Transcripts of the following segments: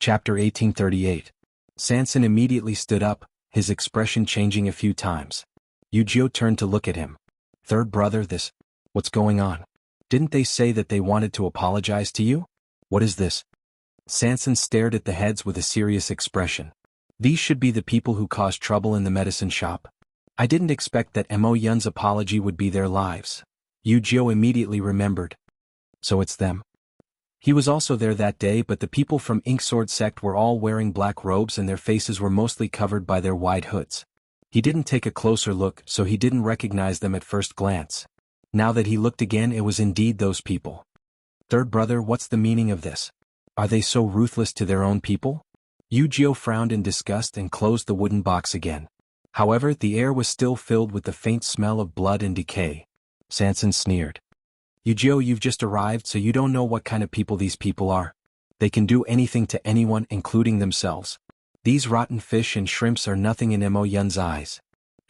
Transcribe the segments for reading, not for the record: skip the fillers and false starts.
Chapter 1838. Sanson immediately stood up, his expression changing a few times. Yu turned to look at him. Third brother, what's going on? Didn't they say that they wanted to apologize to you? What is this? Sanson stared at the heads with a serious expression. These should be the people who caused trouble in the medicine shop. I didn't expect that Mo Yun's apology would be their lives. Yu immediately remembered. So it's them. He was also there that day, but the people from Sword sect were all wearing black robes and their faces were mostly covered by their wide hoods. He didn't take a closer look, so he didn't recognize them at first glance. Now that he looked again, it was indeed those people. Third brother, what's the meaning of this? Are they so ruthless to their own people? Yu frowned in disgust and closed the wooden box again. However, the air was still filled with the faint smell of blood and decay. Sanson sneered. Yu, you've just arrived, so you don't know what kind of people these people are. They can do anything to anyone, including themselves. These rotten fish and shrimps are nothing in Mo Yun's eyes.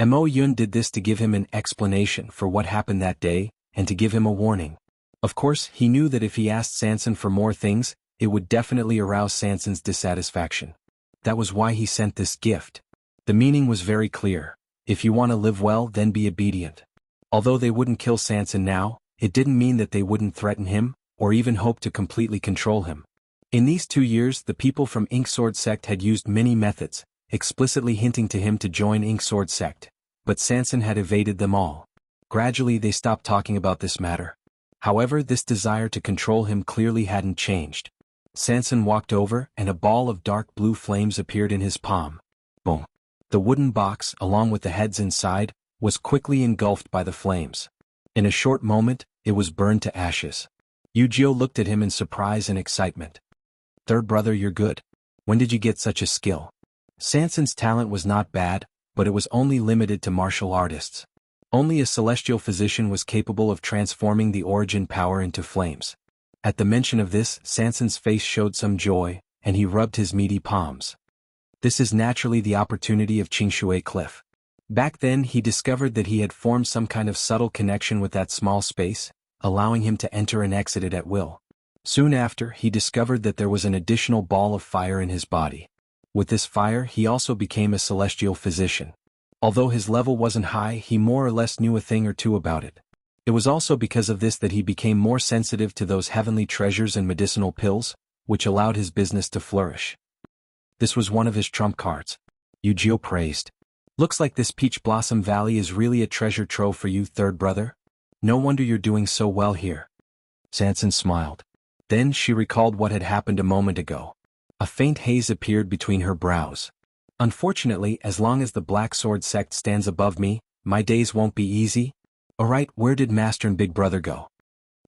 Mo Yun did this to give him an explanation for what happened that day, and to give him a warning. Of course, he knew that if he asked Sanson for more things, it would definitely arouse Sanson's dissatisfaction. That was why he sent this gift. The meaning was very clear. If you want to live well, then be obedient. Although they wouldn't kill Sanson now, it didn't mean that they wouldn't threaten him, or even hope to completely control him. In these 2 years, the people from Sword sect had used many methods, explicitly hinting to him to join Sword sect, but Sanson had evaded them all. Gradually they stopped talking about this matter. However, this desire to control him clearly hadn't changed. Sanson walked over, and a ball of dark blue flames appeared in his palm. Boom. The wooden box, along with the heads inside, was quickly engulfed by the flames. In a short moment, it was burned to ashes. Yu looked at him in surprise and excitement. Third brother, you're good. When did you get such a skill? Sanson's talent was not bad, but it was only limited to martial artists. Only a celestial physician was capable of transforming the origin power into flames. At the mention of this, Sanson's face showed some joy, and he rubbed his meaty palms. This is naturally the opportunity of Qingshui Cliff. Back then he discovered that he had formed some kind of subtle connection with that small space, allowing him to enter and exit it at will. Soon after, he discovered that there was an additional ball of fire in his body. With this fire, he also became a celestial physician. Although his level wasn't high, he more or less knew a thing or two about it. It was also because of this that he became more sensitive to those heavenly treasures and medicinal pills, which allowed his business to flourish. This was one of his trump cards. Yu praised. Looks like this Peach Blossom Valley is really a treasure trove for you, third brother. No wonder you're doing so well here. Sanson smiled. Then she recalled what had happened a moment ago. A faint haze appeared between her brows. Unfortunately, as long as the Black Sword sect stands above me, my days won't be easy. Alright, where did Master and Big Brother go?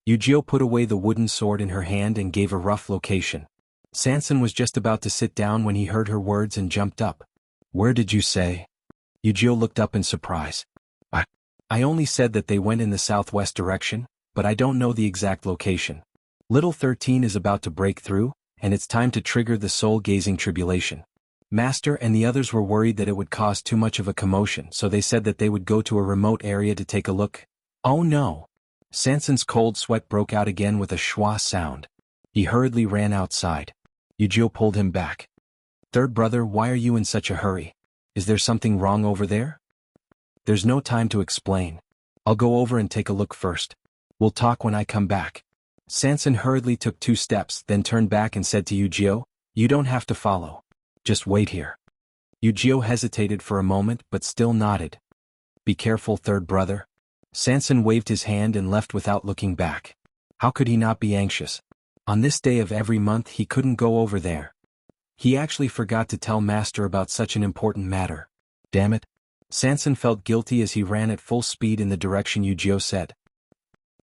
Yu put away the wooden sword in her hand and gave a rough location. Sanson was just about to sit down when he heard her words and jumped up. Where did you say? Yu looked up in surprise. I only said that they went in the southwest direction, but I don't know the exact location. Little 13 is about to break through, and it's time to trigger the soul-gazing tribulation. Master and the others were worried that it would cause too much of a commotion, so they said that they would go to a remote area to take a look. Oh no! Sanson's cold sweat broke out again with a schwa sound. He hurriedly ran outside. Yu pulled him back. Third brother, why are you in such a hurry? Is there something wrong over there? There's no time to explain. I'll go over and take a look first. We'll talk when I come back. Sanson hurriedly took 2 steps, then turned back and said to Yu, you don't have to follow. Just wait here. Yu hesitated for a moment but still nodded. Be careful, third brother. Sanson waved his hand and left without looking back. How could he not be anxious? On this day of every month he couldn't go over there. He actually forgot to tell Master about such an important matter. Damn it. Sanson felt guilty as he ran at full speed in the direction Yu said.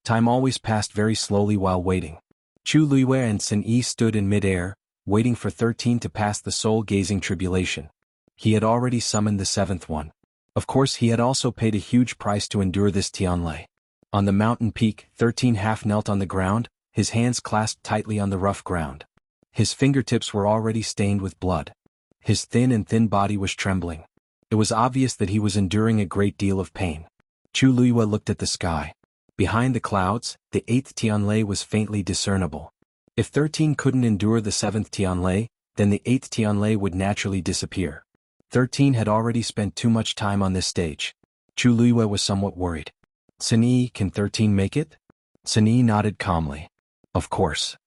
Time always passed very slowly while waiting. Chu Luiyue and Sun Yi stood in mid-air, waiting for 13 to pass the soul-gazing tribulation. He had already summoned the 7th one. Of course, he had also paid a huge price to endure this Tianlei. On the mountain peak, 13 half knelt on the ground, his hands clasped tightly on the rough ground. His fingertips were already stained with blood. His thin body was trembling. It was obvious that he was enduring a great deal of pain. Chu Luiyue looked at the sky. Behind the clouds, the 8th Tianlei was faintly discernible. If 13 couldn't endure the 7th Tianlei, then the 8th Tianlei would naturally disappear. 13 had already spent too much time on this stage. Chu Luiyue was somewhat worried. Sinyi, can 13 make it? Sinyi nodded calmly. Of course.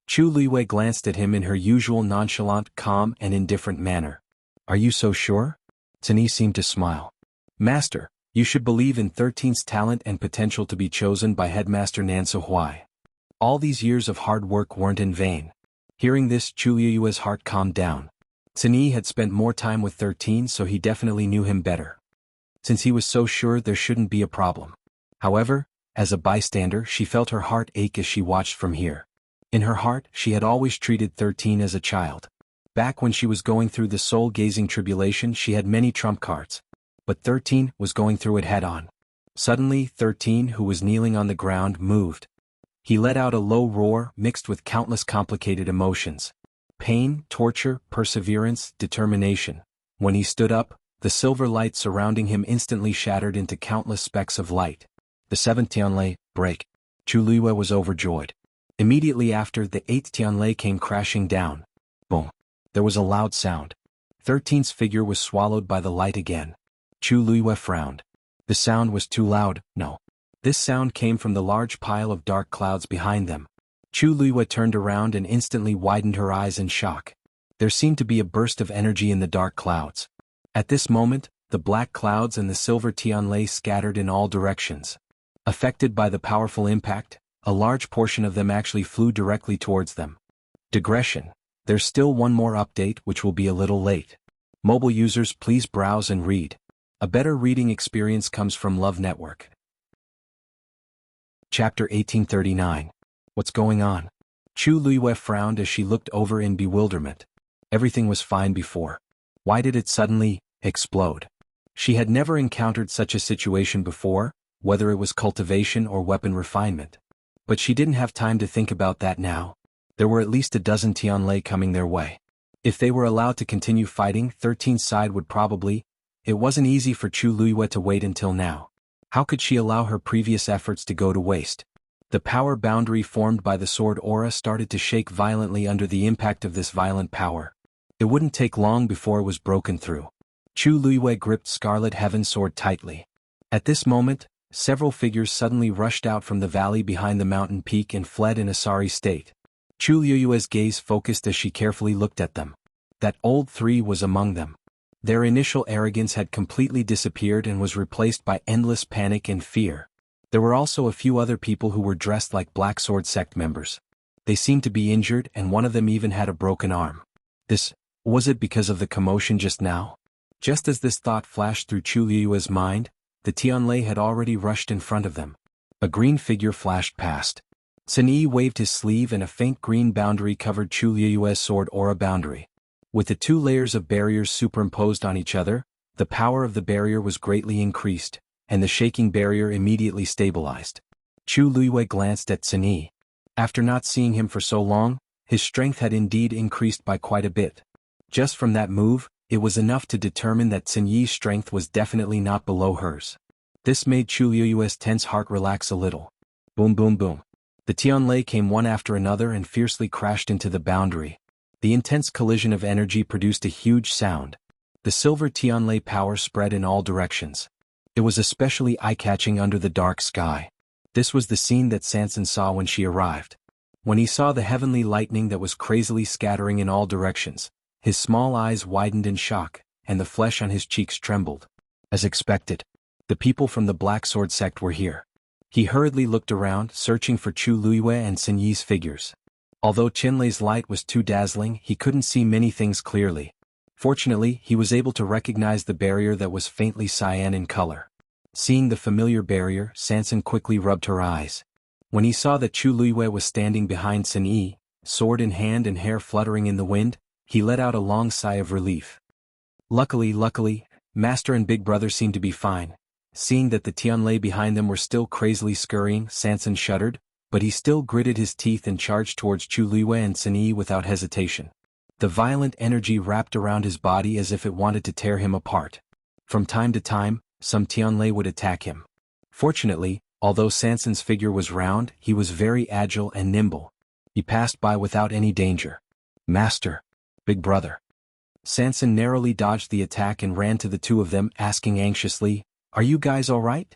Chu Luiyue glanced at him in her usual nonchalant, calm, and indifferent manner. Are you so sure? Sinyi seemed to smile. Master, you should believe in 13's talent and potential to be chosen by Headmaster Nansu Huai. All these years of hard work weren't in vain. Hearing this, Chu Luiyue's heart calmed down. Sinyi had spent more time with 13, so he definitely knew him better. Since he was so sure, there shouldn't be a problem. However, as a bystander, she felt her heart ache as she watched from here. In her heart, she had always treated 13 as a child. Back when she was going through the soul-gazing tribulation, she had many trump cards. But 13 was going through it head-on. Suddenly, 13, who was kneeling on the ground, moved. He let out a low roar mixed with countless complicated emotions. Pain, torture, perseverance, determination. When he stood up, the silver light surrounding him instantly shattered into countless specks of light. The 7th Tianlei, break. Chu Luiyue was overjoyed. Immediately after, the 8th Tianlei came crashing down. Boom. There was a loud sound. 13's figure was swallowed by the light again. Chu Luiyue frowned. The sound was too loud, no. This sound came from the large pile of dark clouds behind them. Chu Luiyue turned around and instantly widened her eyes in shock. There seemed to be a burst of energy in the dark clouds. At this moment, the black clouds and the silver Tianlei scattered in all directions. Affected by the powerful impact, a large portion of them actually flew directly towards them. Digression. There's still one more update which will be a little late. Mobile users, please browse and read. A better reading experience comes from Love Network. Chapter 1839. What's going on? Chu Luiyue frowned as she looked over in bewilderment. Everything was fine before. Why did it suddenly explode? She had never encountered such a situation before, whether it was cultivation or weapon refinement. But she didn't have time to think about that now. There were at least a dozen Tianlei coming their way. If they were allowed to continue fighting, 13's side would probably. It wasn't easy for Chu Luiyue to wait until now. How could she allow her previous efforts to go to waste? The power boundary formed by the sword aura started to shake violently under the impact of this violent power. It wouldn't take long before it was broken through. Chu Luiyue gripped Scarlet Heaven's sword tightly. At this moment, several figures suddenly rushed out from the valley behind the mountain peak and fled in a sorry state. Chu Luiyue's gaze focused as she carefully looked at them. That old 3 was among them. Their initial arrogance had completely disappeared and was replaced by endless panic and fear. There were also a few other people who were dressed like Black Sword sect members. They seemed to be injured, and one of them even had a broken arm. Was it because of the commotion just now? Just as this thought flashed through Chu Luiyue's mind, the Tianlei had already rushed in front of them. A green figure flashed past. Sinyi waved his sleeve and a faint green boundary covered Chu Luiyue's sword aura boundary. With the 2 layers of barriers superimposed on each other, the power of the barrier was greatly increased, and the shaking barrier immediately stabilized. Chu Luiyue glanced at Sinyi. After not seeing him for so long, his strength had indeed increased by quite a bit. Just from that move, it was enough to determine that Sinyi's strength was definitely not below hers. This made Chu Luiyue's tense heart relax a little. Boom boom boom. The Tianlei came one after another and fiercely crashed into the boundary. The intense collision of energy produced a huge sound. The silver Tianlei power spread in all directions. It was especially eye-catching under the dark sky. This was the scene that Sanson saw when she arrived. When he saw the heavenly lightning that was crazily scattering in all directions, his small eyes widened in shock, and the flesh on his cheeks trembled. As expected, the people from the Black Sword sect were here. He hurriedly looked around, searching for Chu Luiyue and Sinyi's figures. Although Qinlei's light was too dazzling, he couldn't see many things clearly. Fortunately, he was able to recognize the barrier that was faintly cyan in color. Seeing the familiar barrier, Sanson quickly rubbed her eyes. When he saw that Chu Luiyue was standing behind Sinyi, sword in hand and hair fluttering in the wind, he let out a long sigh of relief. Luckily, Master and Big Brother seemed to be fine. Seeing that the Tianlei behind them were still crazily scurrying, Sanson shuddered, but he still gritted his teeth and charged towards Chu Luiyue and Sinyi without hesitation. The violent energy wrapped around his body as if it wanted to tear him apart. From time to time, some Tianlei would attack him. Fortunately, although Sanson's figure was round, he was very agile and nimble. He passed by without any danger. Master. Big brother. Sanson narrowly dodged the attack and ran to the two of them, asking anxiously, "Are you guys all right?"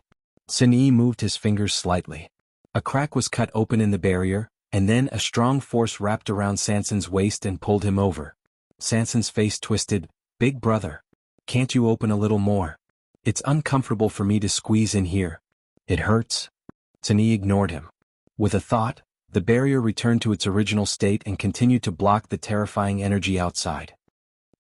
Xin moved his fingers slightly. A crack was cut open in the barrier, and then a strong force wrapped around Sanson's waist and pulled him over. Sanson's face twisted. "Big brother. Can't you open a little more? It's uncomfortable for me to squeeze in here. It hurts." Xin ignored him. With a thought, the barrier returned to its original state and continued to block the terrifying energy outside.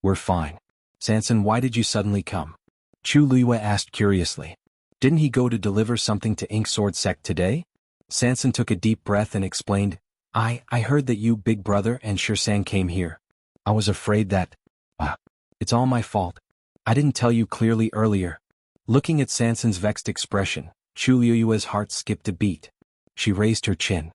"We're fine. Sanson, why did you suddenly come?" Chu Luiyue asked curiously. "Didn't he go to deliver something to Ink Sword Sect today?" Sanson took a deep breath and explained, I heard that you, big brother, and Xianxia came here. I was afraid that... it's all my fault. I didn't tell you clearly earlier." Looking at Sanson's vexed expression, Chu Luiyue's heart skipped a beat. She raised her chin.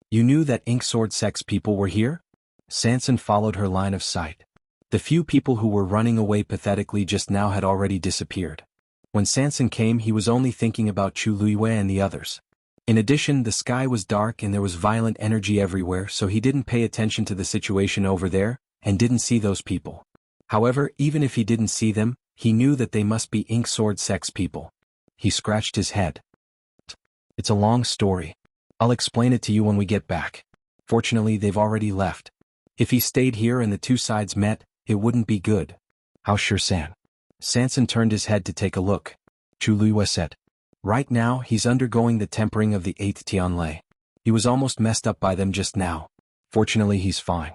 "You knew that Ink Sword Sect's people were here?" Sanson followed her line of sight. The few people who were running away pathetically just now had already disappeared. When Sanson came, he was only thinking about Chu Luiyue and the others. In addition, the sky was dark and there was violent energy everywhere, so he didn't pay attention to the situation over there, and didn't see those people. However, even if he didn't see them, he knew that they must be Ink Sword Sect's people. He scratched his head. "It's a long story. I'll explain it to you when we get back. Fortunately, they've already left. If he stayed here and the two sides met, it wouldn't be good." "How's Xianxia?" Sanson turned his head to take a look. Chu Luiyue said, "Right now, he's undergoing the tempering of the 8th Tianlei. He was almost messed up by them just now. Fortunately, he's fine."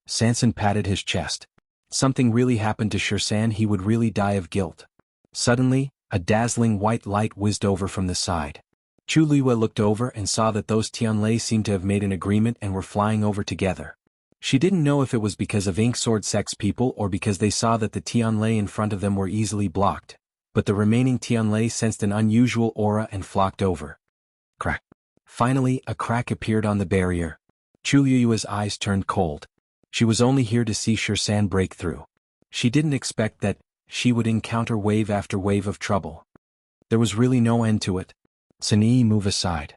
Sanson patted his chest. Something really happened to Xianxia, he would really die of guilt. Suddenly, a dazzling white light whizzed over from the side. Chu Luiyue looked over and saw that those Tianlei seemed to have made an agreement and were flying over together. She didn't know if it was because of Ink Sword Sect's people or because they saw that the Tianlei in front of them were easily blocked, but the remaining Tianlei sensed an unusual aura and flocked over. Crack. Finally, a crack appeared on the barrier. Chu Luiyue's eyes turned cold. She was only here to see Xianxia break through. She didn't expect that she would encounter wave after wave of trouble. There was really no end to it. Xin moved aside.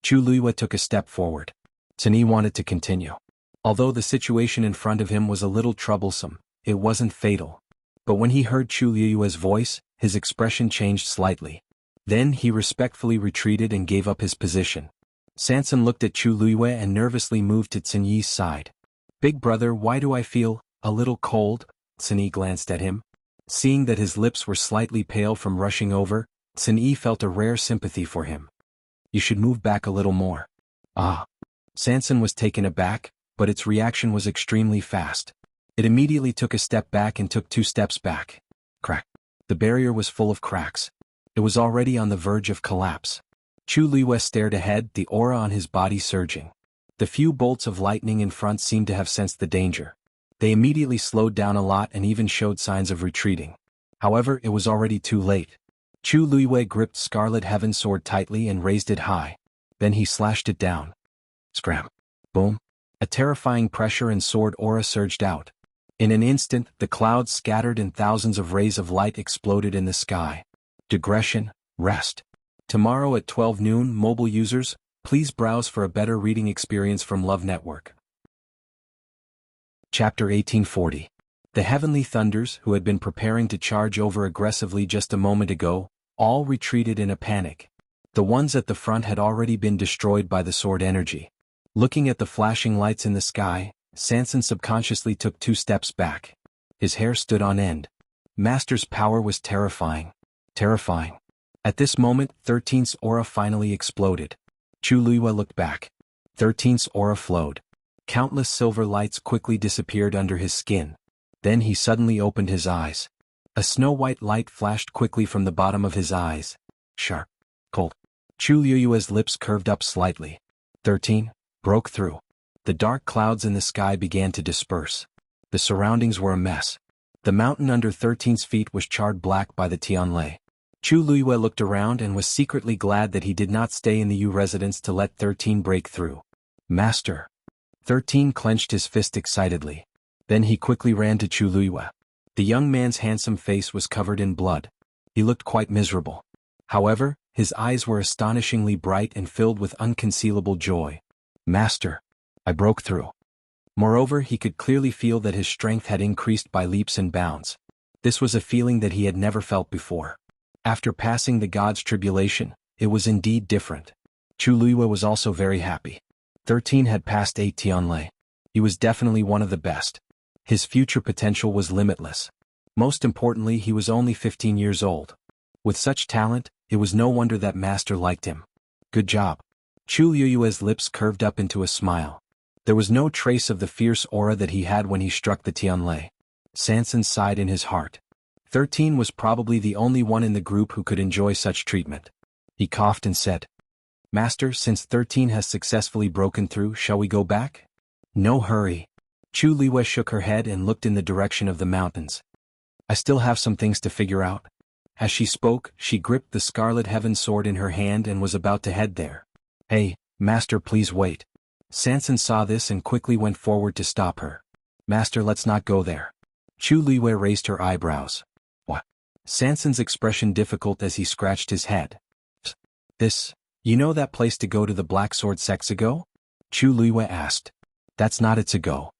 Chu Luiyue took a step forward. Xin wanted to continue. Although the situation in front of him was a little troublesome, it wasn't fatal. But when he heard Chu Luiyue's voice, his expression changed slightly. Then he respectfully retreated and gave up his position. Sanson looked at Chu Luiyue and nervously moved to Xinyi's side. "Big brother, why do I feel a little cold?" Xinyi glanced at him. Seeing that his lips were slightly pale from rushing over, Xinyi felt a rare sympathy for him. "You should move back a little more." "Ah." Sanson was taken aback, but its reaction was extremely fast. It immediately took a step back and took 2 steps back. Crack. The barrier was full of cracks. It was already on the verge of collapse. Chu Luiyue stared ahead, the aura on his body surging. The few bolts of lightning in front seemed to have sensed the danger. They immediately slowed down a lot and even showed signs of retreating. However, it was already too late. Chu Luiyue gripped Scarlet Heaven's sword tightly and raised it high. Then he slashed it down. Scram. Boom. A terrifying pressure and sword aura surged out. In an instant, the clouds scattered and thousands of rays of light exploded in the sky. Digression, rest. Tomorrow at 12 noon, mobile users, please browse for a better reading experience from Love Network. Chapter 1840. The Heavenly Thunders, who had been preparing to charge over aggressively just a moment ago, all retreated in a panic. The ones at the front had already been destroyed by the sword energy. Looking at the flashing lights in the sky, Sanson subconsciously took 2 steps back. His hair stood on end. Master's power was terrifying. Terrifying. At this moment, 13th's aura finally exploded. Chu Luiyue looked back. 13th's aura flowed. Countless silver lights quickly disappeared under his skin. Then he suddenly opened his eyes. A snow-white light flashed quickly from the bottom of his eyes. Sharp. Cold. Chu Luiyue's lips curved up slightly. 13 broke through. The dark clouds in the sky began to disperse. The surroundings were a mess. The mountain under 13's feet was charred black by the Tianlei. Chu Luiyue looked around and was secretly glad that he did not stay in the U residence to let 13 break through. Master. 13 clenched his fist excitedly. Then he quickly ran to Chu Luiyue. The young man's handsome face was covered in blood. He looked quite miserable. However, his eyes were astonishingly bright and filled with unconcealable joy. Master. I broke through. Moreover, he could clearly feel that his strength had increased by leaps and bounds. This was a feeling that he had never felt before. After passing the god's tribulation, it was indeed different. Chu Luiyue was also very happy. 13 had passed 8 Tianlei. He was definitely one of the best. His future potential was limitless. Most importantly, he was only 15 years old. With such talent, it was no wonder that master liked him. Good job. Chu Luiyue's lips curved up into a smile. There was no trace of the fierce aura that he had when he struck the Tianlei. Sanson sighed in his heart. 13 was probably the only one in the group who could enjoy such treatment. He coughed and said, "Master, since 13 has successfully broken through, shall we go back?" "No hurry." Chu Luiyue shook her head and looked in the direction of the mountains. "I still have some things to figure out." As she spoke, she gripped the Scarlet Heaven sword in her hand and was about to head there. "Hey, Master, please wait." Sanson saw this and quickly went forward to stop her. "Master, let's not go there." Chu Luiyue raised her eyebrows. "What?" Sanson's expression difficult as he scratched his head. "This, you know that place to go to the Black Sword sects ago?" Chu Luiyue asked. "That's not its ago."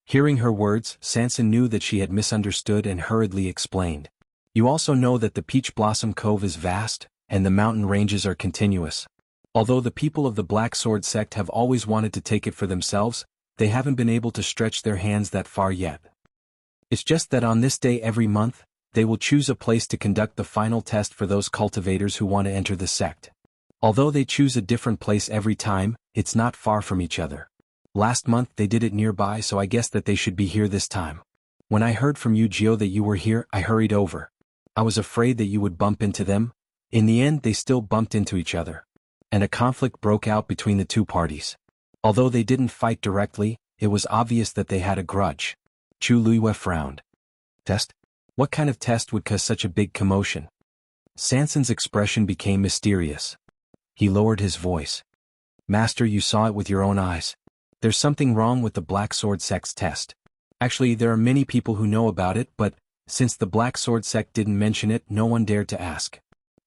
Hearing her words, Sanson knew that she had misunderstood and hurriedly explained. "You also know that the Peach Blossom Cove is vast, and the mountain ranges are continuous. Although the people of the Black Sword sect have always wanted to take it for themselves, they haven't been able to stretch their hands that far yet. It's just that on this day every month, they will choose a place to conduct the final test for those cultivators who want to enter the sect. Although they choose a different place every time, it's not far from each other. Last month they did it nearby, so I guess that they should be here this time. When I heard from you, Gio, that you were here, I hurried over. I was afraid that you would bump into them." In the end, they still bumped into each other. And a conflict broke out between the two parties. Although they didn't fight directly, it was obvious that they had a grudge. Chu Luiyue frowned. "Test? What kind of test would cause such a big commotion?" Sanson's expression became mysterious. He lowered his voice. "Master, you saw it with your own eyes. There's something wrong with the Black Sword sect's test. Actually, there are many people who know about it, but since the Black Sword sect didn't mention it, no one dared to ask.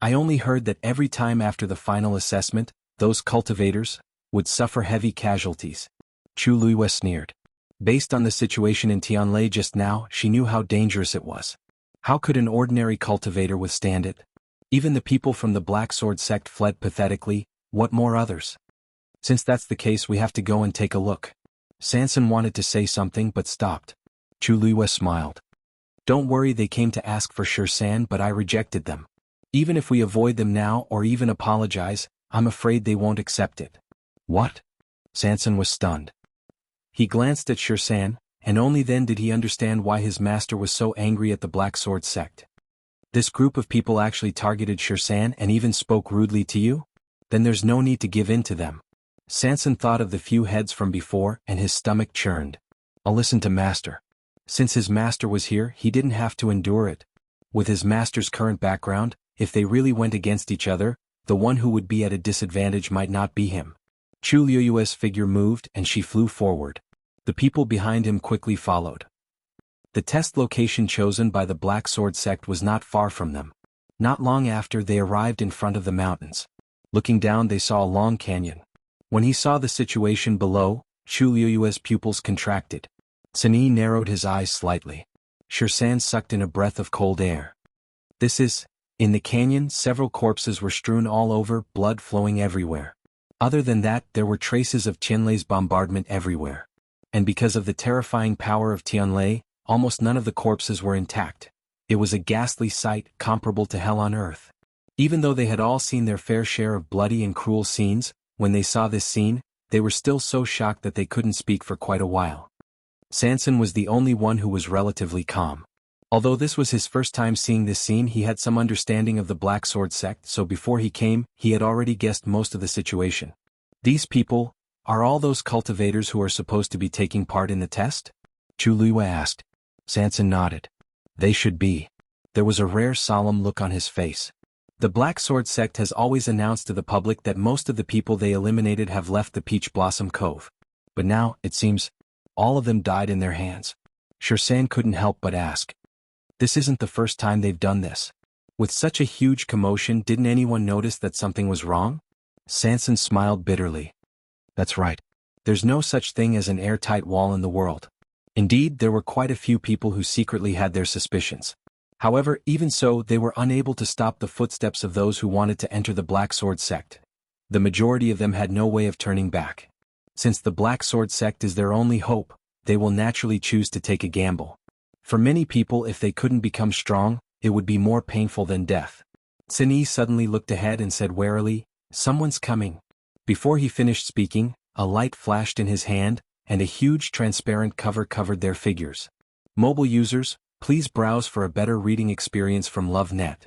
I only heard that every time after the final assessment, those cultivators would suffer heavy casualties." Chu Luiyue sneered. Based on the situation in Tianlei just now, she knew how dangerous it was. How could an ordinary cultivator withstand it? Even the people from the Black Sword sect fled pathetically, what more others? "Since that's the case, we have to go and take a look." Sanson wanted to say something but stopped. Chu Luiyue smiled. "Don't worry, they came to ask for Xianxia, but I rejected them. Even if we avoid them now or even apologize, I'm afraid they won't accept it." "What?" Sanson was stunned. He glanced at Xianxia, and only then did he understand why his master was so angry at the Black Sword sect. "This group of people actually targeted Xianxia and even spoke rudely to you? Then there's no need to give in to them." Sanson thought of the few heads from before and his stomach churned. "I'll listen to master." Since his master was here, he didn't have to endure it. With his master's current background, if they really went against each other, the one who would be at a disadvantage might not be him. Chu Luiyue's figure moved and she flew forward. The people behind him quickly followed. The test location chosen by the Black Sword sect was not far from them. Not long after, they arrived in front of the mountains. Looking down, they saw a long canyon. When he saw the situation below, Chu Luiyue's pupils contracted. Sani narrowed his eyes slightly. Xianxia sucked in a breath of cold air. "This is..." In the canyon, several corpses were strewn all over, blood flowing everywhere. Other than that, there were traces of Tianlei's bombardment everywhere. And because of the terrifying power of Tianlei, almost none of the corpses were intact. It was a ghastly sight, comparable to hell on earth. Even though they had all seen their fair share of bloody and cruel scenes, when they saw this scene, they were still so shocked that they couldn't speak for quite a while. Sanson was the only one who was relatively calm. Although this was his first time seeing this scene, he had some understanding of the Black Sword sect, so before he came, he had already guessed most of the situation. "These people are all those cultivators who are supposed to be taking part in the test?" Chu Luiyue asked. Sanson nodded. "They should be." There was a rare solemn look on his face. The Black Sword sect has always announced to the public that most of the people they eliminated have left the Peach Blossom Cove. But now, it seems, all of them died in their hands. Xianxia couldn't help but ask. "This isn't the first time they've done this. With such a huge commotion, didn't anyone notice that something was wrong?" Sanson smiled bitterly. "That's right. There's no such thing as an airtight wall in the world. Indeed, there were quite a few people who secretly had their suspicions. However, even so, they were unable to stop the footsteps of those who wanted to enter the Black Sword sect. The majority of them had no way of turning back. Since the Black Sword sect is their only hope, they will naturally choose to take a gamble. For many people, if they couldn't become strong, it would be more painful than death. Xin suddenly looked ahead and said warily, "Someone's coming." Before he finished speaking, a light flashed in his hand, and a huge transparent cover covered their figures. Mobile users, please browse for a better reading experience from LoveNet.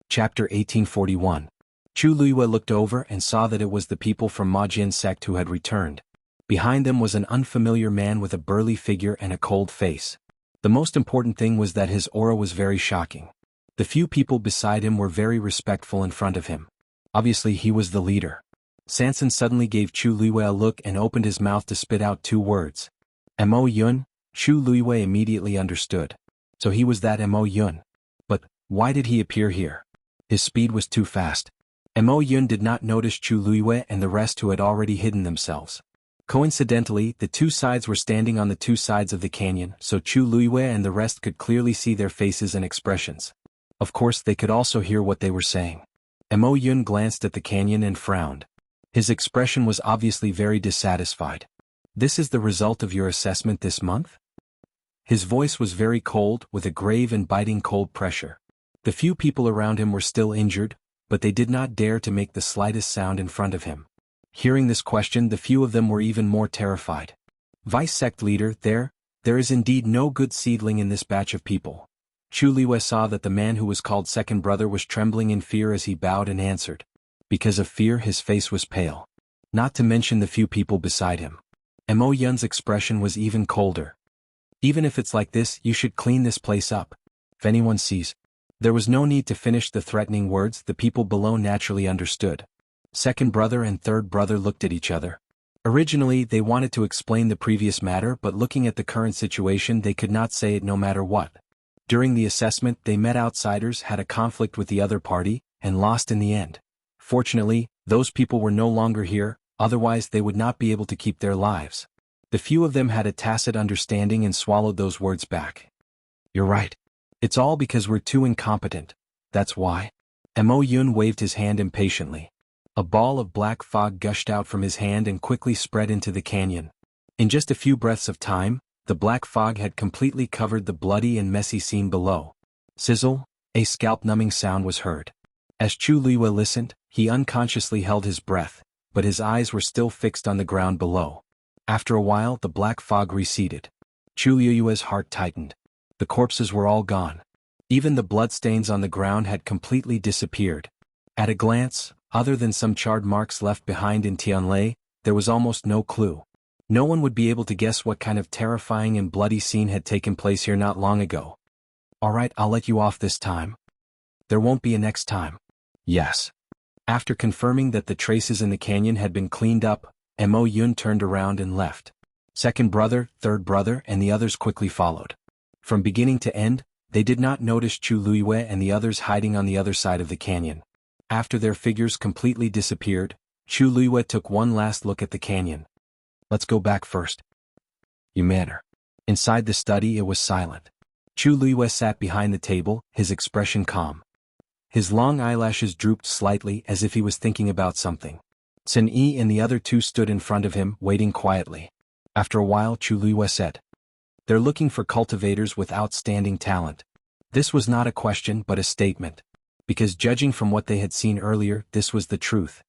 Chapter 1841. Chu Luiyue looked over and saw that it was the people from Majin sect who had returned. Behind them was an unfamiliar man with a burly figure and a cold face. The most important thing was that his aura was very shocking. The few people beside him were very respectful in front of him. Obviously he was the leader. Sanson suddenly gave Chu Luiyue a look and opened his mouth to spit out 2 words. Mo Yun. Chu Luiyue immediately understood. So he was that Mo Yun. But why did he appear here? His speed was too fast. Mo Yun did not notice Chu Luiyue and the rest who had already hidden themselves. Coincidentally, the 2 sides were standing on the 2 sides of the canyon, so Chu Luiyue and the rest could clearly see their faces and expressions. Of course, they could also hear what they were saying. Mo Yun glanced at the canyon and frowned. His expression was obviously very dissatisfied. "This is the result of your assessment this month?" His voice was very cold, with a grave and biting cold pressure. The few people around him were still injured, but they did not dare to make the slightest sound in front of him. Hearing this question, the few of them were even more terrified. "Vice sect leader, there is indeed no good seedling in this batch of people." Chu Luiyue saw that the man who was called second brother was trembling in fear as he bowed and answered. Because of fear, his face was pale. Not to mention the few people beside him. Mo Yun's expression was even colder. "Even if it's like this, you should clean this place up. If anyone sees..." There was no need to finish the threatening words. The people below naturally understood. Second brother and third brother looked at each other. Originally, they wanted to explain the previous matter, but looking at the current situation, they could not say it no matter what. During the assessment, they met outsiders, had a conflict with the other party, and lost in the end. Fortunately, those people were no longer here, otherwise they would not be able to keep their lives. The few of them had a tacit understanding and swallowed those words back. "You're right. It's all because we're too incompetent. That's why." Mo Yun waved his hand impatiently. A ball of black fog gushed out from his hand and quickly spread into the canyon. In just a few breaths of time, the black fog had completely covered the bloody and messy scene below. Sizzle, a scalp-numbing sound was heard. As Chu Luiyue listened, he unconsciously held his breath, but his eyes were still fixed on the ground below. After a while, the black fog receded. Chu Luiyue's heart tightened. The corpses were all gone. Even the bloodstains on the ground had completely disappeared. At a glance, other than some charred marks left behind in Tianlei, there was almost no clue. No one would be able to guess what kind of terrifying and bloody scene had taken place here not long ago. "Alright, I'll let you off this time. There won't be a next time." "Yes." After confirming that the traces in the canyon had been cleaned up, Mo Yun turned around and left. Second brother, third brother, and the others quickly followed. From beginning to end, they did not notice Chu Luiyue and the others hiding on the other side of the canyon. After their figures completely disappeared, Chu Luiyue took one last look at the canyon. "Let's go back first." "You matter." Inside the study, it was silent. Chu Luiyue sat behind the table, his expression calm. His long eyelashes drooped slightly as if he was thinking about something. Xin Yi and the other 2 stood in front of him, waiting quietly. After a while, Chu Luiyue said, "They're looking for cultivators with outstanding talent." This was not a question but a statement. Because judging from what they had seen earlier, this was the truth.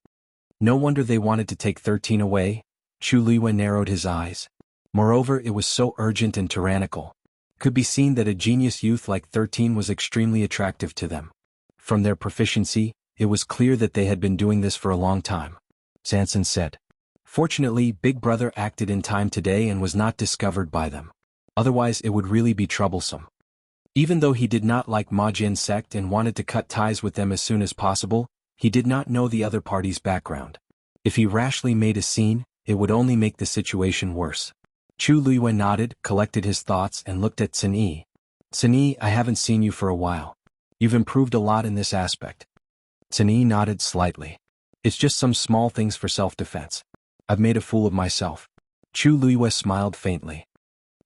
No wonder they wanted to take 13 away. Chu Luiyue narrowed his eyes. Moreover, it was so urgent and tyrannical. Could be seen that a genius youth like 13 was extremely attractive to them. From their proficiency, it was clear that they had been doing this for a long time. Sanson said. Fortunately, Big Brother acted in time today and was not discovered by them. Otherwise it would really be troublesome. Even though he did not like Majin sect and wanted to cut ties with them as soon as possible, he did not know the other party's background. If he rashly made a scene, it would only make the situation worse. Chu Luiyue nodded, collected his thoughts and looked at Xin Yi. "Xin Yi, I haven't seen you for a while. You've improved a lot in this aspect." Xin Yi nodded slightly. "It's just some small things for self-defense." I've made a fool of myself. Chu Luiyue smiled faintly.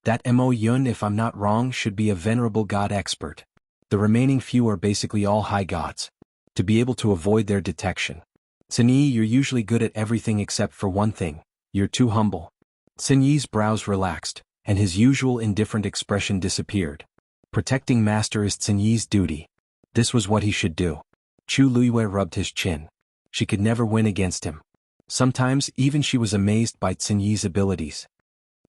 That Mo Yun, if I'm not wrong, should be a venerable god expert. The remaining few are basically all high gods. To be able to avoid their detection. Xin Yi, you're usually good at everything except for one thing. You're too humble. Xin Yi's brows relaxed, and his usual indifferent expression disappeared. Protecting Master is Xin Yi's duty. This was what he should do. Chu Luiyue rubbed his chin. She could never win against him. Sometimes even she was amazed by Xin Yi's abilities.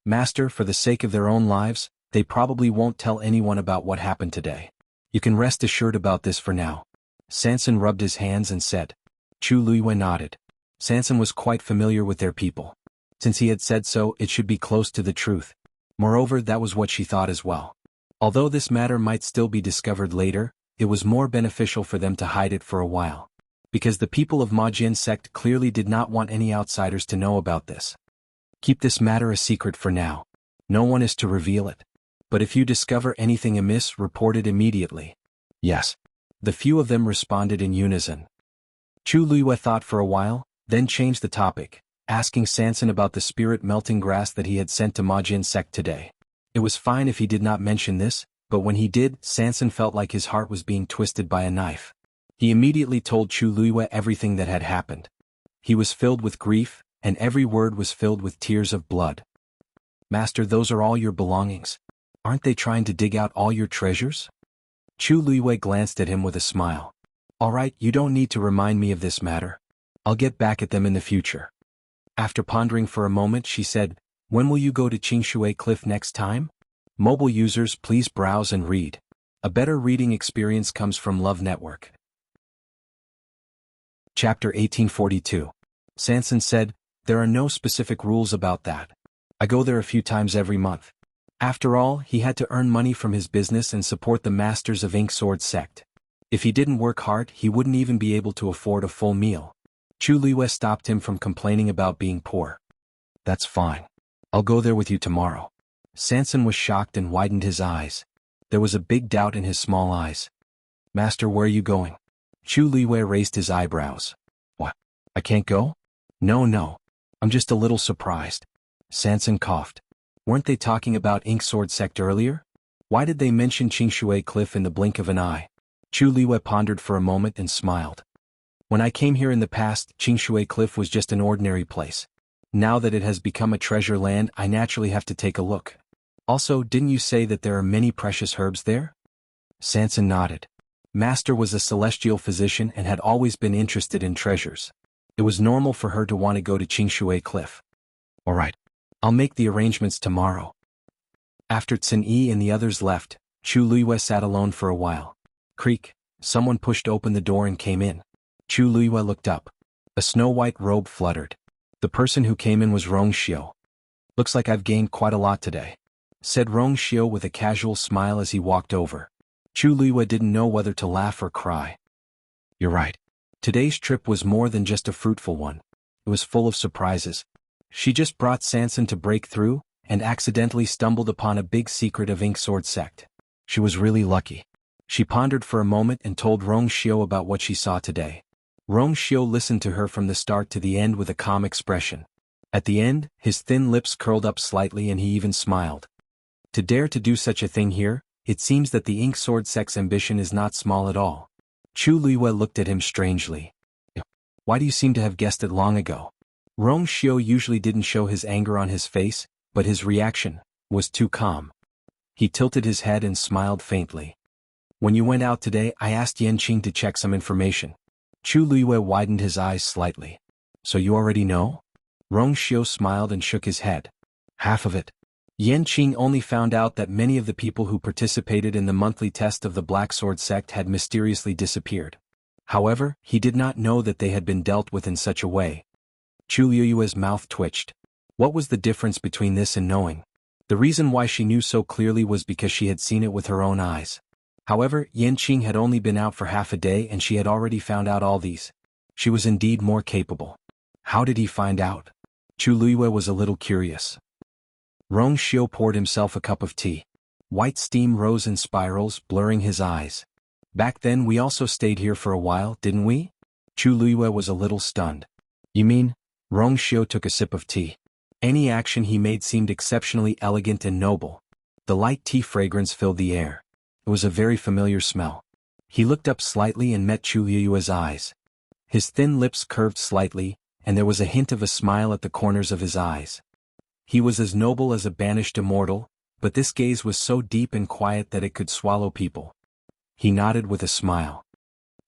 Master, for the sake of their own lives, they probably won't tell anyone about what happened today. You can rest assured about this for now. Sanson rubbed his hands and said. Chu Luiyue nodded. Sanson was quite familiar with their people. Since he had said so, it should be close to the truth. Moreover, that was what she thought as well. Although this matter might still be discovered later, it was more beneficial for them to hide it for a while. Because the people of Majin sect clearly did not want any outsiders to know about this. Keep this matter a secret for now. No one is to reveal it. But if you discover anything amiss, report it immediately. Yes. The few of them responded in unison. Chu Luiyue thought for a while, then changed the topic, asking Sanson about the spirit melting grass that he had sent to Majin sect today. It was fine if he did not mention this, but when he did, Sanson felt like his heart was being twisted by a knife. He immediately told Chu Luiyue everything that had happened. He was filled with grief, and every word was filled with tears of blood. Master, those are all your belongings. Aren't they trying to dig out all your treasures? Chu Luiyue glanced at him with a smile. All right, you don't need to remind me of this matter. I'll get back at them in the future. After pondering for a moment, she said, when will you go to Qingshui Cliff next time? Mobile users, please browse and read. A better reading experience comes from Love Network. Chapter 1842. Sanson said, there are no specific rules about that. I go there a few times every month. After all, he had to earn money from his business and support the Masters of Ink Sword sect. If he didn't work hard, he wouldn't even be able to afford a full meal. Chu Luiyue stopped him from complaining about being poor. That's fine. I'll go there with you tomorrow. Sanson was shocked and widened his eyes. There was a big doubt in his small eyes. Master, where are you going? Chu Luiyue raised his eyebrows. What? I can't go? No. I'm just a little surprised. Sanson coughed. Weren't they talking about Ink Sword sect earlier? Why did they mention Qingshui Cliff in the blink of an eye? Chu Luiyue pondered for a moment and smiled. When I came here in the past, Qingshui Cliff was just an ordinary place. Now that it has become a treasure land, I naturally have to take a look. Also, didn't you say that there are many precious herbs there? Sanson nodded. Master was a celestial physician and had always been interested in treasures. It was normal for her to want to go to Qingshui Cliff. All right. I'll make the arrangements tomorrow. After Xin Yi and the others left, Chu Luiyue sat alone for a while. Creak. Someone pushed open the door and came in. Chu Luiyue looked up. A snow-white robe fluttered. The person who came in was Rong Xiu. Looks like I've gained quite a lot today, said Rong Xiu with a casual smile as he walked over. Chu Luiyue didn't know whether to laugh or cry. You're right. Today's trip was more than just a fruitful one. It was full of surprises. She just brought Sanson to break through, and accidentally stumbled upon a big secret of Ink Sword sect. She was really lucky. She pondered for a moment and told Rong Xiu about what she saw today. Rong Xiu listened to her from the start to the end with a calm expression. At the end, his thin lips curled up slightly and he even smiled. To dare to do such a thing here, it seems that the Ink Sword sect's ambition is not small at all. Chu Luiyue looked at him strangely. Why do you seem to have guessed it long ago? Rong Xiu usually didn't show his anger on his face, but his reaction was too calm. He tilted his head and smiled faintly. When you went out today, I asked Yanqing to check some information. Chu Luiyue widened his eyes slightly. So you already know? Rong Xiu smiled and shook his head. Half of it. Yanqing only found out that many of the people who participated in the monthly test of the Black Sword sect had mysteriously disappeared. However, he did not know that they had been dealt with in such a way. Chu Luiyue's mouth twitched. What was the difference between this and knowing? The reason why she knew so clearly was because she had seen it with her own eyes. However, Yanqing had only been out for half a day and she had already found out all these. She was indeed more capable. How did he find out? Chu Luiyue was a little curious. Rong Xiu poured himself a cup of tea. White steam rose in spirals, blurring his eyes. Back then we also stayed here for a while, didn't we? Chu Luiyue was a little stunned. You mean? Rong Xiu took a sip of tea. Any action he made seemed exceptionally elegant and noble. The light tea fragrance filled the air. It was a very familiar smell. He looked up slightly and met Chu Liyue's eyes. His thin lips curved slightly, and there was a hint of a smile at the corners of his eyes. He was as noble as a banished immortal, but this gaze was so deep and quiet that it could swallow people. He nodded with a smile.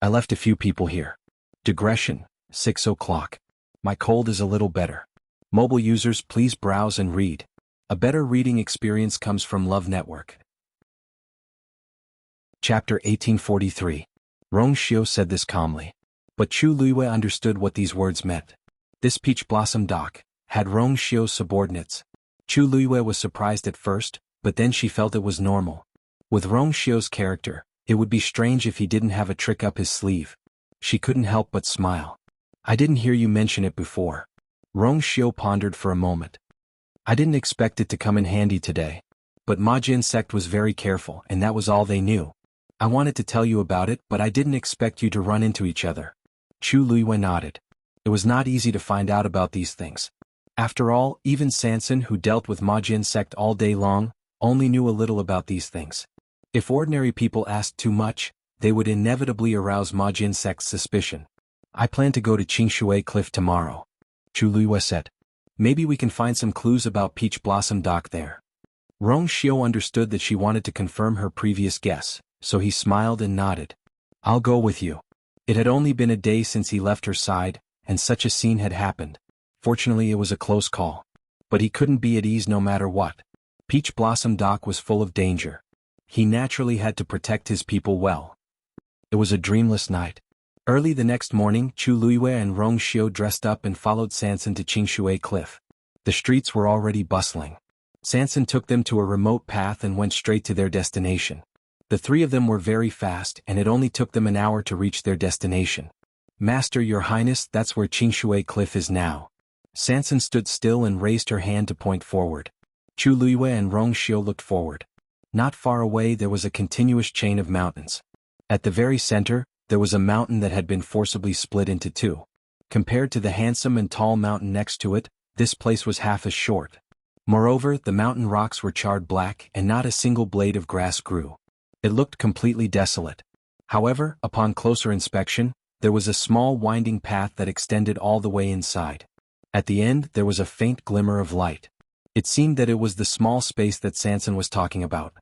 I left a few people here. Digression, 6 o'clock. My cold is a little better. Mobile users, please browse and read. A better reading experience comes from Love Network. Chapter 1843. Rong Xiu said this calmly. But Chu Liyue understood what these words meant. This peach blossom dock had Rong Xiu's subordinates. Chu Liyue was surprised at first, but then she felt it was normal. With Rong Xiu's character, it would be strange if he didn't have a trick up his sleeve. She couldn't help but smile. I didn't hear you mention it before. Rong Xiu pondered for a moment. I didn't expect it to come in handy today. But Ma Jin sect was very careful, and that was all they knew. I wanted to tell you about it, but I didn't expect you to run into each other. Chu Liyue nodded. It was not easy to find out about these things. After all, even Sanson, who dealt with Ma Jin sect all day long, only knew a little about these things. If ordinary people asked too much, they would inevitably arouse Ma Jin sect's suspicion. I plan to go to Qingshui Cliff tomorrow. Chu Liyue said. Maybe we can find some clues about Peach Blossom Dock there. Rong Xiu understood that she wanted to confirm her previous guess, so he smiled and nodded. I'll go with you. It had only been a day since he left her side, and such a scene had happened. Fortunately, it was a close call. But he couldn't be at ease no matter what. Peach Blossom Dock was full of danger. He naturally had to protect his people well. It was a dreamless night. Early the next morning, Chu Liyue and Rong Xiu dressed up and followed Sanson to Qingshui Cliff. The streets were already bustling. Sanson took them to a remote path and went straight to their destination. The three of them were very fast, and it only took them an hour to reach their destination. Master, Your Highness, that's where Qingshui Cliff is now. Sanson stood still and raised her hand to point forward. Chu Liyue and Rong Xiu looked forward. Not far away there was a continuous chain of mountains. At the very center, there was a mountain that had been forcibly split into two. Compared to the handsome and tall mountain next to it, this place was half as short. Moreover, the mountain rocks were charred black and not a single blade of grass grew. It looked completely desolate. However, upon closer inspection, there was a small winding path that extended all the way inside. At the end, there was a faint glimmer of light. It seemed that it was the small space that Sanson was talking about.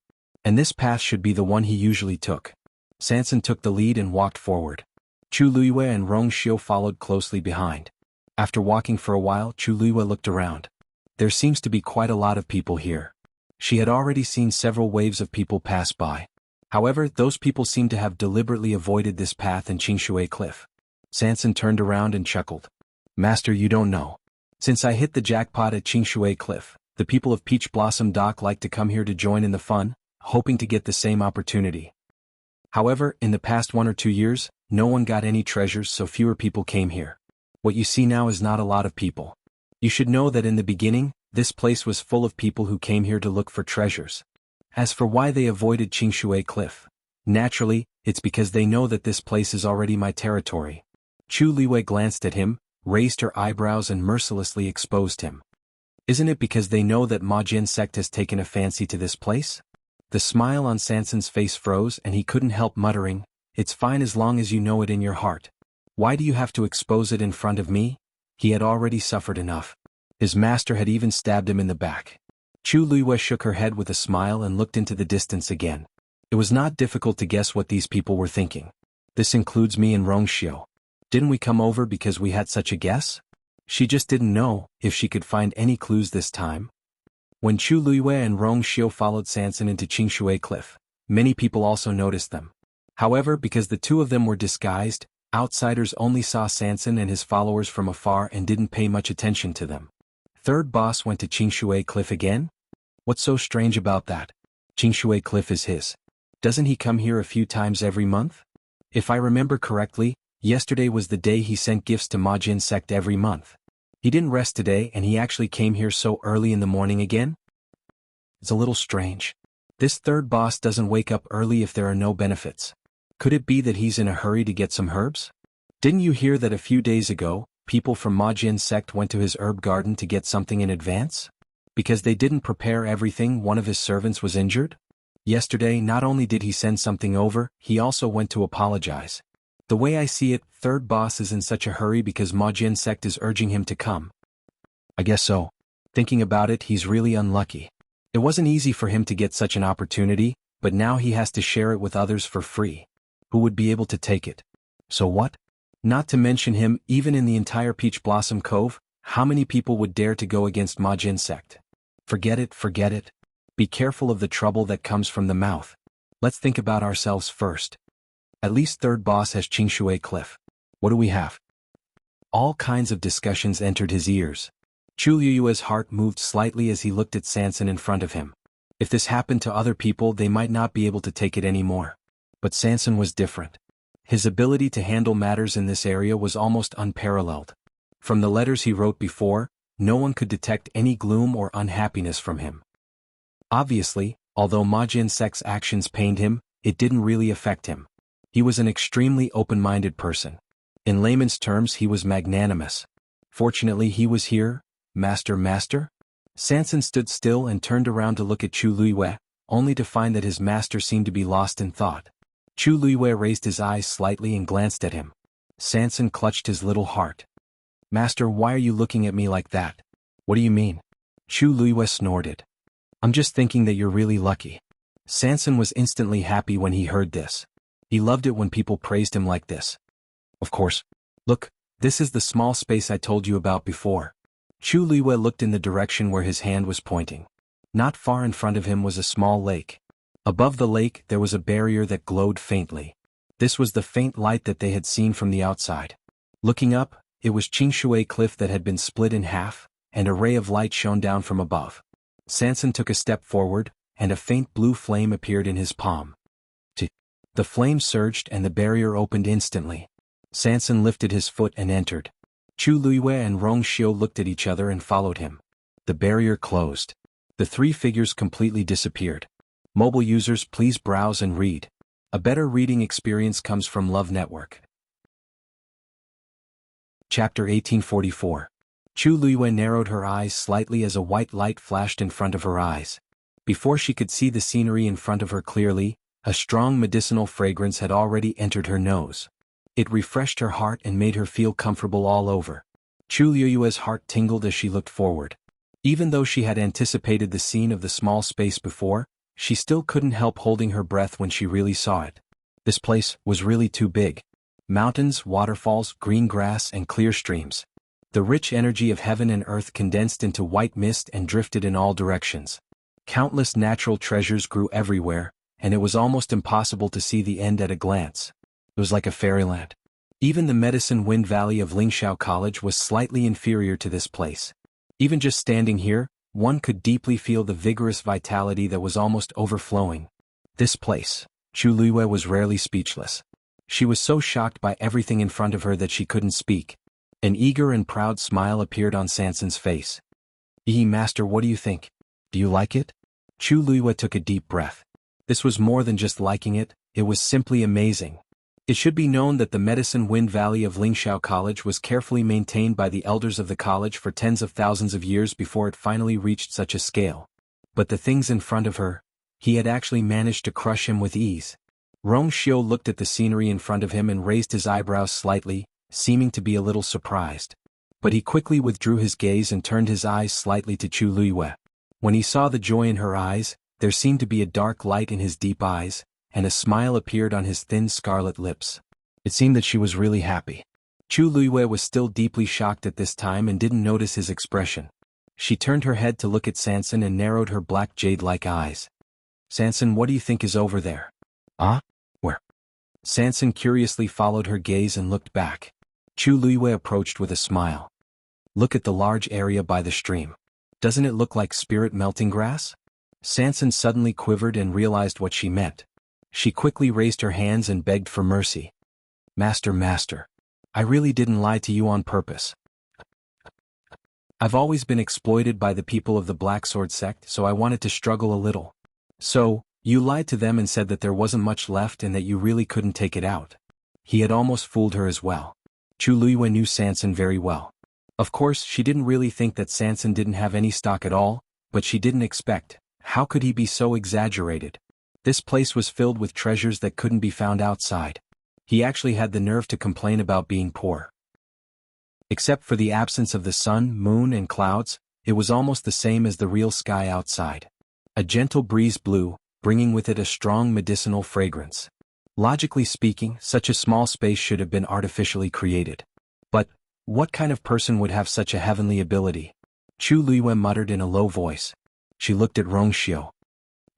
And this path should be the one he usually took. Sanson took the lead and walked forward. Chu Liyue and Rong Xiu followed closely behind. After walking for a while, Chu Liyue looked around. There seems to be quite a lot of people here. She had already seen several waves of people pass by. However, those people seemed to have deliberately avoided this path in Qingshui Cliff. Sanson turned around and chuckled. Master, you don't know. Since I hit the jackpot at Qingshui Cliff, the people of Peach Blossom Dock like to come here to join in the fun, hoping to get the same opportunity. However, in the past 1 or 2 years, no one got any treasures, so fewer people came here. What you see now is not a lot of people. You should know that in the beginning, this place was full of people who came here to look for treasures. As for why they avoided Qingshui Cliff, naturally, it's because they know that this place is already my territory. Chu Liyue glanced at him, raised her eyebrows and mercilessly exposed him. Isn't it because they know that Ma Jin sect has taken a fancy to this place? The smile on Sanson's face froze and he couldn't help muttering, It's fine as long as you know it in your heart. Why do you have to expose it in front of me? He had already suffered enough. His master had even stabbed him in the back. Chu Liyue shook her head with a smile and looked into the distance again. It was not difficult to guess what these people were thinking. This includes me and Rong Xiu. Didn't we come over because we had such a guess? She just didn't know if she could find any clues this time. When Chu Liyue and Rong Xiu followed Sanson into Qingshui Cliff, many people also noticed them. However, because the two of them were disguised, outsiders only saw Sanson and his followers from afar and didn't pay much attention to them. Third boss went to Qingshui Cliff again? What's so strange about that? Qingshui Cliff is his. Doesn't he come here a few times every month? If I remember correctly, yesterday was the day he sent gifts to Ma Jin sect every month. He didn't rest today and he actually came here so early in the morning again? It's a little strange. This third boss doesn't wake up early if there are no benefits. Could it be that he's in a hurry to get some herbs? Didn't you hear that a few days ago, people from Majian's sect went to his herb garden to get something in advance? Because they didn't prepare everything, one of his servants was injured? Yesterday, not only did he send something over, he also went to apologize. The way I see it, third boss is in such a hurry because Majian sect is urging him to come. I guess so. Thinking about it, he's really unlucky. It wasn't easy for him to get such an opportunity, but now he has to share it with others for free. Who would be able to take it? So what? Not to mention him, even in the entire Peach Blossom Cove, how many people would dare to go against Majin sect? Forget it, forget it. Be careful of the trouble that comes from the mouth. Let's think about ourselves first. At least third boss has Qingshui Cliff. What do we have? All kinds of discussions entered his ears. Chu Liyue's heart moved slightly as he looked at Sanson in front of him. If this happened to other people, they might not be able to take it anymore. But Sanson was different. His ability to handle matters in this area was almost unparalleled. From the letters he wrote before, no one could detect any gloom or unhappiness from him. Obviously, although Majin sect's actions pained him, it didn't really affect him. He was an extremely open-minded person. In layman's terms, he was magnanimous. Fortunately, he was here. Master? Sanson stood still and turned around to look at Chu Liyue, only to find that his master seemed to be lost in thought. Chu Liyue raised his eyes slightly and glanced at him. Sanson clutched his little heart. Master, why are you looking at me like that? What do you mean? Chu Liyue snorted. I'm just thinking that you're really lucky. Sanson was instantly happy when he heard this. He loved it when people praised him like this. Of course. Look, this is the small space I told you about before. Chu Liyue looked in the direction where his hand was pointing. Not far in front of him was a small lake. Above the lake there was a barrier that glowed faintly. This was the faint light that they had seen from the outside. Looking up, it was Qingshui Cliff that had been split in half, and a ray of light shone down from above. Sanson took a step forward, and a faint blue flame appeared in his palm. The flame surged and the barrier opened instantly. Sanson lifted his foot and entered. Chu Liyue and Rong Xiu looked at each other and followed him. The barrier closed. The three figures completely disappeared. Mobile users, please browse and read. A better reading experience comes from Love Network. Chapter 1844. Chu Liyue narrowed her eyes slightly as a white light flashed in front of her eyes. Before she could see the scenery in front of her clearly, a strong medicinal fragrance had already entered her nose. It refreshed her heart and made her feel comfortable all over. Chu Liyue's heart tingled as she looked forward. Even though she had anticipated the scene of the small space before, she still couldn't help holding her breath when she really saw it. This place was really too big. Mountains, waterfalls, green grass, and clear streams. The rich energy of heaven and earth condensed into white mist and drifted in all directions. Countless natural treasures grew everywhere, and it was almost impossible to see the end at a glance. It was like a fairyland. Even the Medicine Wind Valley of Lingxiao College was slightly inferior to this place. Even just standing here, one could deeply feel the vigorous vitality that was almost overflowing. This place. Chu Liyue was rarely speechless. She was so shocked by everything in front of her that she couldn't speak. An eager and proud smile appeared on Sanson's face. Master, what do you think? Do you like it? Chu Liyue took a deep breath. This was more than just liking it, it was simply amazing. It should be known that the Medicine Wind Valley of Lingxiao College was carefully maintained by the elders of the college for tens of thousands of years before it finally reached such a scale. But the things in front of her, he had actually managed to crush him with ease. Rong Xiu looked at the scenery in front of him and raised his eyebrows slightly, seeming to be a little surprised. But he quickly withdrew his gaze and turned his eyes slightly to Chu Liyue. When he saw the joy in her eyes, there seemed to be a dark light in his deep eyes, and a smile appeared on his thin scarlet lips. It seemed that she was really happy. Chu Liyue was still deeply shocked at this time and didn't notice his expression. She turned her head to look at Sanson and narrowed her black jade-like eyes. Sanson, what do you think is over there? Where? Sanson curiously followed her gaze and looked back. Chu Liyue approached with a smile. Look at the large area by the stream. Doesn't it look like spirit melting grass? Sanson suddenly quivered and realized what she meant. She quickly raised her hands and begged for mercy. Master, I really didn't lie to you on purpose. I've always been exploited by the people of the Black Sword sect, so I wanted to struggle a little. So, you lied to them and said that there wasn't much left and that you really couldn't take it out. He had almost fooled her as well. Chu Luiyue knew Sanson very well. Of course, she didn't really think that Sanson didn't have any stock at all, but she didn't expect, how could he be so exaggerated? This place was filled with treasures that couldn't be found outside. He actually had the nerve to complain about being poor. Except for the absence of the sun, moon, and clouds, it was almost the same as the real sky outside. A gentle breeze blew, bringing with it a strong medicinal fragrance. Logically speaking, such a small space should have been artificially created. But, what kind of person would have such a heavenly ability? Chu Luiyue muttered in a low voice. She looked at Rongxiu.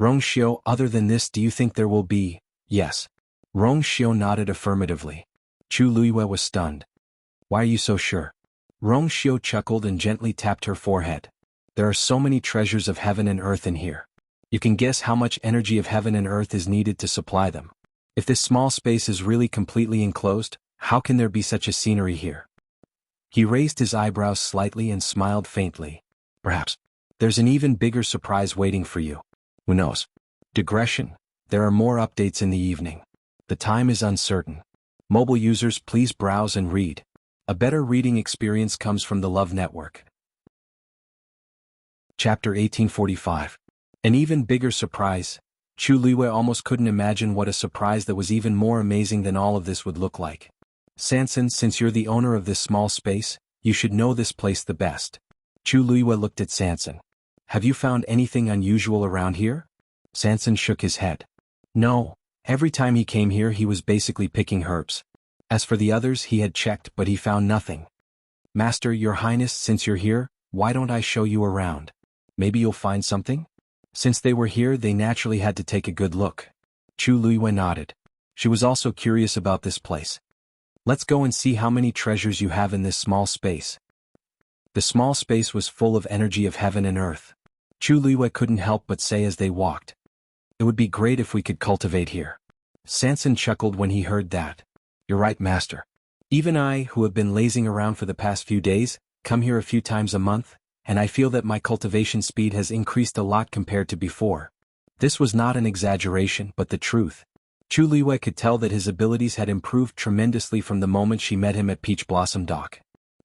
Rongxiu, other than this, do you think there will be? Yes. Rongxiu nodded affirmatively. Chu Luiyue was stunned. Why are you so sure? Rongxiu chuckled and gently tapped her forehead. There are so many treasures of heaven and earth in here. You can guess how much energy of heaven and earth is needed to supply them. If this small space is really completely enclosed, how can there be such a scenery here? He raised his eyebrows slightly and smiled faintly. Perhaps. There's an even bigger surprise waiting for you. Who knows? Digression. There are more updates in the evening. The time is uncertain. Mobile users, please browse and read. A better reading experience comes from the Love Network. Chapter 1845. An even bigger surprise. Chu Luiyue almost couldn't imagine what a surprise that was even more amazing than all of this would look like. Sanson, since you're the owner of this small space, you should know this place the best. Chu Luiyue looked at Sanson. Have you found anything unusual around here? Sanson shook his head. No, every time he came here he was basically picking herbs. As for the others, he had checked but he found nothing. Master, your highness, since you're here, why don't I show you around? Maybe you'll find something? Since they were here, they naturally had to take a good look. Chu Luiyue nodded. She was also curious about this place. Let's go and see how many treasures you have in this small space. The small space was full of energy of heaven and earth. Chu Luiyue couldn't help but say as they walked. It would be great if we could cultivate here. Sanson chuckled when he heard that. You're right, master. Even I, who have been lazing around for the past few days, come here a few times a month, and I feel that my cultivation speed has increased a lot compared to before. This was not an exaggeration but the truth. Chu Luiyue could tell that his abilities had improved tremendously from the moment she met him at Peach Blossom Dock.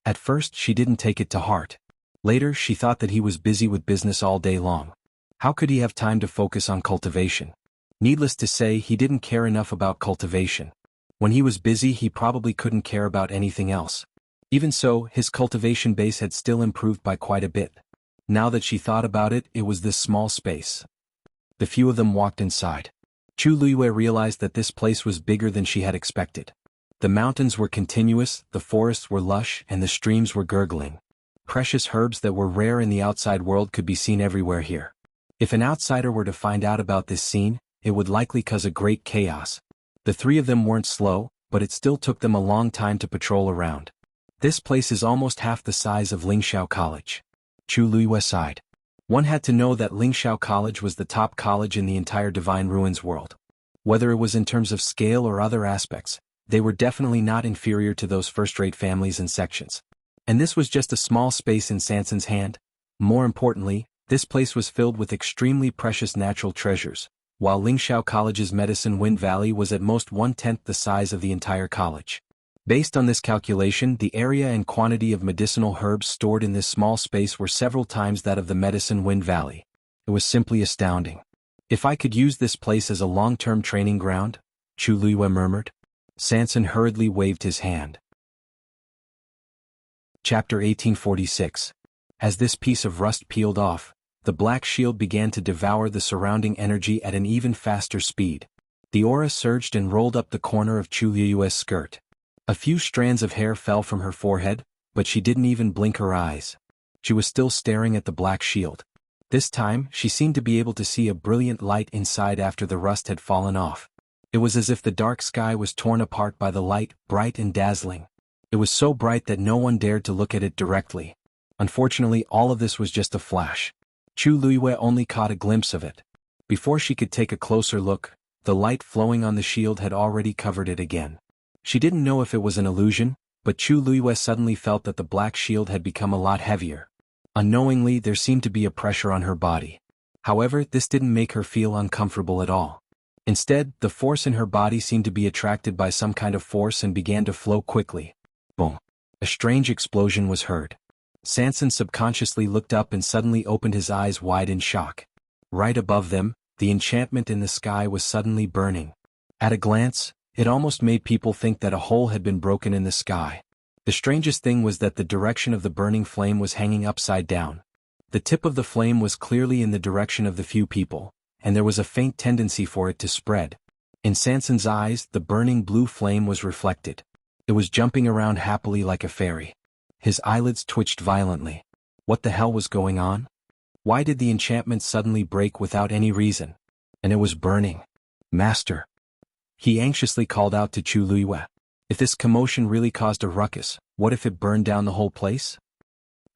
At first she didn't take it to heart. Later she thought that he was busy with business all day long. How could he have time to focus on cultivation? Needless to say, he didn't care enough about cultivation. When he was busy he probably couldn't care about anything else. Even so, his cultivation base had still improved by quite a bit. Now that she thought about it, it was this small space. The few of them walked inside. Chu Luiyue realized that this place was bigger than she had expected. The mountains were continuous, the forests were lush, and the streams were gurgling. Precious herbs that were rare in the outside world could be seen everywhere here. If an outsider were to find out about this scene, it would likely cause a great chaos. The three of them weren't slow, but it still took them a long time to patrol around. This place is almost half the size of Lingxiao College. Chu Luiyue sighed. One had to know that Lingxiao College was the top college in the entire Divine Ruins world. Whether it was in terms of scale or other aspects, they were definitely not inferior to those first-rate families and sections. And this was just a small space in Sanson's hand. More importantly, this place was filled with extremely precious natural treasures, while Lingxiao College's Medicine Wind Valley was at most 1/10 the size of the entire college. Based on this calculation, the area and quantity of medicinal herbs stored in this small space were several times that of the Medicine Wind Valley. It was simply astounding. If I could use this place as a long-term training ground, Chu Luiyue murmured. Sanson hurriedly waved his hand. Chapter 1846. As this piece of rust peeled off, the black shield began to devour the surrounding energy at an even faster speed. The aura surged and rolled up the corner of Chu Luiyue's skirt. A few strands of hair fell from her forehead, but she didn't even blink her eyes. She was still staring at the black shield. This time, she seemed to be able to see a brilliant light inside after the rust had fallen off. It was as if the dark sky was torn apart by the light, bright and dazzling. It was so bright that no one dared to look at it directly. Unfortunately, all of this was just a flash. Chu Luiyue only caught a glimpse of it. Before she could take a closer look, the light flowing on the shield had already covered it again. She didn't know if it was an illusion, but Chu Luiyue suddenly felt that the black shield had become a lot heavier. Unknowingly, there seemed to be a pressure on her body. However, this didn't make her feel uncomfortable at all. Instead, the force in her body seemed to be attracted by some kind of force and began to flow quickly. Boom. A strange explosion was heard. Sanson subconsciously looked up and suddenly opened his eyes wide in shock. Right above them, the enchantment in the sky was suddenly burning. At a glance, it almost made people think that a hole had been broken in the sky. The strangest thing was that the direction of the burning flame was hanging upside down. The tip of the flame was clearly in the direction of the few people, and there was a faint tendency for it to spread. In Sanson's eyes, the burning blue flame was reflected. It was jumping around happily like a fairy. His eyelids twitched violently. What the hell was going on? Why did the enchantment suddenly break without any reason? And it was burning. Master. He anxiously called out to Chu Luiyue. If this commotion really caused a ruckus, what if it burned down the whole place?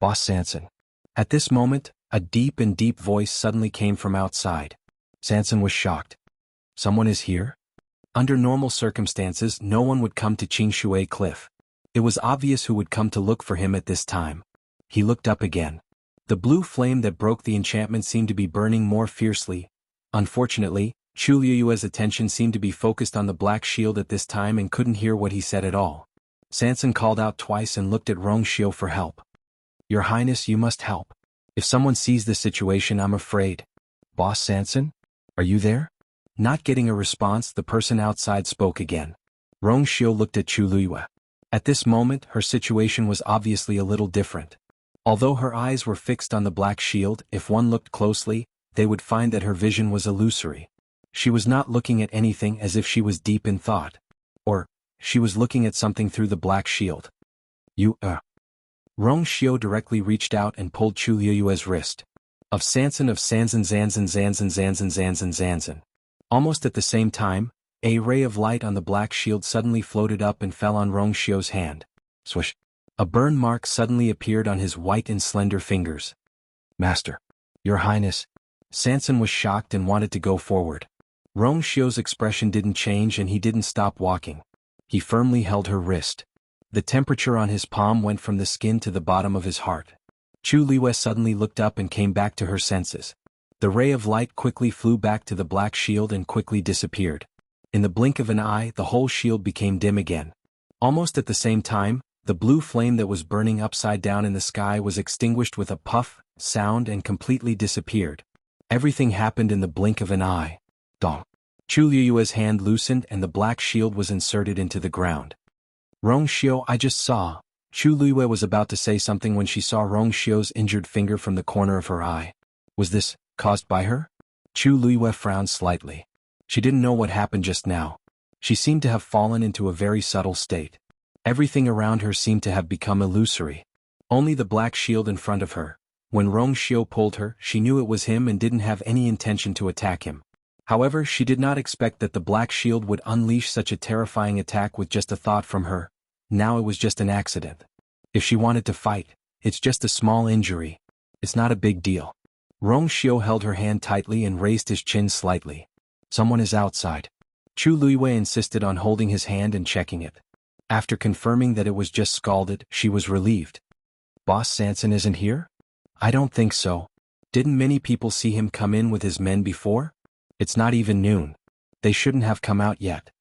Boss Sanson. At this moment, a deep voice suddenly came from outside. Sanson was shocked. Someone is here? Under normal circumstances, no one would come to Qingshui Cliff. It was obvious who would come to look for him at this time. He looked up again. The blue flame that broke the enchantment seemed to be burning more fiercely. Unfortunately, Chu Luiyue's attention seemed to be focused on the black shield at this time and couldn't hear what he said at all. Sanson called out twice and looked at Rongxiu for help. Your Highness, you must help. If someone sees this situation, I'm afraid. Boss Sanson? Are you there? Not getting a response, the person outside spoke again. Rongxiu looked at Chu Luiyue. At this moment, her situation was obviously a little different. Although her eyes were fixed on the black shield, if one looked closely, they would find that her vision was illusory. She was not looking at anything as if she was deep in thought. Or, she was looking at something through the black shield. Rongxiu directly reached out and pulled Chu Luiyue's wrist. Of Sanson. Almost at the same time, a ray of light on the black shield suddenly floated up and fell on Rongxiu's hand. Swish. A burn mark suddenly appeared on his white and slender fingers. Master. Your Highness. Sanson was shocked and wanted to go forward. Rongxiu's expression didn't change and he didn't stop walking. He firmly held her wrist. The temperature on his palm went from the skin to the bottom of his heart. Chu Luiyue suddenly looked up and came back to her senses. The ray of light quickly flew back to the black shield and quickly disappeared. In the blink of an eye, the whole shield became dim again. Almost at the same time, the blue flame that was burning upside down in the sky was extinguished with a puff, sound and completely disappeared. Everything happened in the blink of an eye. Dong. Chu Luiyue's hand loosened and the black shield was inserted into the ground. Rongxiu, I just saw. Chu Luiyue was about to say something when she saw Rongxiu's injured finger from the corner of her eye. Was this caused by her? Chu Luiyue frowned slightly. She didn't know what happened just now. She seemed to have fallen into a very subtle state. Everything around her seemed to have become illusory. Only the black shield in front of her. When Rongxiu pulled her, she knew it was him and didn't have any intention to attack him. However, she did not expect that the black shield would unleash such a terrifying attack with just a thought from her. Now it was just an accident. If she wanted to fight, it's just a small injury. It's not a big deal. Rongxiu held her hand tightly and raised his chin slightly. Someone is outside. Chu Luiyue insisted on holding his hand and checking it. After confirming that it was just scalded, she was relieved. Boss Sanson isn't here? I don't think so. Didn't many people see him come in with his men before? It's not even noon. They shouldn't have come out yet.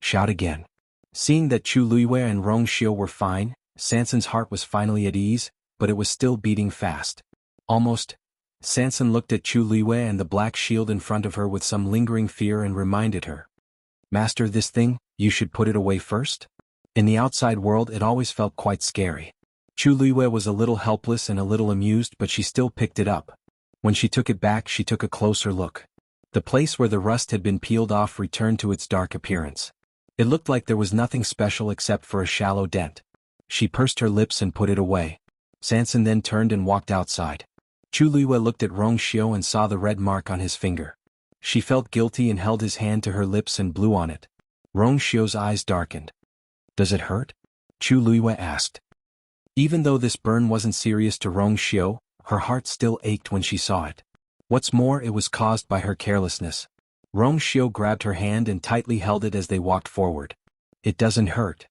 Shout again. Seeing that Chu Luiyue and Rongxiu were fine, Sanson's heart was finally at ease, but it was still beating fast. Almost. Sanson looked at Chu Luiyue and the black shield in front of her with some lingering fear and reminded her. Master, this thing, you should put it away first? In the outside world it always felt quite scary. Chu Luiyue was a little helpless and a little amused, but she still picked it up. When she took it back, she took a closer look. The place where the rust had been peeled off returned to its dark appearance. It looked like there was nothing special except for a shallow dent. She pursed her lips and put it away. Sanson then turned and walked outside. Chu Luiyue looked at Rongxiu and saw the red mark on his finger. She felt guilty and held his hand to her lips and blew on it. Rongxiu's eyes darkened. Does it hurt? Chu Luiyue asked. Even though this burn wasn't serious to Rongxiu, her heart still ached when she saw it. What's more, it was caused by her carelessness. Rongxiu grabbed her hand and tightly held it as they walked forward. It doesn't hurt.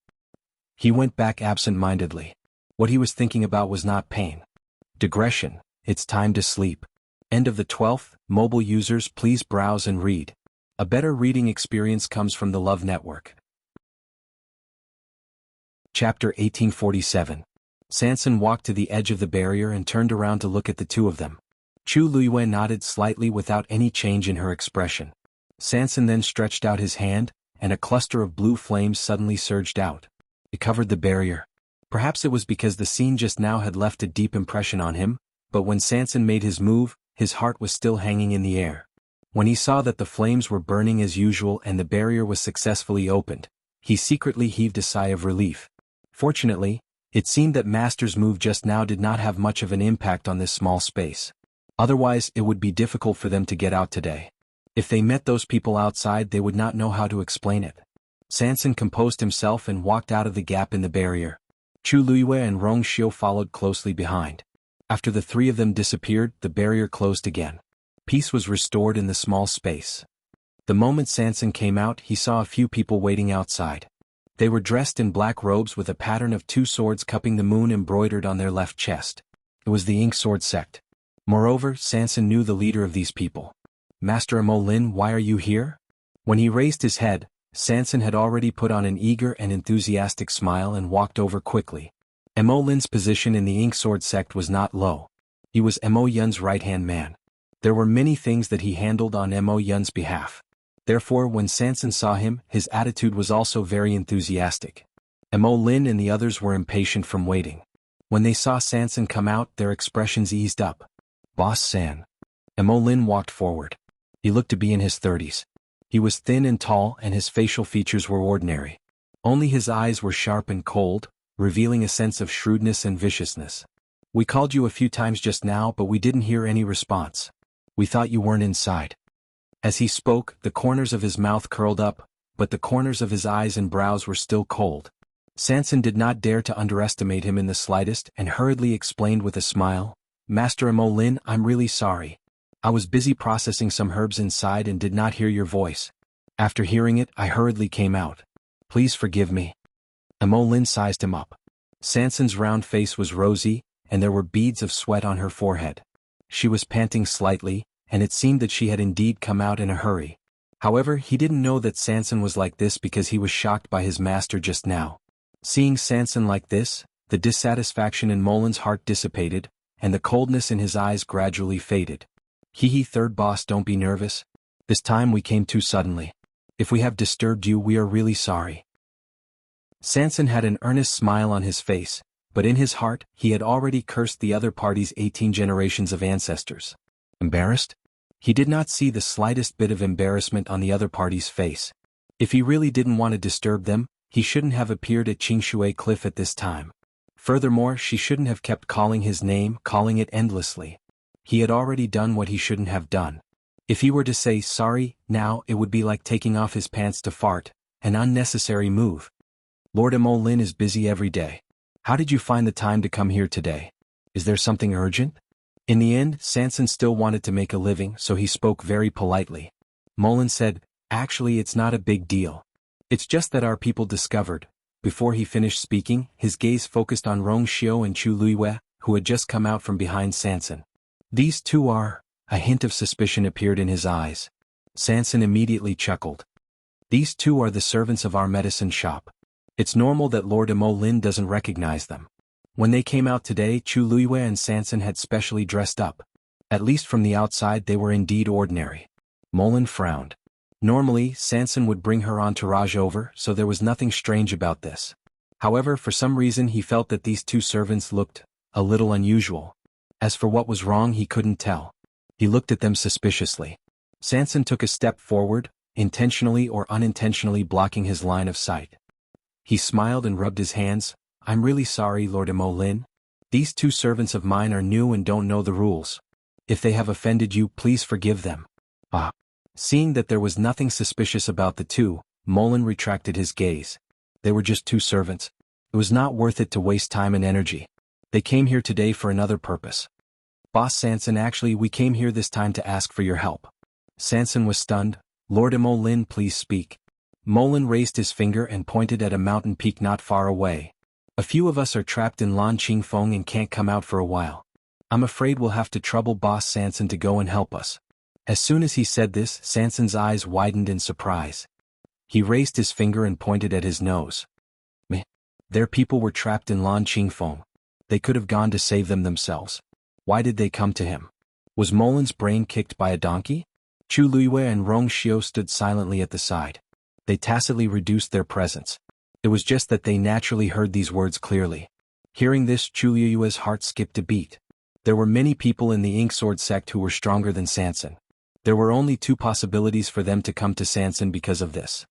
He went back absent-mindedly. What he was thinking about was not pain. Digression. It's time to sleep. End of the 12th. Mobile users, please browse and read. A better reading experience comes from the Love Network. Chapter 1847. Sanson walked to the edge of the barrier and turned around to look at the two of them. Chu Luiyue nodded slightly without any change in her expression. Sanson then stretched out his hand, and a cluster of blue flames suddenly surged out. It covered the barrier. Perhaps it was because the scene just now had left a deep impression on him, but when Sanson made his move, his heart was still hanging in the air. When he saw that the flames were burning as usual and the barrier was successfully opened, he secretly heaved a sigh of relief. Fortunately, it seemed that Master's move just now did not have much of an impact on this small space. Otherwise, it would be difficult for them to get out today. If they met those people outside, they would not know how to explain it. Sanson composed himself and walked out of the gap in the barrier. Chu Luiyue and Rong Xiu followed closely behind. After the three of them disappeared, the barrier closed again. Peace was restored in the small space. The moment Sanson came out, he saw a few people waiting outside. They were dressed in black robes with a pattern of two swords cupping the moon embroidered on their left chest. It was the Ink Sword sect. Moreover, Sanson knew the leader of these people. Master Emo Lin, why are you here? When he raised his head, Sanson had already put on an eager and enthusiastic smile and walked over quickly. Emo Lin's position in the Ink Sword sect was not low. He was Emo Yun's right-hand man. There were many things that he handled on Emo Yun's behalf. Therefore, when Sanson saw him, his attitude was also very enthusiastic. Emo Lin and the others were impatient from waiting. When they saw Sanson come out, their expressions eased up. Boss San. Emo Lin walked forward. He looked to be in his 30s. He was thin and tall and his facial features were ordinary. Only his eyes were sharp and cold, revealing a sense of shrewdness and viciousness. We called you a few times just now, but we didn't hear any response. We thought you weren't inside. As he spoke, the corners of his mouth curled up, but the corners of his eyes and brows were still cold. Sanson did not dare to underestimate him in the slightest and hurriedly explained with a smile, Master Emo Lin, I'm really sorry. I was busy processing some herbs inside and did not hear your voice. After hearing it, I hurriedly came out. Please forgive me. Emo Lin sized him up. Sanson's round face was rosy, and there were beads of sweat on her forehead. She was panting slightly, and it seemed that she had indeed come out in a hurry. However, he didn't know that Sanson was like this because he was shocked by his master just now. Seeing Sanson like this, the dissatisfaction in Molin's heart dissipated, and the coldness in his eyes gradually faded. Hee, third boss, don't be nervous. This time we came too suddenly. If we have disturbed you, we are really sorry. Sanson had an earnest smile on his face, but in his heart, he had already cursed the other party's 18 generations of ancestors. Embarrassed? He did not see the slightest bit of embarrassment on the other party's face. If he really didn't want to disturb them, he shouldn't have appeared at Qingshui Cliff at this time. Furthermore, she shouldn't have kept calling his name, calling it endlessly. He had already done what he shouldn't have done. If he were to say sorry, now, it would be like taking off his pants to fart, an unnecessary move. Lord Emo Lin is busy every day. How did you find the time to come here today? Is there something urgent? In the end, Sanson still wanted to make a living, so he spoke very politely. Molin said, actually it's not a big deal. It's just that our people discovered. Before he finished speaking, his gaze focused on Rong Xiu and Chu Luiyue, who had just come out from behind Sanson. These two are... A hint of suspicion appeared in his eyes. Sanson immediately chuckled. These two are the servants of our medicine shop. It's normal that Lord Emo Lin doesn't recognize them. When they came out today, Chu Luiyue and Sanson had specially dressed up. At least from the outside they were indeed ordinary. Molin frowned. Normally, Sanson would bring her entourage over, so there was nothing strange about this. However, for some reason he felt that these two servants looked a little unusual. As for what was wrong, he couldn't tell. He looked at them suspiciously. Sanson took a step forward, intentionally or unintentionally blocking his line of sight. He smiled and rubbed his hands. I'm really sorry, Lord Emo Lin. These two servants of mine are new and don't know the rules. If they have offended you, please forgive them. Ah. Seeing that there was nothing suspicious about the two, Molin retracted his gaze. They were just two servants. It was not worth it to waste time and energy. They came here today for another purpose. Boss Sanson, actually we came here this time to ask for your help. Sanson was stunned. Lord Emo Lin, please speak. Molin raised his finger and pointed at a mountain peak not far away. A few of us are trapped in Lan Qingfeng and can't come out for a while. I'm afraid we'll have to trouble Boss Sanson to go and help us. As soon as he said this, Sanson's eyes widened in surprise. He raised his finger and pointed at his nose. Meh. Their people were trapped in Lan Qingfeng. They could have gone to save them themselves. Why did they come to him? Was Molin's brain kicked by a donkey? Chu Luiyue and Rong Xiu stood silently at the side. They tacitly reduced their presence. It was just that they naturally heard these words clearly. Hearing this, Chu Luiyue's heart skipped a beat. There were many people in the Ink Sword sect who were stronger than Sanson. There were only two possibilities for them to come to Sanson because of this.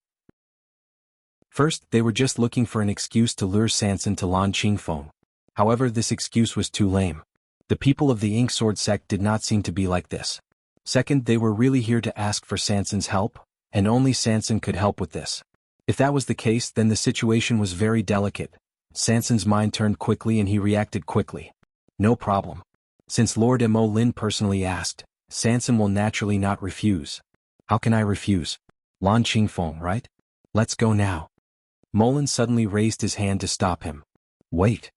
First, they were just looking for an excuse to lure Sanson to Lan Qingfeng. However, this excuse was too lame. The people of the Ink Sword sect did not seem to be like this. Second, they were really here to ask for Sanson's help, and only Sanson could help with this. If that was the case, then the situation was very delicate. Sanson's mind turned quickly and he reacted quickly. No problem. Since Lord Mo Lin personally asked, Sanson will naturally not refuse. How can I refuse? Lan Qingfeng, right? Let's go now. Molin suddenly raised his hand to stop him. Wait.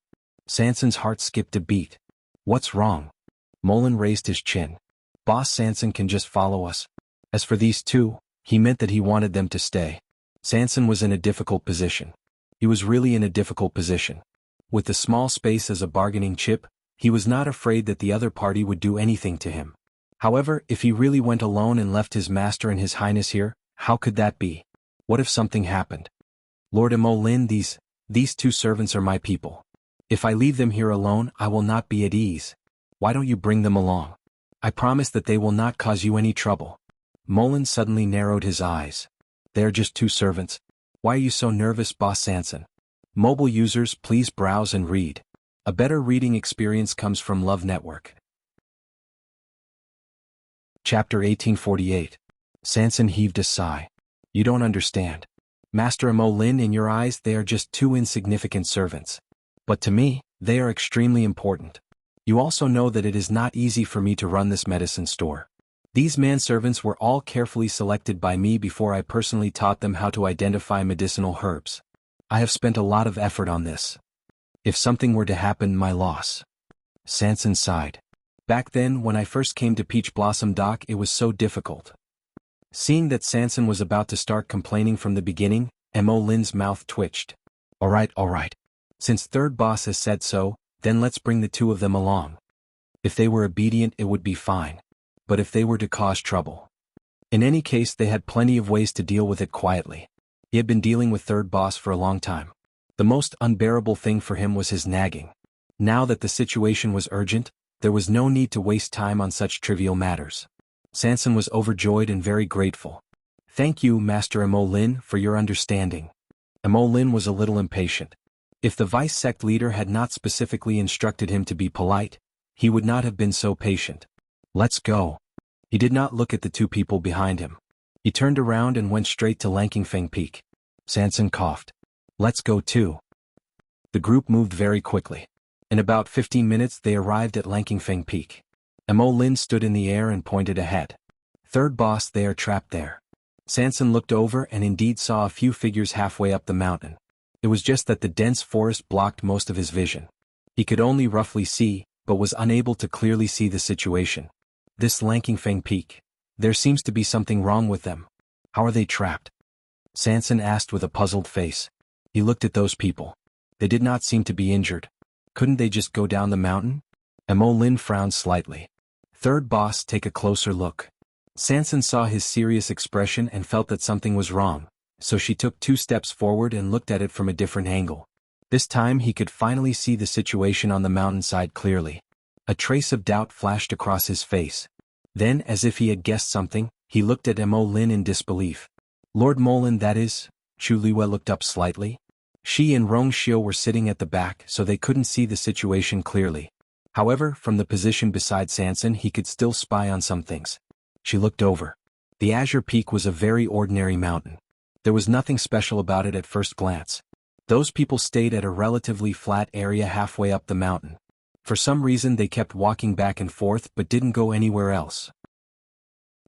Sanson's heart skipped a beat. What's wrong? Molin raised his chin. Boss Sanson can just follow us. As for these two, he meant that he wanted them to stay. Sanson was in a difficult position. He was really in a difficult position. With the small space as a bargaining chip, he was not afraid that the other party would do anything to him. However, if he really went alone and left his master and his highness here, how could that be? What if something happened? Lord Mo Lin, these two servants are my people. If I leave them here alone, I will not be at ease. Why don't you bring them along? I promise that they will not cause you any trouble. Molin suddenly narrowed his eyes. They are just two servants. Why are you so nervous, Boss Sanson? Mobile users, please browse and read. A better reading experience comes from Love Network. Chapter 1848. Sanson heaved a sigh. You don't understand. Master Mo Lin, in your eyes they are just two insignificant servants. But to me, they are extremely important. You also know that it is not easy for me to run this medicine store. These manservants were all carefully selected by me before I personally taught them how to identify medicinal herbs. I have spent a lot of effort on this. If something were to happen, my loss. Sanson sighed. Back then, when I first came to Peach Blossom Dock, it was so difficult. Seeing that Sanson was about to start complaining from the beginning, Mo Lin's mouth twitched. All right. Since third boss has said so, then let's bring the two of them along. If they were obedient, it would be fine. But if they were to cause trouble. In any case, they had plenty of ways to deal with it quietly. He had been dealing with third boss for a long time. The most unbearable thing for him was his nagging. Now that the situation was urgent, there was no need to waste time on such trivial matters. Sanson was overjoyed and very grateful. Thank you, Master Mo Lin, for your understanding. Mo Lin was a little impatient. If the vice sect leader had not specifically instructed him to be polite, he would not have been so patient. Let's go. He did not look at the two people behind him. He turned around and went straight to Langkingfeng Peak. Sanson coughed. Let's go too. The group moved very quickly. In about 15 minutes they arrived at Langkingfeng Peak. Mo Lin stood in the air and pointed ahead. Third boss, they are trapped there. Sanson looked over and indeed saw a few figures halfway up the mountain. It was just that the dense forest blocked most of his vision. He could only roughly see, but was unable to clearly see the situation. This Langkingfeng Peak. There seems to be something wrong with them. How are they trapped? Sanson asked with a puzzled face. He looked at those people. They did not seem to be injured. Couldn't they just go down the mountain? Mo Lin frowned slightly. Third boss, take a closer look. Sanson saw his serious expression and felt that something was wrong, so she took 2 steps forward and looked at it from a different angle. This time he could finally see the situation on the mountainside clearly. A trace of doubt flashed across his face. Then, as if he had guessed something, he looked at Mo Lin in disbelief. Lord Molin, that is? Chu Liwei looked up slightly. She and Rong Xiu were sitting at the back, so they couldn't see the situation clearly. However, from the position beside Sanson he could still spy on some things. She looked over. The Azure Peak was a very ordinary mountain. There was nothing special about it at first glance. Those people stayed at a relatively flat area halfway up the mountain. For some reason they kept walking back and forth but didn't go anywhere else.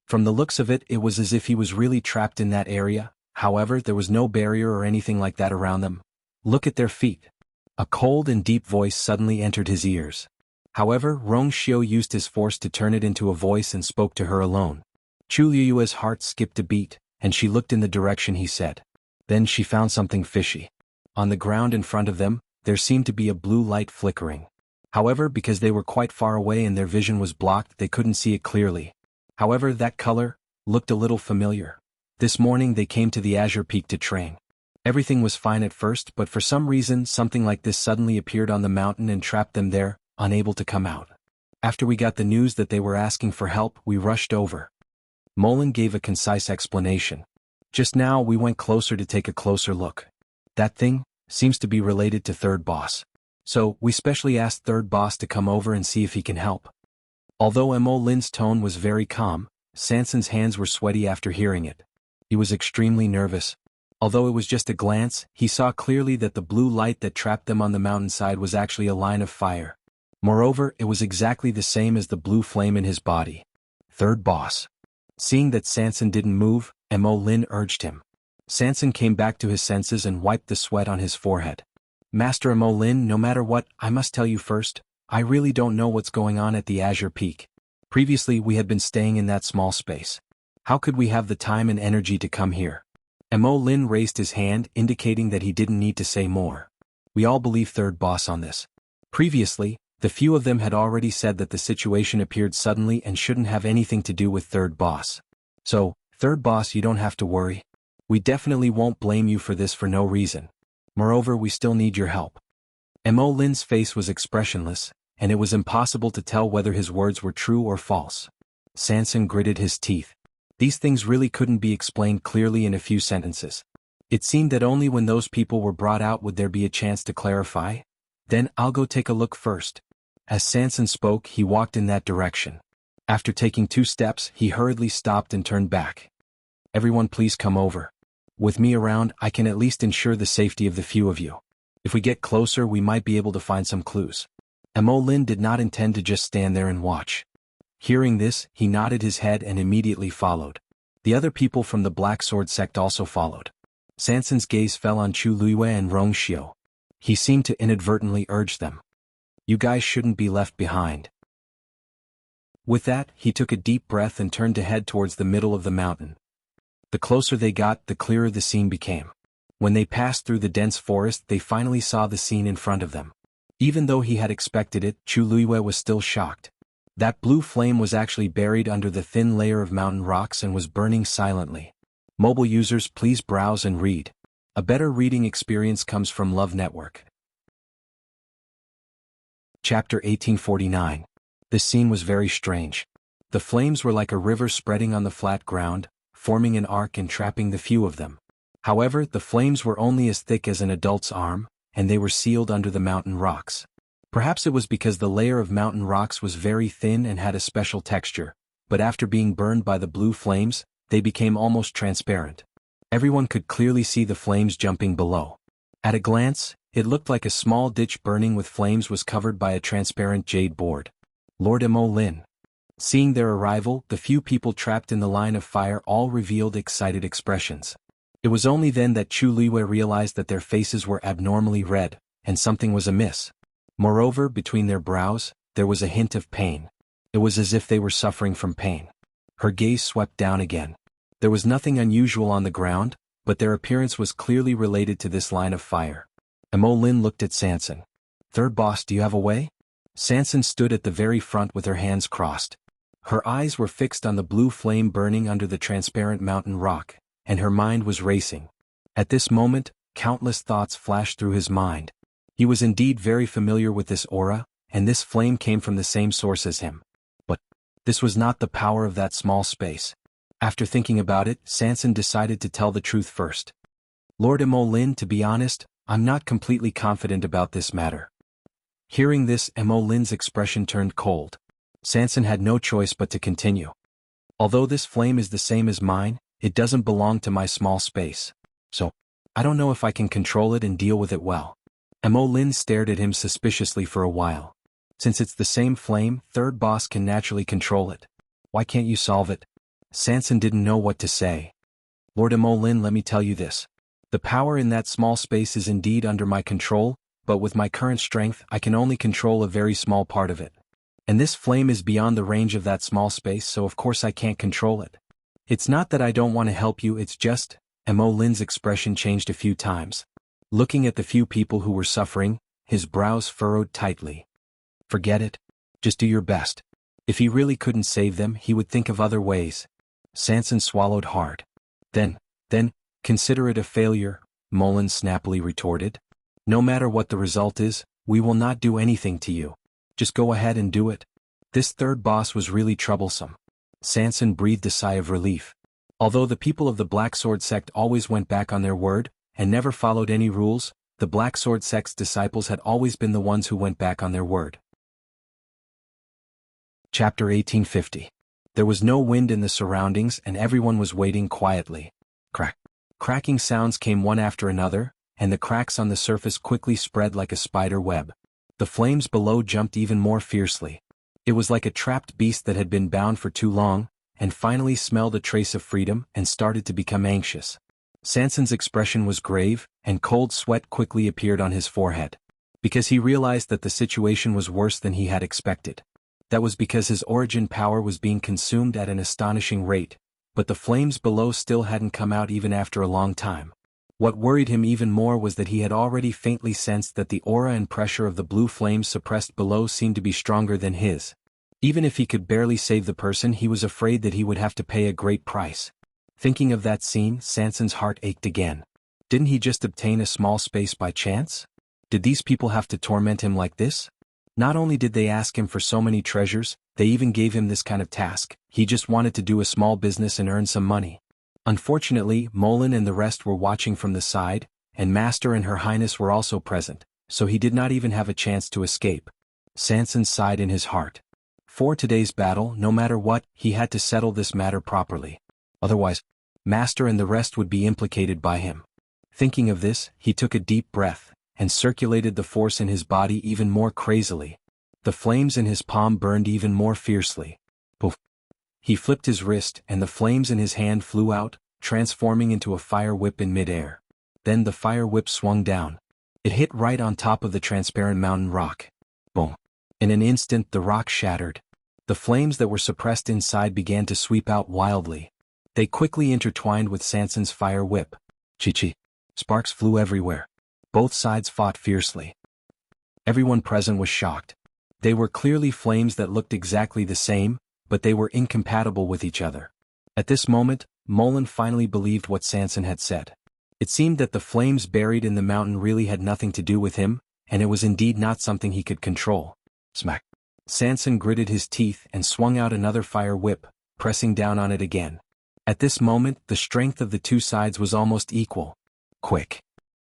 From the looks of it, it was as if he was really trapped in that area. However, there was no barrier or anything like that around them. Look at their feet. A cold and deep voice suddenly entered his ears. However, Rong Xiu used his force to turn it into a voice and spoke to her alone. Chu Liyue's heart skipped a beat, and she looked in the direction he said. Then she found something fishy. On the ground in front of them, there seemed to be a blue light flickering. However, because they were quite far away and their vision was blocked, they couldn't see it clearly. However, that color looked a little familiar. This morning they came to the Azure Peak to train. Everything was fine at first, but for some reason something like this suddenly appeared on the mountain and trapped them there, unable to come out. After we got the news that they were asking for help, we rushed over. Molin gave a concise explanation. Just now we went closer to take a closer look. That thing seems to be related to Third Boss. So, we specially asked Third Boss to come over and see if he can help. Although Molin's tone was very calm, Sanson's hands were sweaty after hearing it. He was extremely nervous. Although it was just a glance, he saw clearly that the blue light that trapped them on the mountainside was actually a line of fire. Moreover, it was exactly the same as the blue flame in his body. Third Boss. Seeing that Sanson didn't move, Molin urged him. Sanson came back to his senses and wiped the sweat on his forehead. Master Molin, no matter what, I must tell you first, I really don't know what's going on at the Azure Peak. Previously we had been staying in that small space. How could we have the time and energy to come here? Molin raised his hand, indicating that he didn't need to say more. We all believe Third Boss on this. Previously, the few of them had already said that the situation appeared suddenly and shouldn't have anything to do with Third Boss. So, Third Boss, you don't have to worry. We definitely won't blame you for this for no reason. Moreover, we still need your help. Molin's face was expressionless, and it was impossible to tell whether his words were true or false. Sanson gritted his teeth. These things really couldn't be explained clearly in a few sentences. It seemed that only when those people were brought out would there be a chance to clarify. Then, I'll go take a look first. As Sanson spoke, he walked in that direction. After taking 2 steps, he hurriedly stopped and turned back. Everyone please come over. With me around, I can at least ensure the safety of the few of you. If we get closer, we might be able to find some clues. Molin did not intend to just stand there and watch. Hearing this, he nodded his head and immediately followed. The other people from the Black Sword sect also followed. Sanson's gaze fell on Chu Luiyue and Rong Xiu. He seemed to inadvertently urge them. You guys shouldn't be left behind. With that, he took a deep breath and turned to head towards the middle of the mountain. The closer they got, the clearer the scene became. When they passed through the dense forest, they finally saw the scene in front of them. Even though he had expected it, Chu Luiyue was still shocked. That blue flame was actually buried under the thin layer of mountain rocks and was burning silently. Mobile users, please browse and read. A better reading experience comes from Love Network. Chapter 1849. This scene was very strange. The flames were like a river spreading on the flat ground, forming an arc and trapping the few of them. However, the flames were only as thick as an adult's arm, and they were sealed under the mountain rocks. Perhaps it was because the layer of mountain rocks was very thin and had a special texture, but after being burned by the blue flames, they became almost transparent. Everyone could clearly see the flames jumping below. At a glance, it looked like a small ditch burning with flames was covered by a transparent jade board. Lord Molin. Seeing their arrival, the few people trapped in the line of fire all revealed excited expressions. It was only then that Chu Luiyue realized that their faces were abnormally red, and something was amiss. Moreover, between their brows, there was a hint of pain. It was as if they were suffering from pain. Her gaze swept down again. There was nothing unusual on the ground, but their appearance was clearly related to this line of fire. Molin looked at Sanson. Third Boss, do you have a way? Sanson stood at the very front with her hands crossed. Her eyes were fixed on the blue flame burning under the transparent mountain rock, and her mind was racing. At this moment, countless thoughts flashed through his mind. He was indeed very familiar with this aura, and this flame came from the same source as him. But this was not the power of that small space. After thinking about it, Sanson decided to tell the truth first. Lord Molin, to be honest, I'm not completely confident about this matter. Hearing this, Molin's expression turned cold. Sanson had no choice but to continue. Although this flame is the same as mine, it doesn't belong to my small space. So, I don't know if I can control it and deal with it well. Molin stared at him suspiciously for a while. Since it's the same flame, Third Boss can naturally control it. Why can't you solve it? Sanson didn't know what to say. Lord Molin, let me tell you this. The power in that small space is indeed under my control, but with my current strength I can only control a very small part of it. And this flame is beyond the range of that small space, so of course I can't control it. It's not that I don't want to help you, it's just, Molin's expression changed a few times. Looking at the few people who were suffering, his brows furrowed tightly. Forget it. Just do your best. If he really couldn't save them, he would think of other ways. Sanson swallowed hard. Then, consider it a failure, Mullen snappily retorted. No matter what the result is, we will not do anything to you. Just go ahead and do it. This third boss was really troublesome. Sanson breathed a sigh of relief. Although the people of the Black Sword sect always went back on their word, and never followed any rules, the Black Sword sect's disciples had always been the ones who went back on their word. Chapter 1850. There was no wind in the surroundings and everyone was waiting quietly. Crack. Cracking sounds came one after another, and the cracks on the surface quickly spread like a spider web. The flames below jumped even more fiercely. It was like a trapped beast that had been bound for too long, and finally smelled a trace of freedom and started to become anxious. Sanson's expression was grave, and cold sweat quickly appeared on his forehead. Because he realized that the situation was worse than he had expected. That was because his origin power was being consumed at an astonishing rate, but the flames below still hadn't come out even after a long time. What worried him even more was that he had already faintly sensed that the aura and pressure of the blue flames suppressed below seemed to be stronger than his. Even if he could barely save the person, he was afraid that he would have to pay a great price. Thinking of that scene, Sanson's heart ached again. Didn't he just obtain a small space by chance? Did these people have to torment him like this? Not only did they ask him for so many treasures, they even gave him this kind of task. He just wanted to do a small business and earn some money. Unfortunately, Mullen and the rest were watching from the side, and Master and Her Highness were also present, so he did not even have a chance to escape. Sanson sighed in his heart. For today's battle, no matter what, he had to settle this matter properly. Otherwise, Master and the rest would be implicated by him. Thinking of this, he took a deep breath, and circulated the force in his body even more crazily. The flames in his palm burned even more fiercely. Poof! He flipped his wrist, and the flames in his hand flew out, transforming into a fire whip in midair. Then the fire whip swung down. It hit right on top of the transparent mountain rock. Boom! In an instant the rock shattered. The flames that were suppressed inside began to sweep out wildly. They quickly intertwined with Sanson's fire whip. Chi-chi! Sparks flew everywhere. Both sides fought fiercely. Everyone present was shocked. They were clearly flames that looked exactly the same, but they were incompatible with each other. At this moment, Mullen finally believed what Sanson had said. It seemed that the flames buried in the mountain really had nothing to do with him, and it was indeed not something he could control. Smack! Sanson gritted his teeth and swung out another fire whip, pressing down on it again. At this moment, the strength of the two sides was almost equal. Quick!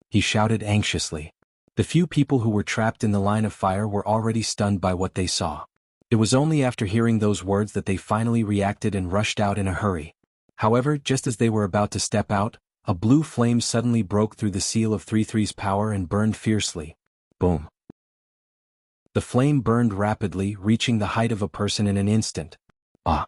He shouted anxiously. The few people who were trapped in the line of fire were already stunned by what they saw. It was only after hearing those words that they finally reacted and rushed out in a hurry. However, just as they were about to step out, a blue flame suddenly broke through the seal of 3-3's power and burned fiercely. Boom! The flame burned rapidly, reaching the height of a person in an instant. Ah!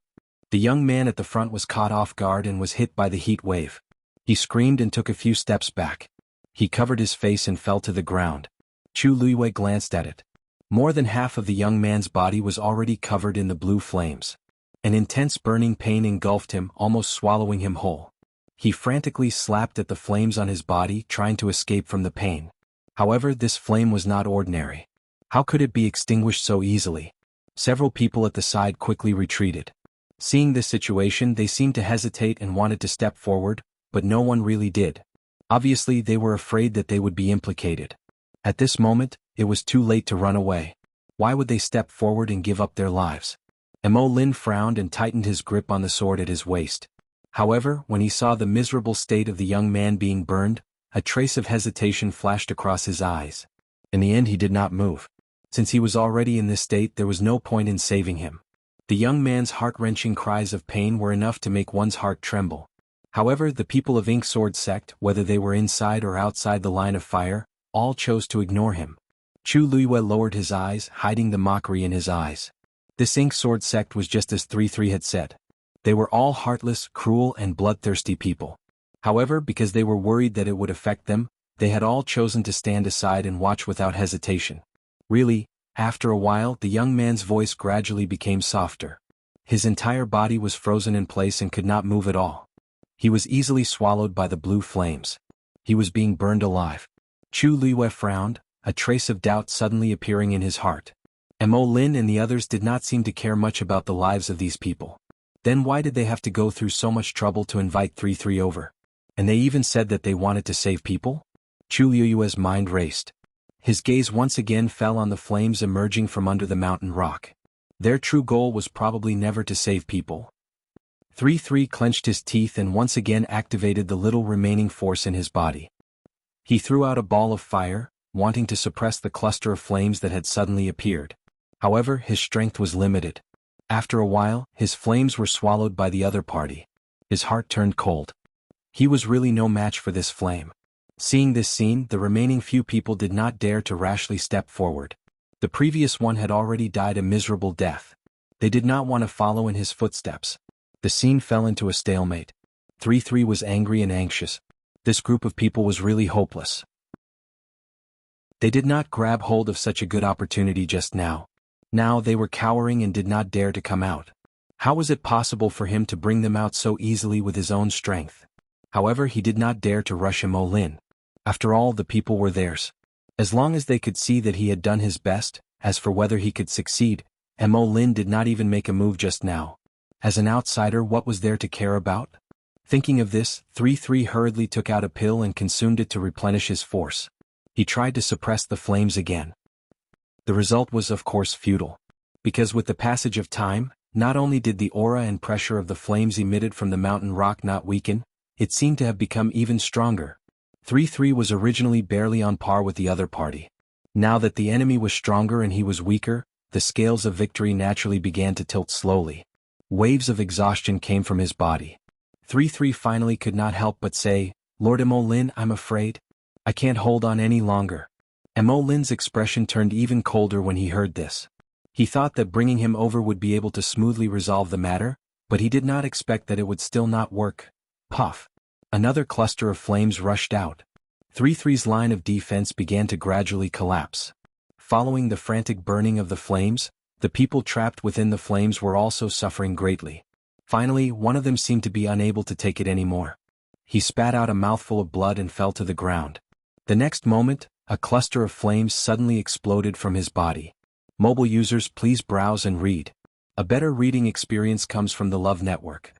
The young man at the front was caught off guard and was hit by the heat wave. He screamed and took a few steps back. He covered his face and fell to the ground. Chu Luiwei glanced at it. More than half of the young man's body was already covered in the blue flames. An intense burning pain engulfed him, almost swallowing him whole. He frantically slapped at the flames on his body, trying to escape from the pain. However, this flame was not ordinary. How could it be extinguished so easily? Several people at the side quickly retreated. Seeing this situation, they seemed to hesitate and wanted to step forward, but no one really did. Obviously, they were afraid that they would be implicated. At this moment, it was too late to run away. Why would they step forward and give up their lives? Mo Lin frowned and tightened his grip on the sword at his waist. However, when he saw the miserable state of the young man being burned, a trace of hesitation flashed across his eyes. In the end, he did not move. Since he was already in this state, there was no point in saving him. The young man's heart-wrenching cries of pain were enough to make one's heart tremble. However, the people of Ink Sword sect, whether they were inside or outside the line of fire, all chose to ignore him. Chu Luiwei lowered his eyes, hiding the mockery in his eyes. This Ink Sword sect was just as 3-3 had said. They were all heartless, cruel, and bloodthirsty people. However, because they were worried that it would affect them, they had all chosen to stand aside and watch without hesitation. Really, after a while, the young man's voice gradually became softer. His entire body was frozen in place and could not move at all. He was easily swallowed by the blue flames. He was being burned alive. Chu Liyue frowned, a trace of doubt suddenly appearing in his heart. Mo Lin and the others did not seem to care much about the lives of these people. Then why did they have to go through so much trouble to invite 3-3 over? And they even said that they wanted to save people? Chu Liyue's mind raced. His gaze once again fell on the flames emerging from under the mountain rock. Their true goal was probably never to save people. 3-3 clenched his teeth and once again activated the little remaining force in his body. He threw out a ball of fire, wanting to suppress the cluster of flames that had suddenly appeared. However, his strength was limited. After a while, his flames were swallowed by the other party. His heart turned cold. He was really no match for this flame. Seeing this scene, the remaining few people did not dare to rashly step forward. The previous one had already died a miserable death. They did not want to follow in his footsteps. The scene fell into a stalemate. 3-3 was angry and anxious. This group of people was really hopeless. They did not grab hold of such a good opportunity just now. Now they were cowering and did not dare to come out. How was it possible for him to bring them out so easily with his own strength? However, he did not dare to rush Mo Lin. After all, the people were theirs. As long as they could see that he had done his best, as for whether he could succeed, Mo Lin did not even make a move just now. As an outsider, what was there to care about? Thinking of this, 3-3 hurriedly took out a pill and consumed it to replenish his force. He tried to suppress the flames again. The result was of course futile. Because with the passage of time, not only did the aura and pressure of the flames emitted from the mountain rock not weaken, it seemed to have become even stronger. 3-3 was originally barely on par with the other party. Now that the enemy was stronger and he was weaker, the scales of victory naturally began to tilt slowly. Waves of exhaustion came from his body. 3-3 finally could not help but say, "Lord Mo Lin, I'm afraid. I can't hold on any longer." Mo Lin's expression turned even colder when he heard this. He thought that bringing him over would be able to smoothly resolve the matter, but he did not expect that it would still not work. Puff! Another cluster of flames rushed out. 3-3's line of defense began to gradually collapse. Following the frantic burning of the flames, the people trapped within the flames were also suffering greatly. Finally, one of them seemed to be unable to take it anymore. He spat out a mouthful of blood and fell to the ground. The next moment, a cluster of flames suddenly exploded from his body. Mobile users, please browse and read. A better reading experience comes from the Love Network.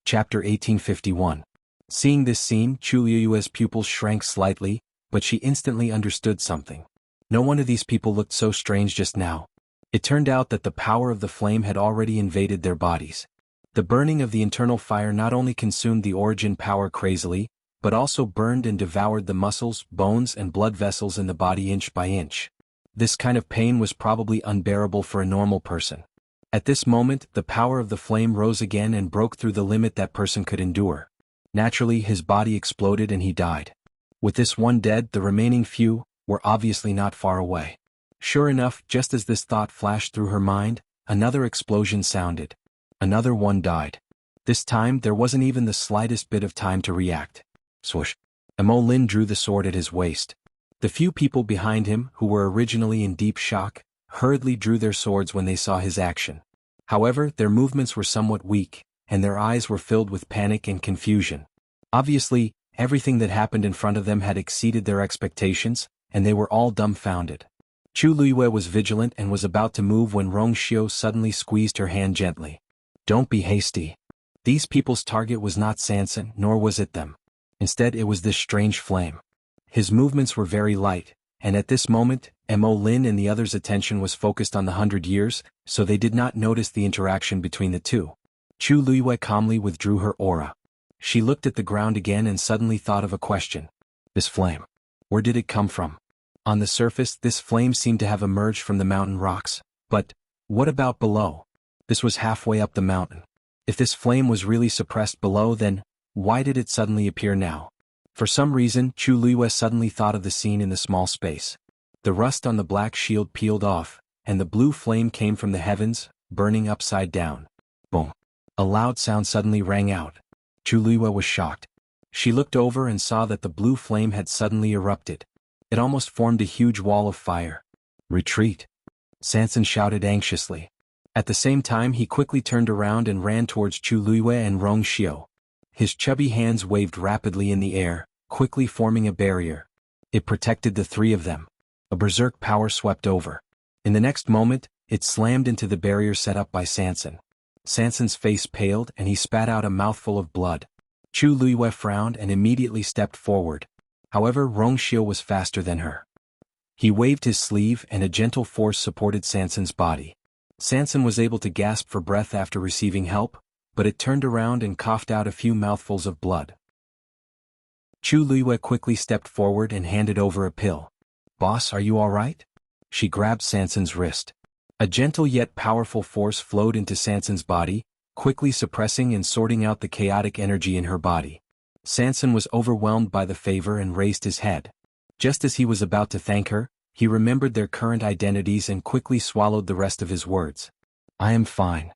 Chapter 1851. Seeing this scene, Chu Liyue's pupils shrank slightly, but she instantly understood something. No one of these people looked so strange just now. It turned out that the power of the flame had already invaded their bodies. The burning of the internal fire not only consumed the origin power crazily, but also burned and devoured the muscles, bones and blood vessels in the body inch by inch. This kind of pain was probably unbearable for a normal person. At this moment, the power of the flame rose again and broke through the limit that person could endure. Naturally, his body exploded and he died. With this one dead, the remaining few were obviously not far away. Sure enough, just as this thought flashed through her mind, another explosion sounded. Another one died. This time, there wasn't even the slightest bit of time to react. Swoosh! Mo Lin drew the sword at his waist. The few people behind him, who were originally in deep shock, hurriedly drew their swords when they saw his action. However, their movements were somewhat weak, and their eyes were filled with panic and confusion. Obviously, everything that happened in front of them had exceeded their expectations, and they were all dumbfounded. Chu Liyue was vigilant and was about to move when Rongxiu suddenly squeezed her hand gently. "Don't be hasty. These people's target was not Sansan, nor was it them. Instead, it was this strange flame." His movements were very light, and at this moment, Mo Lin and the others' attention was focused on the 100 years, so they did not notice the interaction between the two. Chu Liyue calmly withdrew her aura. She looked at the ground again and suddenly thought of a question. This flame. Where did it come from? On the surface, this flame seemed to have emerged from the mountain rocks, but what about below? This was halfway up the mountain. If this flame was really suppressed below, then why did it suddenly appear now? For some reason, Chu Liyue suddenly thought of the scene in the small space. The rust on the black shield peeled off, and the blue flame came from the heavens, burning upside down. Boom! A loud sound suddenly rang out. Chu Liyue was shocked. She looked over and saw that the blue flame had suddenly erupted. It almost formed a huge wall of fire. "Retreat!" Sansan shouted anxiously. At the same time, he quickly turned around and ran towards Chu Liyue and Rongxiu. His chubby hands waved rapidly in the air, quickly forming a barrier. It protected the three of them. A berserk power swept over. In the next moment, it slammed into the barrier set up by Sanson. Sanson's face paled and he spat out a mouthful of blood. Chu Luiyue frowned and immediately stepped forward. However, Rongxiu was faster than her. He waved his sleeve and a gentle force supported Sanson's body. Sanson was able to gasp for breath after receiving help, but it turned around and coughed out a few mouthfuls of blood. Chu Luiyue quickly stepped forward and handed over a pill. "Boss, are you all right?" She grabbed Sanson's wrist. A gentle yet powerful force flowed into Sanson's body, quickly suppressing and sorting out the chaotic energy in her body. Sanson was overwhelmed by the favor and raised his head. Just as he was about to thank her, he remembered their current identities and quickly swallowed the rest of his words. "I am fine."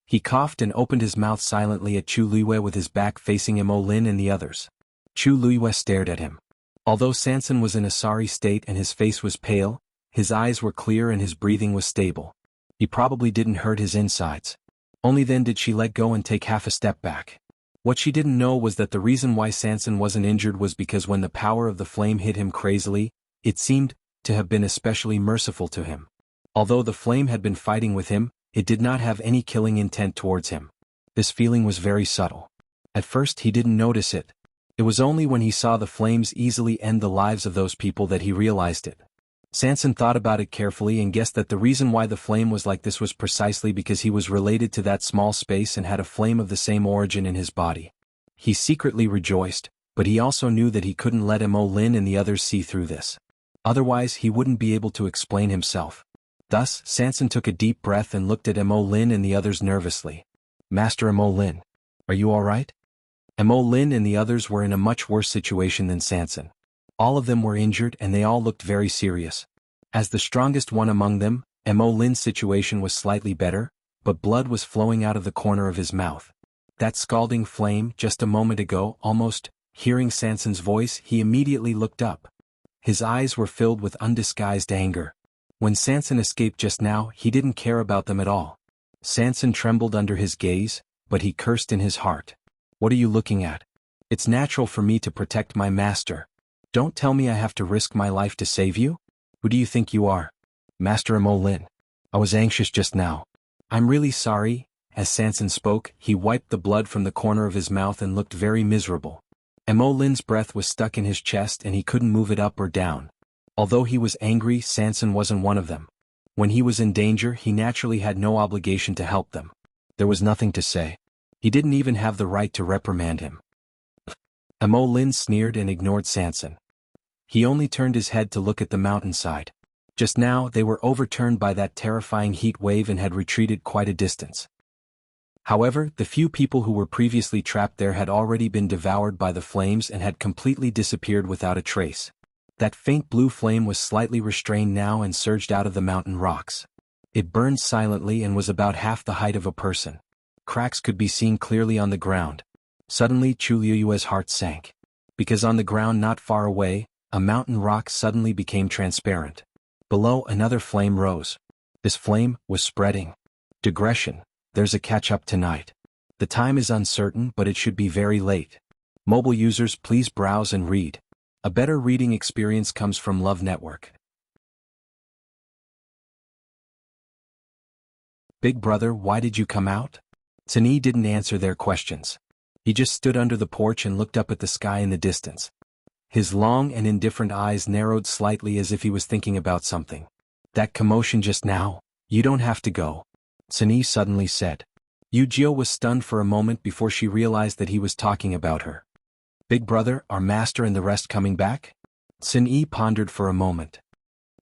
He coughed and opened his mouth silently at Chu Luiyue with his back facing Mo Lin and the others. Chu Luiyue stared at him. Although Sanson was in a sorry state and his face was pale, his eyes were clear and his breathing was stable. He probably didn't hurt his insides. Only then did she let go and take half a step back. What she didn't know was that the reason why Sanson wasn't injured was because when the power of the flame hit him crazily, it seemed to have been especially merciful to him. Although the flame had been fighting with him, it did not have any killing intent towards him. This feeling was very subtle. At first he didn't notice it. It was only when he saw the flames easily end the lives of those people that he realized it. Sanson thought about it carefully and guessed that the reason why the flame was like this was precisely because he was related to that small space and had a flame of the same origin in his body. He secretly rejoiced, but he also knew that he couldn't let Mo Lin and the others see through this. Otherwise he wouldn't be able to explain himself. Thus, Sanson took a deep breath and looked at Mo Lin and the others nervously. "Master Mo Lin, are you all right?" Mo Lin and the others were in a much worse situation than Sanson. All of them were injured and they all looked very serious. As the strongest one among them, Mo Lin's situation was slightly better, but blood was flowing out of the corner of his mouth. That scalding flame, just a moment ago, almost, hearing Sanson's voice, he immediately looked up. His eyes were filled with undisguised anger. When Sanson escaped just now, he didn't care about them at all. Sanson trembled under his gaze, but he cursed in his heart. "What are you looking at? It's natural for me to protect my master. Don't tell me I have to risk my life to save you? Who do you think you are?" "Master Mo Lin. I was anxious just now. I'm really sorry." As Sanson spoke, he wiped the blood from the corner of his mouth and looked very miserable. Mo Lin's breath was stuck in his chest and he couldn't move it up or down. Although he was angry, Sanson wasn't one of them. When he was in danger, he naturally had no obligation to help them. There was nothing to say. He didn't even have the right to reprimand him. Mo Lin sneered and ignored Sanson. He only turned his head to look at the mountainside. Just now, they were overturned by that terrifying heat wave and had retreated quite a distance. However, the few people who were previously trapped there had already been devoured by the flames and had completely disappeared without a trace. That faint blue flame was slightly restrained now and surged out of the mountain rocks. It burned silently and was about half the height of a person. Cracks could be seen clearly on the ground. Suddenly Chu Luiyue's heart sank. Because on the ground not far away, a mountain rock suddenly became transparent. Below, another flame rose. This flame was spreading. Digression. There's a catch-up tonight. The time is uncertain, but it should be very late. Mobile users, please browse and read. A better reading experience comes from Love Network. "Big brother, why did you come out?" Tani didn't answer their questions. He just stood under the porch and looked up at the sky in the distance. His long and indifferent eyes narrowed slightly as if he was thinking about something. "That commotion just now, you don't have to go," Tani suddenly said. Yujio was stunned for a moment before she realized that he was talking about her. "Big brother, our master and the rest coming back?" Tani pondered for a moment.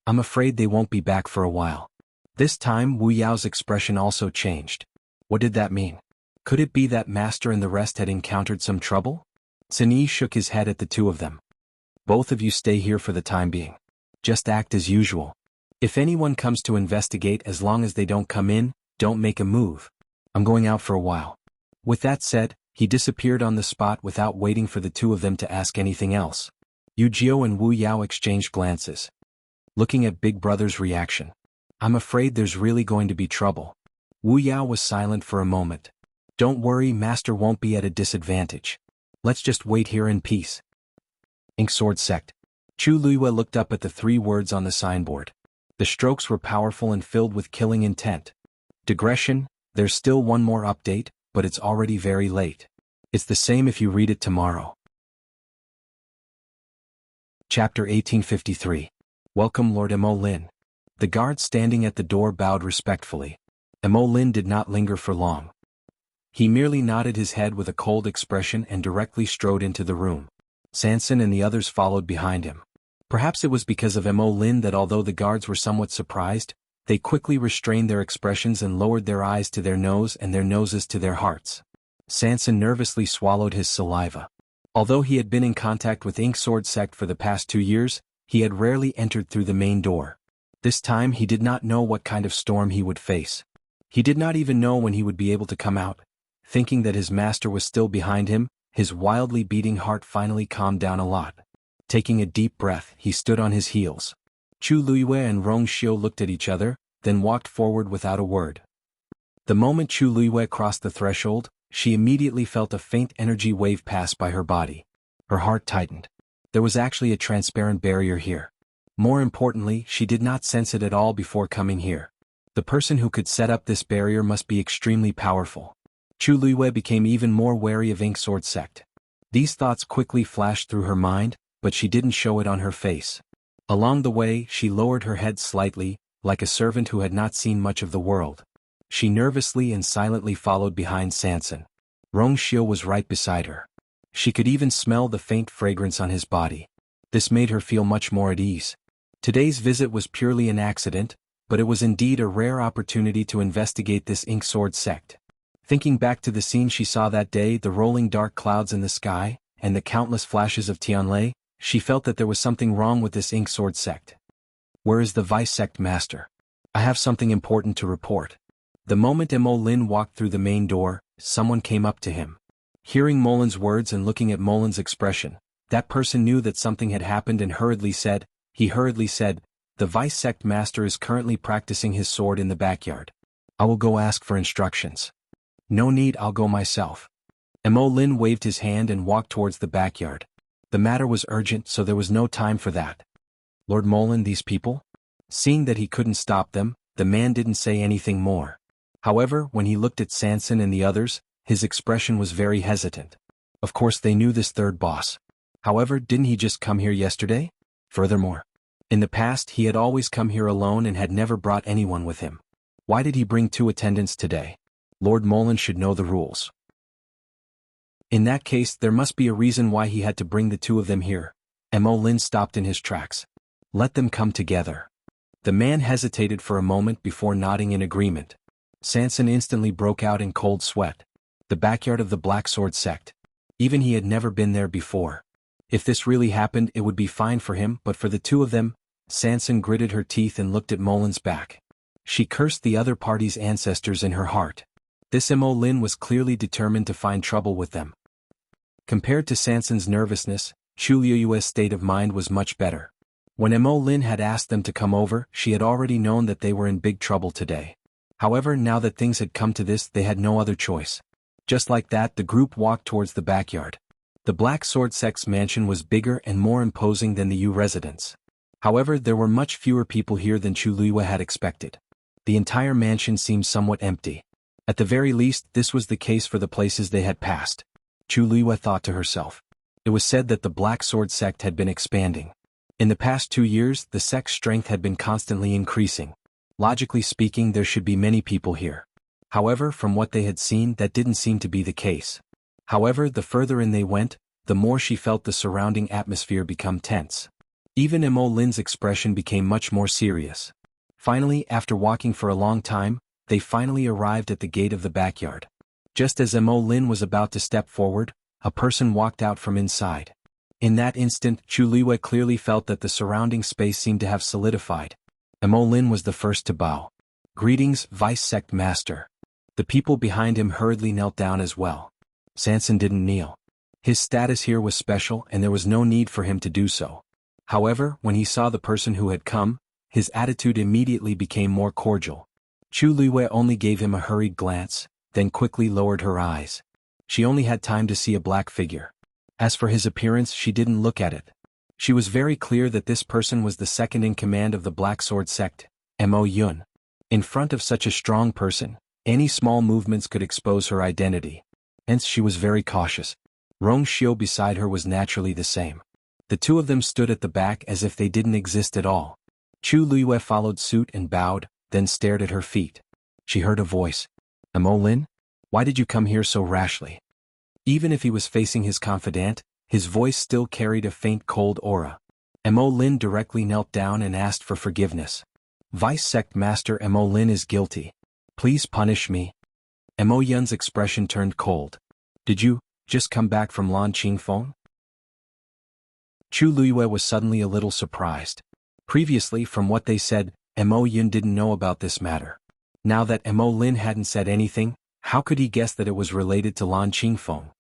"I'm afraid they won't be back for a while." This time Wu Yao's expression also changed. What did that mean? Could it be that master and the rest had encountered some trouble? Tani shook his head at the two of them. "Both of you stay here for the time being. Just act as usual. If anyone comes to investigate, as long as they don't come in, don't make a move. I'm going out for a while." With that said, he disappeared on the spot without waiting for the two of them to ask anything else. Yujio and Wu Yao exchanged glances. Looking at Big Brother's reaction. "I'm afraid there's really going to be trouble." Wu Yao was silent for a moment. "Don't worry, master won't be at a disadvantage. Let's just wait here in peace." Ink Sword Sect. Chu Luiyue looked up at the 3 words on the signboard. The strokes were powerful and filled with killing intent. Digression, there's still one more update, but it's already very late. It's the same if you read it tomorrow. Chapter 1853. Welcome Lord Mo Lin. The guard standing at the door bowed respectfully. Mo Lin did not linger for long. He merely nodded his head with a cold expression and directly strode into the room. Sanson and the others followed behind him. Perhaps it was because of Mo Lin that although the guards were somewhat surprised, they quickly restrained their expressions and lowered their eyes to their nose and their noses to their hearts. Sanson nervously swallowed his saliva. Although he had been in contact with Ink Sword Sect for the past 2 years, he had rarely entered through the main door. This time he did not know what kind of storm he would face. He did not even know when he would be able to come out. Thinking that his master was still behind him, his wildly beating heart finally calmed down a lot. Taking a deep breath, he stood on his heels. Chu Luiyue and Rong Xiu looked at each other, then walked forward without a word. The moment Chu Luiyue crossed the threshold, she immediately felt a faint energy wave pass by her body. Her heart tightened. There was actually a transparent barrier here. More importantly, she did not sense it at all before coming here. The person who could set up this barrier must be extremely powerful. Chu Luiyue became even more wary of Ink Sword Sect. These thoughts quickly flashed through her mind, but she didn't show it on her face. Along the way, she lowered her head slightly, like a servant who had not seen much of the world. She nervously and silently followed behind Sanson. Rong Xiu was right beside her. She could even smell the faint fragrance on his body. This made her feel much more at ease. Today's visit was purely an accident, but it was indeed a rare opportunity to investigate this Ink Sword Sect. Thinking back to the scene she saw that day, the rolling dark clouds in the sky, and the countless flashes of Tianlei, she felt that there was something wrong with this Ink Sword Sect. Where is the Vice Sect Master? I have something important to report. The moment Mo Lin walked through the main door, someone came up to him. Hearing Molin's words and looking at Molin's expression, that person knew that something had happened and hurriedly said, the Vice Sect Master is currently practicing his sword in the backyard. I will go ask for instructions. No need, I'll go myself. Mo Lin waved his hand and walked towards the backyard. The matter was urgent, so there was no time for that. Lord Molin, these people? Seeing that he couldn't stop them, the man didn't say anything more. However, when he looked at Sanson and the others, his expression was very hesitant. Of course they knew this third boss. However, didn't he just come here yesterday? Furthermore, in the past he had always come here alone and had never brought anyone with him. Why did he bring 2 attendants today? Lord Molin should know the rules. In that case, there must be a reason why he had to bring the 2 of them here. Mo Lin stopped in his tracks. Let them come together. The man hesitated for a moment before nodding in agreement. Sanson instantly broke out in cold sweat. The backyard of the Black Sword Sect. Even he had never been there before. If this really happened, it would be fine for him, but for the 2 of them, Sanson gritted her teeth and looked at Molin's back. She cursed the other party's ancestors in her heart. This Mo Lin was clearly determined to find trouble with them. Compared to Sanson's nervousness, Chu Luiyue's state of mind was much better. When Mo Lin had asked them to come over, she had already known that they were in big trouble today. However, now that things had come to this, they had no other choice. Just like that, the group walked towards the backyard. The Black Sword Sect's mansion was bigger and more imposing than the Yu residence. However, there were much fewer people here than Chu Luiyue had expected. The entire mansion seemed somewhat empty. At the very least, this was the case for the places they had passed. Chu Luiyue thought to herself. It was said that the Black Sword Sect had been expanding. In the past 2 years, the sect's strength had been constantly increasing. Logically speaking, there should be many people here. However, from what they had seen, that didn't seem to be the case. However, the further in they went, the more she felt the surrounding atmosphere become tense. Even Mo Lin's expression became much more serious. Finally, after walking for a long time, they finally arrived at the gate of the backyard. Just as Mo Lin was about to step forward, a person walked out from inside. In that instant, Chu Luiyue clearly felt that the surrounding space seemed to have solidified. Mo Lin was the first to bow. Greetings, Vice Sect Master. The people behind him hurriedly knelt down as well. Sanson didn't kneel. His status here was special and there was no need for him to do so. However, when he saw the person who had come, his attitude immediately became more cordial. Chu Luiyue only gave him a hurried glance, then quickly lowered her eyes. She only had time to see a black figure. As for his appearance, she didn't look at it. She was very clear that this person was the second in command of the Black Sword sect, Mo Yun. In front of such a strong person, any small movements could expose her identity. Hence she was very cautious. Rong Xiao beside her was naturally the same. The two of them stood at the back as if they didn't exist at all. Chu Luiyue followed suit and bowed, then stared at her feet. She heard a voice. Mo Lin? Why did you come here so rashly? Even if he was facing his confidant, his voice still carried a faint cold aura. Mo Lin directly knelt down and asked for forgiveness. Vice Sect Master Mo Lin is guilty. Please punish me. Mo Yun's expression turned cold. Did you just come back from Lan Qingfeng? Chu Luiyue was suddenly a little surprised. Previously, from what they said, Mo Yun didn't know about this matter. Now that Mo Lin hadn't said anything, how could he guess that it was related to Lan Qingfeng?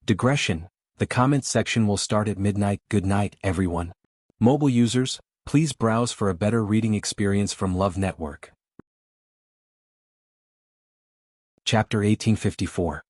Digression. The comments section will start at midnight. Good night, everyone. Mobile users, please browse for a better reading experience from Love Network. Chapter 1854.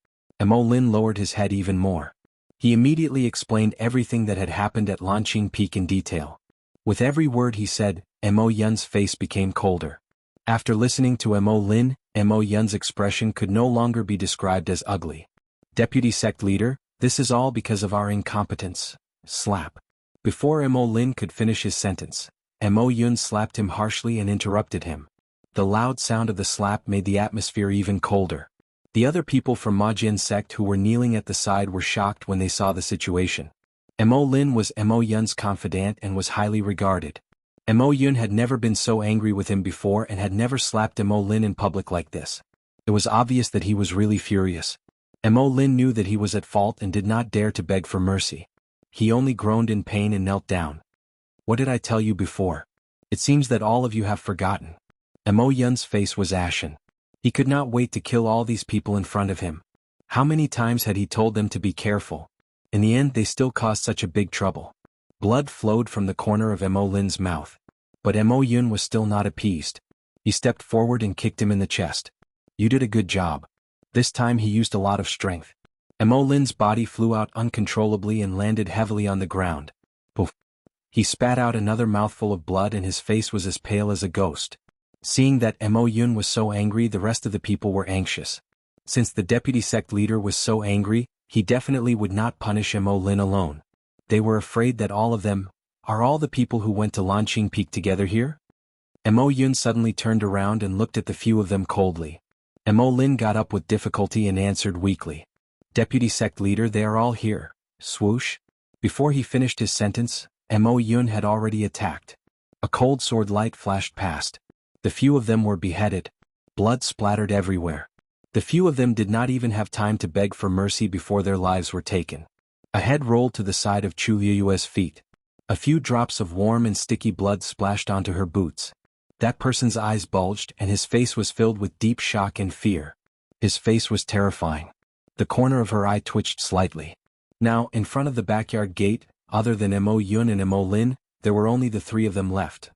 Mo Lin lowered his head even more. He immediately explained everything that had happened at Lanqing Peak in detail. With every word he said, Mo Yun's face became colder. After listening to Mo Lin, Mo Yun's expression could no longer be described as ugly. Deputy Sect Leader, this is all because of our incompetence. Slap. Before Mo Lin could finish his sentence, Mo Yun slapped him harshly and interrupted him. The loud sound of the slap made the atmosphere even colder. The other people from Majian sect who were kneeling at the side were shocked when they saw the situation. Mo Lin was Mo Yun's confidant and was highly regarded. Mo Yun had never been so angry with him before and had never slapped Mo Lin in public like this. It was obvious that he was really furious. Mo Lin knew that he was at fault and did not dare to beg for mercy. He only groaned in pain and knelt down. What did I tell you before? It seems that all of you have forgotten. Mo Yun's face was ashen. He could not wait to kill all these people in front of him. How many times had he told them to be careful? In the end they still caused such a big trouble. Blood flowed from the corner of Mo Lin's mouth. But Mo Yun was still not appeased. He stepped forward and kicked him in the chest. You did a good job. This time he used a lot of strength. Mo Lin's body flew out uncontrollably and landed heavily on the ground. Poof. He spat out another mouthful of blood and his face was as pale as a ghost. Seeing that Mo Yun was so angry, the rest of the people were anxious. Since the deputy sect leader was so angry, he definitely would not punish Mo Lin alone. They were afraid that all of them, are all the people who went to Lanqing Peak together here? Mo Yun suddenly turned around and looked at the few of them coldly. Mo Lin got up with difficulty and answered weakly. Deputy sect leader, they are all here. Swoosh. Before he finished his sentence, Mo Yun had already attacked. A cold sword light flashed past. The few of them were beheaded. Blood splattered everywhere. The few of them did not even have time to beg for mercy before their lives were taken. A head rolled to the side of Chu Liyue's feet. A few drops of warm and sticky blood splashed onto her boots. That person's eyes bulged and his face was filled with deep shock and fear. His face was terrifying. The corner of her eye twitched slightly. Now, in front of the backyard gate, other than Mo Yun and Mo Lin, there were only the three of them left.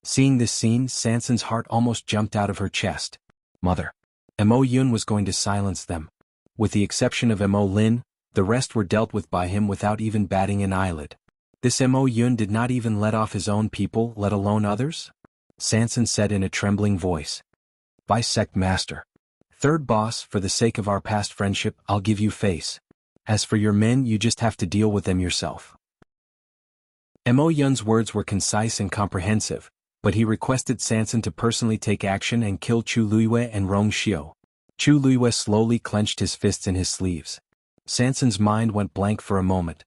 Seeing this scene, Sanson's heart almost jumped out of her chest. Mother. Mo Yun was going to silence them. With the exception of Mo Lin, the rest were dealt with by him without even batting an eyelid. This Mo Yun did not even let off his own people, let alone others? Sanson said in a trembling voice. Vice Sect Master. Third boss, for the sake of our past friendship, I'll give you face. As for your men, you just have to deal with them yourself. Mo Yun's words were concise and comprehensive, but he requested Sanson to personally take action and kill Chu Luiyue and Rong Xiao. Chu Luiyue slowly clenched his fists in his sleeves. Sanson's mind went blank for a moment.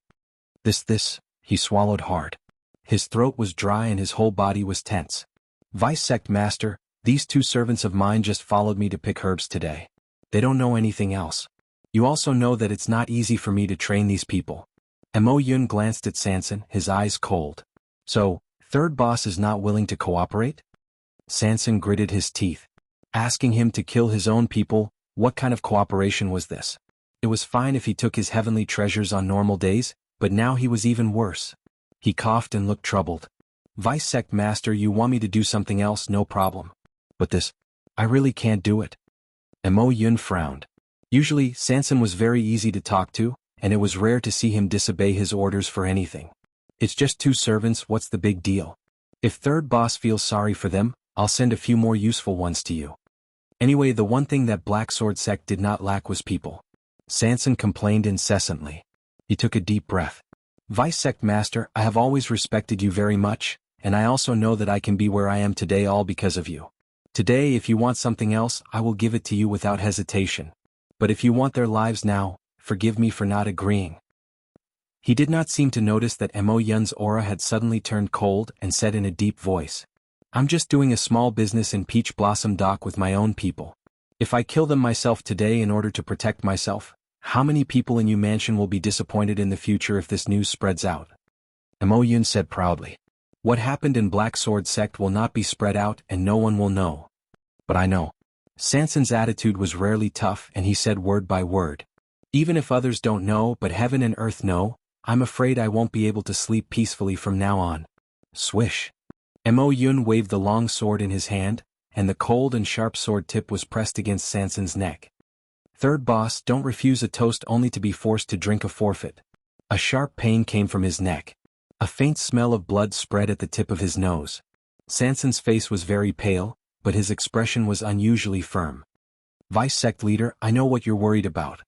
He swallowed hard. His throat was dry and his whole body was tense. Vice Sect Master, these two servants of mine just followed me to pick herbs today. They don't know anything else. You also know that it's not easy for me to train these people. Mo Yun glanced at Sanson, his eyes cold. So, third boss is not willing to cooperate? Sanson gritted his teeth. Asking him to kill his own people, what kind of cooperation was this? It was fine if he took his heavenly treasures on normal days, but now he was even worse. He coughed and looked troubled. Vice Sect Master, you want me to do something else, no problem. But this, I really can't do it. Mo Yun frowned. Usually, Sanson was very easy to talk to, and it was rare to see him disobey his orders for anything. It's just 2 servants, what's the big deal? If third boss feels sorry for them, I'll send a few more useful ones to you. Anyway, the one thing that Black Sword sect did not lack was people. Sanson complained incessantly. He took a deep breath. Vice sect master, I have always respected you very much, and I also know that I can be where I am today all because of you. Today, if you want something else, I will give it to you without hesitation. But if you want their lives now, forgive me for not agreeing. He did not seem to notice that Mo Yun's aura had suddenly turned cold and said in a deep voice, I'm just doing a small business in Peach Blossom Dock with my own people. If I kill them myself today in order to protect myself, how many people in Yu Mansion will be disappointed in the future if this news spreads out? Mo Yun said proudly. What happened in Black Sword sect will not be spread out and no one will know. But I know. Sanson's attitude was rarely tough and he said word by word. Even if others don't know but heaven and earth know, I'm afraid I won't be able to sleep peacefully from now on. Swish. Mo Yun waved the long sword in his hand, and the cold and sharp sword tip was pressed against Sanson's neck. Third boss, don't refuse a toast only to be forced to drink a forfeit. A sharp pain came from his neck. A faint smell of blood spread at the tip of his nose. Sanson's face was very pale, but his expression was unusually firm. Vice sect leader, I know what you're worried about.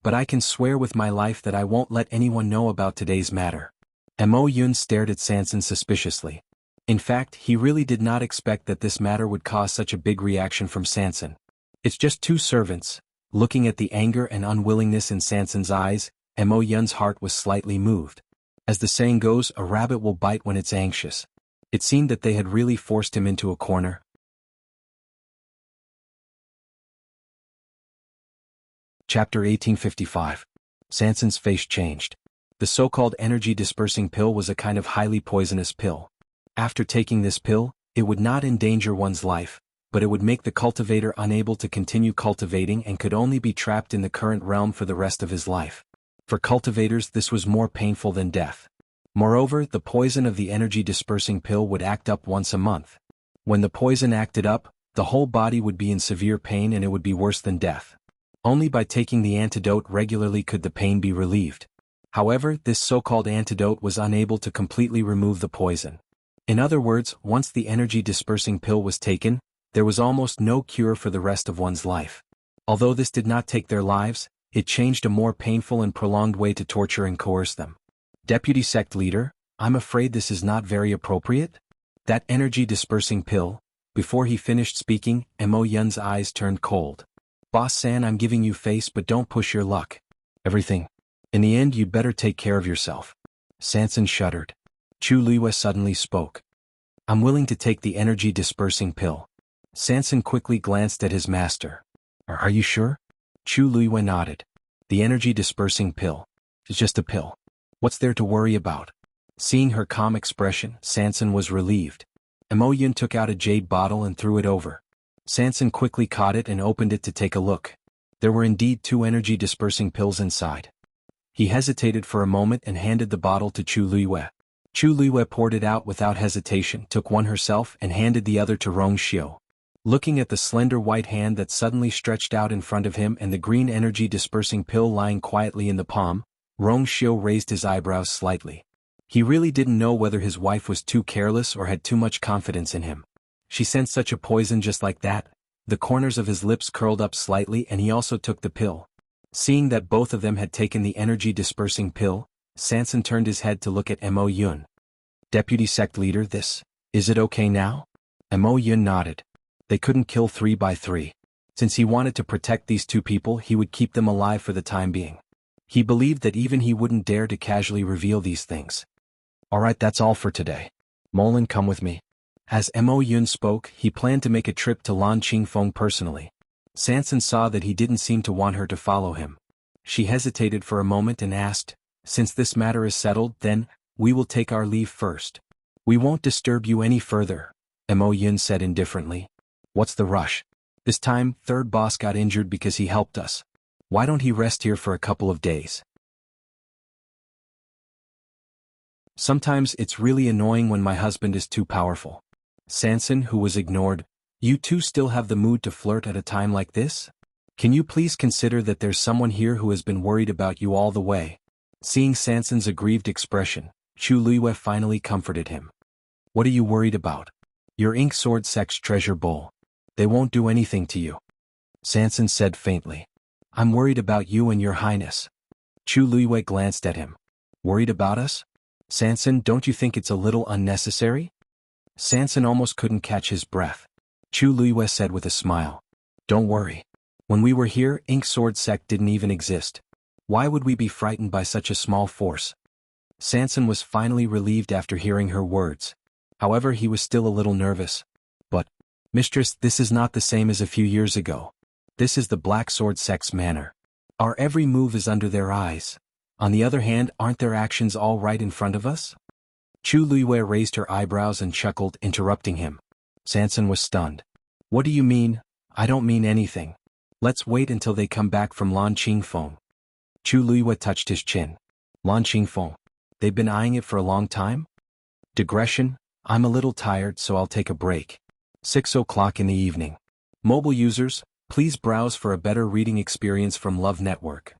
But I can swear with my life that I won't let anyone know about today's matter. Mo Yun stared at Sanson suspiciously. In fact, he really did not expect that this matter would cause such a big reaction from Sanson. It's just 2 servants. Looking at the anger and unwillingness in Sanson's eyes, Mo Yun's heart was slightly moved. As the saying goes, a rabbit will bite when it's anxious. It seemed that they had really forced him into a corner. Chapter 1855. Sanson's face changed. The so-called energy-dispersing pill was a kind of highly poisonous pill. After taking this pill, it would not endanger one's life, but it would make the cultivator unable to continue cultivating and could only be trapped in the current realm for the rest of his life. For cultivators, this was more painful than death. Moreover, the poison of the energy-dispersing pill would act up once a month. When the poison acted up, the whole body would be in severe pain and it would be worse than death. Only by taking the antidote regularly could the pain be relieved. However, this so-called antidote was unable to completely remove the poison. In other words, once the energy-dispersing pill was taken, there was almost no cure for the rest of one's life. Although this did not take their lives, it changed a more painful and prolonged way to torture and coerce them. Deputy sect leader, I'm afraid this is not very appropriate? That energy-dispersing pill. Before he finished speaking, Mo Yun's eyes turned cold. Boss San, I'm giving you face but don't push your luck. Everything. In the end you'd better take care of yourself. Sanson shuddered. Chu Liwe suddenly spoke. I'm willing to take the energy-dispersing pill. Sanson quickly glanced at his master. Are you sure? Chu Liwe nodded. The energy-dispersing pill. It's just a pill. What's there to worry about? Seeing her calm expression, Sanson was relieved. Mo Yun took out a jade bottle and threw it over. Sanson quickly caught it and opened it to take a look. There were indeed 2 energy-dispersing pills inside. He hesitated for a moment and handed the bottle to Chu Liwe. Chu Liwe poured it out without hesitation, took one herself and handed the other to Rong Xiu. Looking at the slender white hand that suddenly stretched out in front of him and the green energy-dispersing pill lying quietly in the palm, Rong Xiu raised his eyebrows slightly. He really didn't know whether his wife was too careless or had too much confidence in him. She sensed such a poison just like that. The corners of his lips curled up slightly and he also took the pill. Seeing that both of them had taken the energy-dispersing pill, Sanson turned his head to look at Mo Yun. Deputy sect leader, is it okay now? Mo Yun nodded. They couldn't kill 3 by 3. Since he wanted to protect these 2 people, he would keep them alive for the time being. He believed that even he wouldn't dare to casually reveal these things. Alright, that's all for today. Molin, come with me. As Mo Yun spoke, he planned to make a trip to Lan Qingfeng personally. Sanson saw that he didn't seem to want her to follow him. She hesitated for a moment and asked, since this matter is settled, then, we will take our leave first. We won't disturb you any further, Mo Yun said indifferently. What's the rush? This time, third boss got injured because he helped us. Why don't he rest here for a couple of days? Sometimes it's really annoying when my husband is too powerful. Sanson, who was ignored, you 2 still have the mood to flirt at a time like this? Can you please consider that there's someone here who has been worried about you all the way? Seeing Sanson's aggrieved expression, Chu Luiyue finally comforted him. What are you worried about? Your ink sword sect's treasure bowl. They won't do anything to you. Sanson said faintly. I'm worried about you and your highness. Chu Luiyue glanced at him. Worried about us? Sanson, don't you think it's a little unnecessary? Sanson almost couldn't catch his breath. Chu Luiyue said with a smile. Don't worry. When we were here, ink sword sect didn't even exist. Why would we be frightened by such a small force? Sanson was finally relieved after hearing her words. However, he was still a little nervous. But, Mistress, this is not the same as a few years ago. This is the Black Sword sect's manner. Our every move is under their eyes. On the other hand, aren't their actions all right in front of us? Chu Luiyue raised her eyebrows and chuckled, interrupting him. Sanson was stunned. What do you mean? I don't mean anything. Let's wait until they come back from Lan Qingfeng. Chu Luiyue touched his chin. Lan Qingfeng. They've been eyeing it for a long time? Digression, I'm a little tired, so I'll take a break. 6 o'clock in the evening. Mobile users, please browse for a better reading experience from Love Network.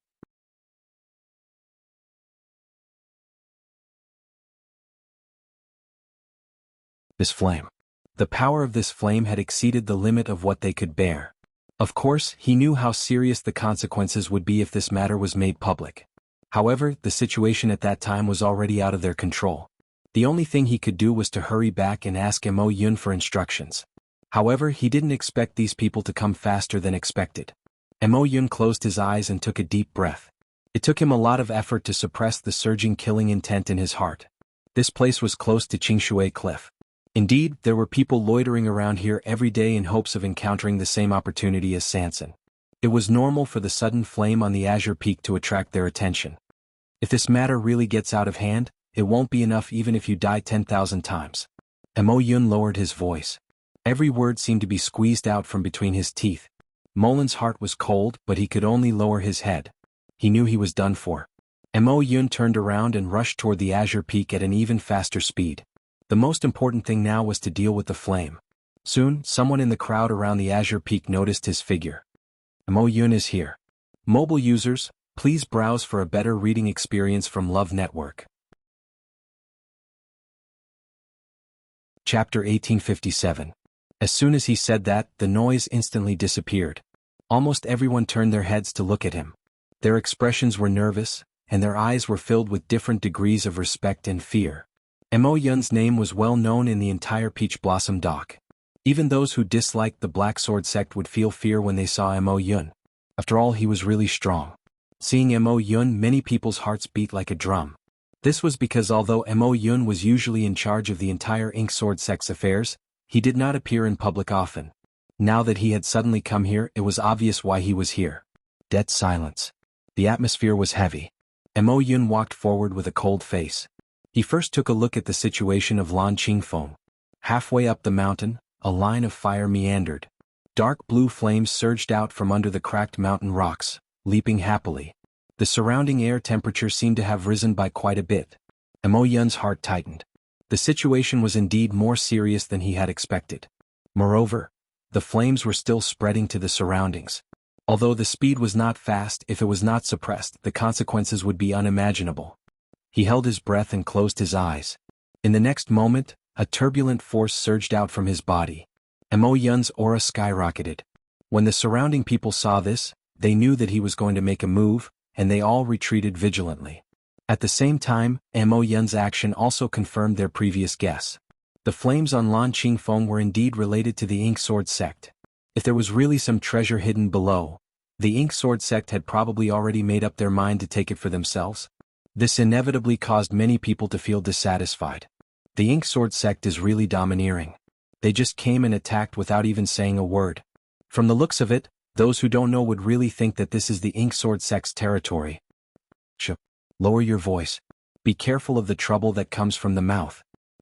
This flame. The power of this flame had exceeded the limit of what they could bear. Of course, he knew how serious the consequences would be if this matter was made public. However, the situation at that time was already out of their control. The only thing he could do was to hurry back and ask Mo Yun for instructions. However, he didn't expect these people to come faster than expected. Mo Yun closed his eyes and took a deep breath. It took him a lot of effort to suppress the surging killing intent in his heart. This place was close to Qingshui Cliff. Indeed, there were people loitering around here every day in hopes of encountering the same opportunity as Sanson. It was normal for the sudden flame on the Azure Peak to attract their attention. If this matter really gets out of hand, it won't be enough even if you die 10,000 times. Mo Yun lowered his voice. Every word seemed to be squeezed out from between his teeth. Molin's heart was cold, but he could only lower his head. He knew he was done for. Mo Yun turned around and rushed toward the Azure Peak at an even faster speed. The most important thing now was to deal with the flame. Soon, someone in the crowd around the Azure Peak noticed his figure. Mo Yun is here. Mobile users, please browse for a better reading experience from Love Network. Chapter 1857. As soon as he said that, the noise instantly disappeared. Almost everyone turned their heads to look at him. Their expressions were nervous, and their eyes were filled with different degrees of respect and fear. Mo Yun's name was well known in the entire Peach Blossom Dock. Even those who disliked the Black Sword sect would feel fear when they saw Mo Yun. After all, he was really strong. Seeing Mo Yun, many people's hearts beat like a drum. This was because although Mo Yun was usually in charge of the entire Ink Sword sect's affairs, he did not appear in public often. Now that he had suddenly come here, it was obvious why he was here. Dead silence. The atmosphere was heavy. Mo Yun walked forward with a cold face. He first took a look at the situation of Lan Qingfeng. Halfway up the mountain, a line of fire meandered. Dark blue flames surged out from under the cracked mountain rocks, leaping happily. The surrounding air temperature seemed to have risen by quite a bit. Mo Yun's heart tightened. The situation was indeed more serious than he had expected. Moreover, the flames were still spreading to the surroundings. Although the speed was not fast, if it was not suppressed, the consequences would be unimaginable. He held his breath and closed his eyes. In the next moment, a turbulent force surged out from his body. Mo Yun's aura skyrocketed. When the surrounding people saw this, they knew that he was going to make a move, and they all retreated vigilantly. At the same time, Mo Yun's action also confirmed their previous guess. The flames on Lan Qingfeng were indeed related to the Ink Sword sect. If there was really some treasure hidden below, the Ink Sword sect had probably already made up their mind to take it for themselves. This inevitably caused many people to feel dissatisfied. The Ink Sword sect is really domineering. They just came and attacked without even saying a word. From the looks of it, those who don't know would really think that this is the Ink Sword sect's territory. Lower your voice. Be careful of the trouble that comes from the mouth.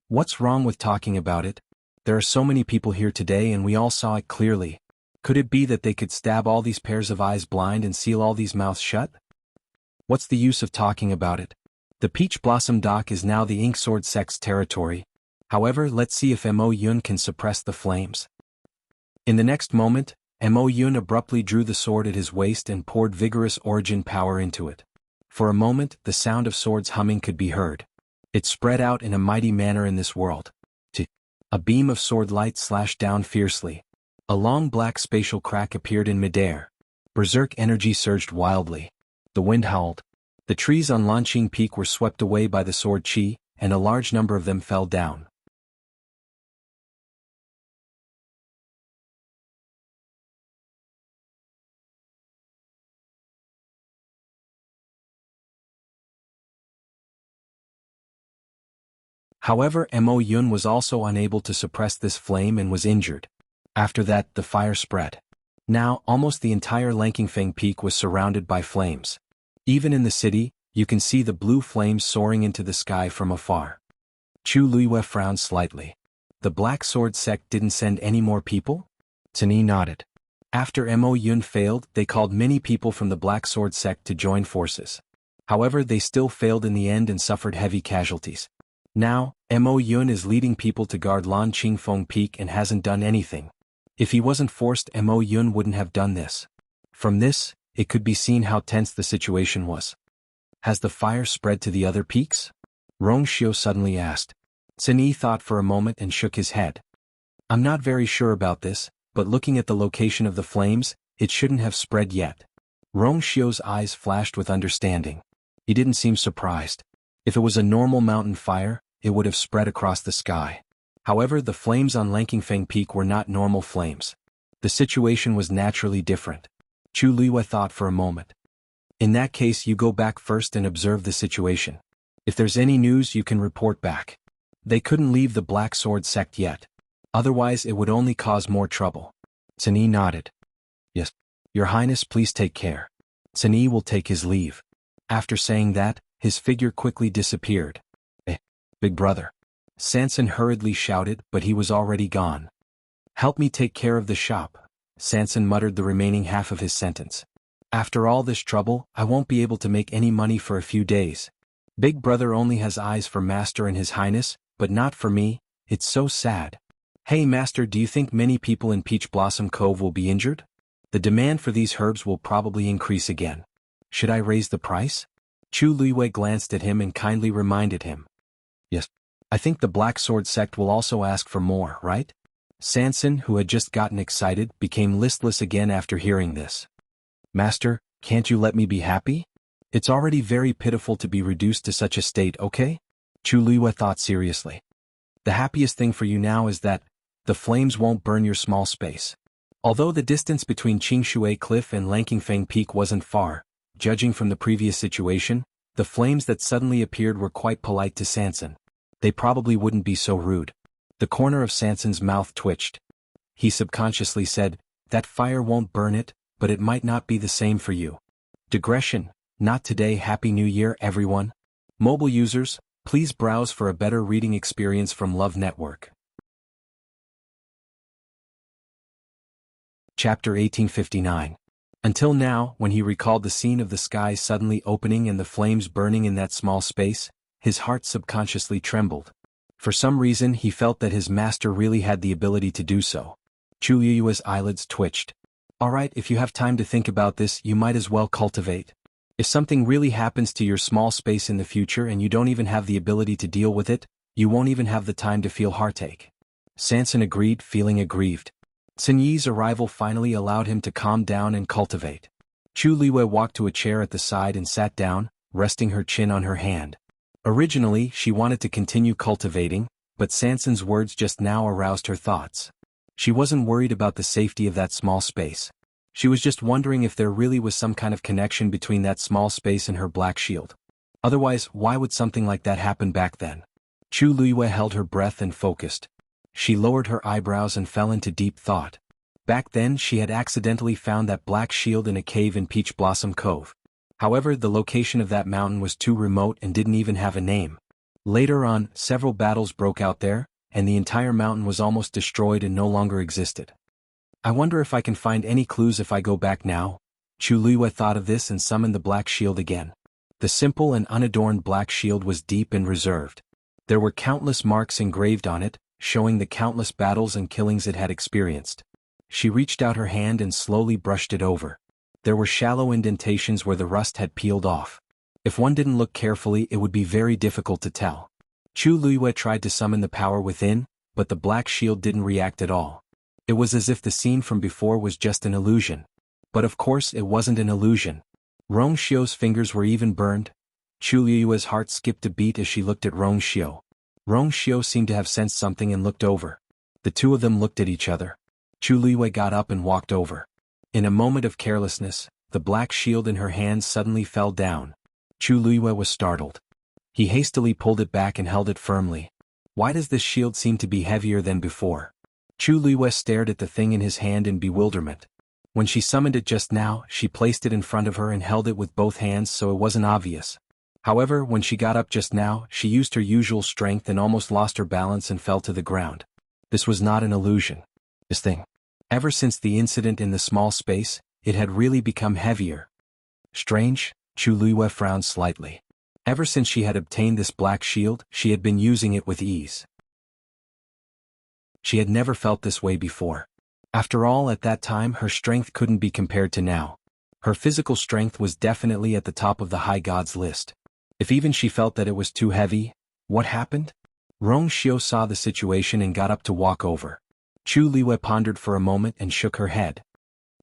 What's wrong with talking about it? There are so many people here today and we all saw it clearly. Could it be that they could stab all these pairs of eyes blind and seal all these mouths shut? What's the use of talking about it? The Peach Blossom Dock is now the Ink Sword sect's territory. However, let's see if Mo Yun can suppress the flames. In the next moment, Mo Yun abruptly drew the sword at his waist and poured vigorous origin power into it. For a moment, the sound of swords humming could be heard. It spread out in a mighty manner in this world. A beam of sword light slashed down fiercely. A long black spatial crack appeared in midair. Berserk energy surged wildly. The wind howled. The trees on Lanqing Peak were swept away by the sword chi, and a large number of them fell down. However, Mo Yun was also unable to suppress this flame and was injured. After that, the fire spread. Now, almost the entire Langfeng Peak was surrounded by flames. Even in the city, you can see the blue flames soaring into the sky from afar. Chu Luiyue frowned slightly. The Black Sword sect didn't send any more people? Tani nodded. After Mo Yun failed, they called many people from the Black Sword sect to join forces. However, they still failed in the end and suffered heavy casualties. Now, Mo Yun is leading people to guard Lan Qingfeng Peak and hasn't done anything. If he wasn't forced, Mo Yun wouldn't have done this. From this, it could be seen how tense the situation was. Has the fire spread to the other peaks? Rong Xiu suddenly asked. Sun Yi thought for a moment and shook his head. I'm not very sure about this, but looking at the location of the flames, it shouldn't have spread yet. Rong Xiu's eyes flashed with understanding. He didn't seem surprised. If it was a normal mountain fire, it would have spread across the sky. However, the flames on Langfeng Peak were not normal flames. The situation was naturally different. Chu Luiyue thought for a moment. In that case, you go back first and observe the situation. If there's any news, you can report back. They couldn't leave the Black Sword sect yet. Otherwise, it would only cause more trouble. Sun Yi nodded. Yes, Your Highness, please take care. Sun Yi will take his leave. After saying that, his figure quickly disappeared. Big brother. Sanson hurriedly shouted, but he was already gone. Help me take care of the shop. Sanson muttered the remaining half of his sentence. After all this trouble, I won't be able to make any money for a few days. Big brother only has eyes for Master and His Highness, but not for me. It's so sad. Hey Master, do you think many people in Peach Blossom Cove will be injured? The demand for these herbs will probably increase again. Should I raise the price? Chu Luiyue glanced at him and kindly reminded him. Yes. I think the Black Sword sect will also ask for more, right? Sanson, who had just gotten excited, became listless again after hearing this. Master, can't you let me be happy? It's already very pitiful to be reduced to such a state, okay? Chu Luiyue thought seriously. The happiest thing for you now is that the flames won't burn your small space. Although the distance between Qingshui Cliff and Langfeng Peak wasn't far, judging from the previous situation, the flames that suddenly appeared were quite polite to Sanson. They probably wouldn't be so rude. The corner of Sanson's mouth twitched. He subconsciously said, that fire won't burn it, but it might not be the same for you. Digression, not today. Happy New Year, everyone. Mobile users, please browse for a better reading experience from Love Network. Chapter 1859. Until now, when he recalled the scene of the sky suddenly opening and the flames burning in that small space, his heart subconsciously trembled. For some reason he felt that his master really had the ability to do so. Chu Luiyue's eyelids twitched. Alright, if you have time to think about this, you might as well cultivate. If something really happens to your small space in the future and you don't even have the ability to deal with it, you won't even have the time to feel heartache. Sanson agreed, feeling aggrieved. Sun Yi's arrival finally allowed him to calm down and cultivate. Chu Luiyue walked to a chair at the side and sat down, resting her chin on her hand. Originally, she wanted to continue cultivating, but Sanson's words just now aroused her thoughts. She wasn't worried about the safety of that small space. She was just wondering if there really was some kind of connection between that small space and her black shield. Otherwise, why would something like that happen back then? Chu Luiyue held her breath and focused. She lowered her eyebrows and fell into deep thought. Back then, she had accidentally found that black shield in a cave in Peach Blossom Cove. However, the location of that mountain was too remote and didn't even have a name. Later on, several battles broke out there, and the entire mountain was almost destroyed and no longer existed. I wonder if I can find any clues if I go back now? Chu Luiyue thought of this and summoned the black shield again. The simple and unadorned black shield was deep and reserved. There were countless marks engraved on it, showing the countless battles and killings it had experienced. She reached out her hand and slowly brushed it over. There were shallow indentations where the rust had peeled off. If one didn't look carefully, it would be very difficult to tell. Chu Luiyue tried to summon the power within, but the black shield didn't react at all. It was as if the scene from before was just an illusion. But of course it wasn't an illusion. Rong Xiu's fingers were even burned. Chu Luiyue's heart skipped a beat as she looked at Rong Xiu. Rong Xiu seemed to have sensed something and looked over. The two of them looked at each other. Chu Luiyue got up and walked over. In a moment of carelessness, the black shield in her hands suddenly fell down. Chu Luiyue was startled. He hastily pulled it back and held it firmly. Why does this shield seem to be heavier than before? Chu Luiyue stared at the thing in his hand in bewilderment. When she summoned it just now, she placed it in front of her and held it with both hands so it wasn't obvious. However, when she got up just now, she used her usual strength and almost lost her balance and fell to the ground. This was not an illusion. This thing. Ever since the incident in the small space, it had really become heavier. Strange, Chu Luiyue frowned slightly. Ever since she had obtained this black shield, she had been using it with ease. She had never felt this way before. After all, at that time her strength couldn't be compared to now. Her physical strength was definitely at the top of the high gods list. If even she felt that it was too heavy, what happened? Rong Xiu saw the situation and got up to walk over. Chu Luiyue pondered for a moment and shook her head.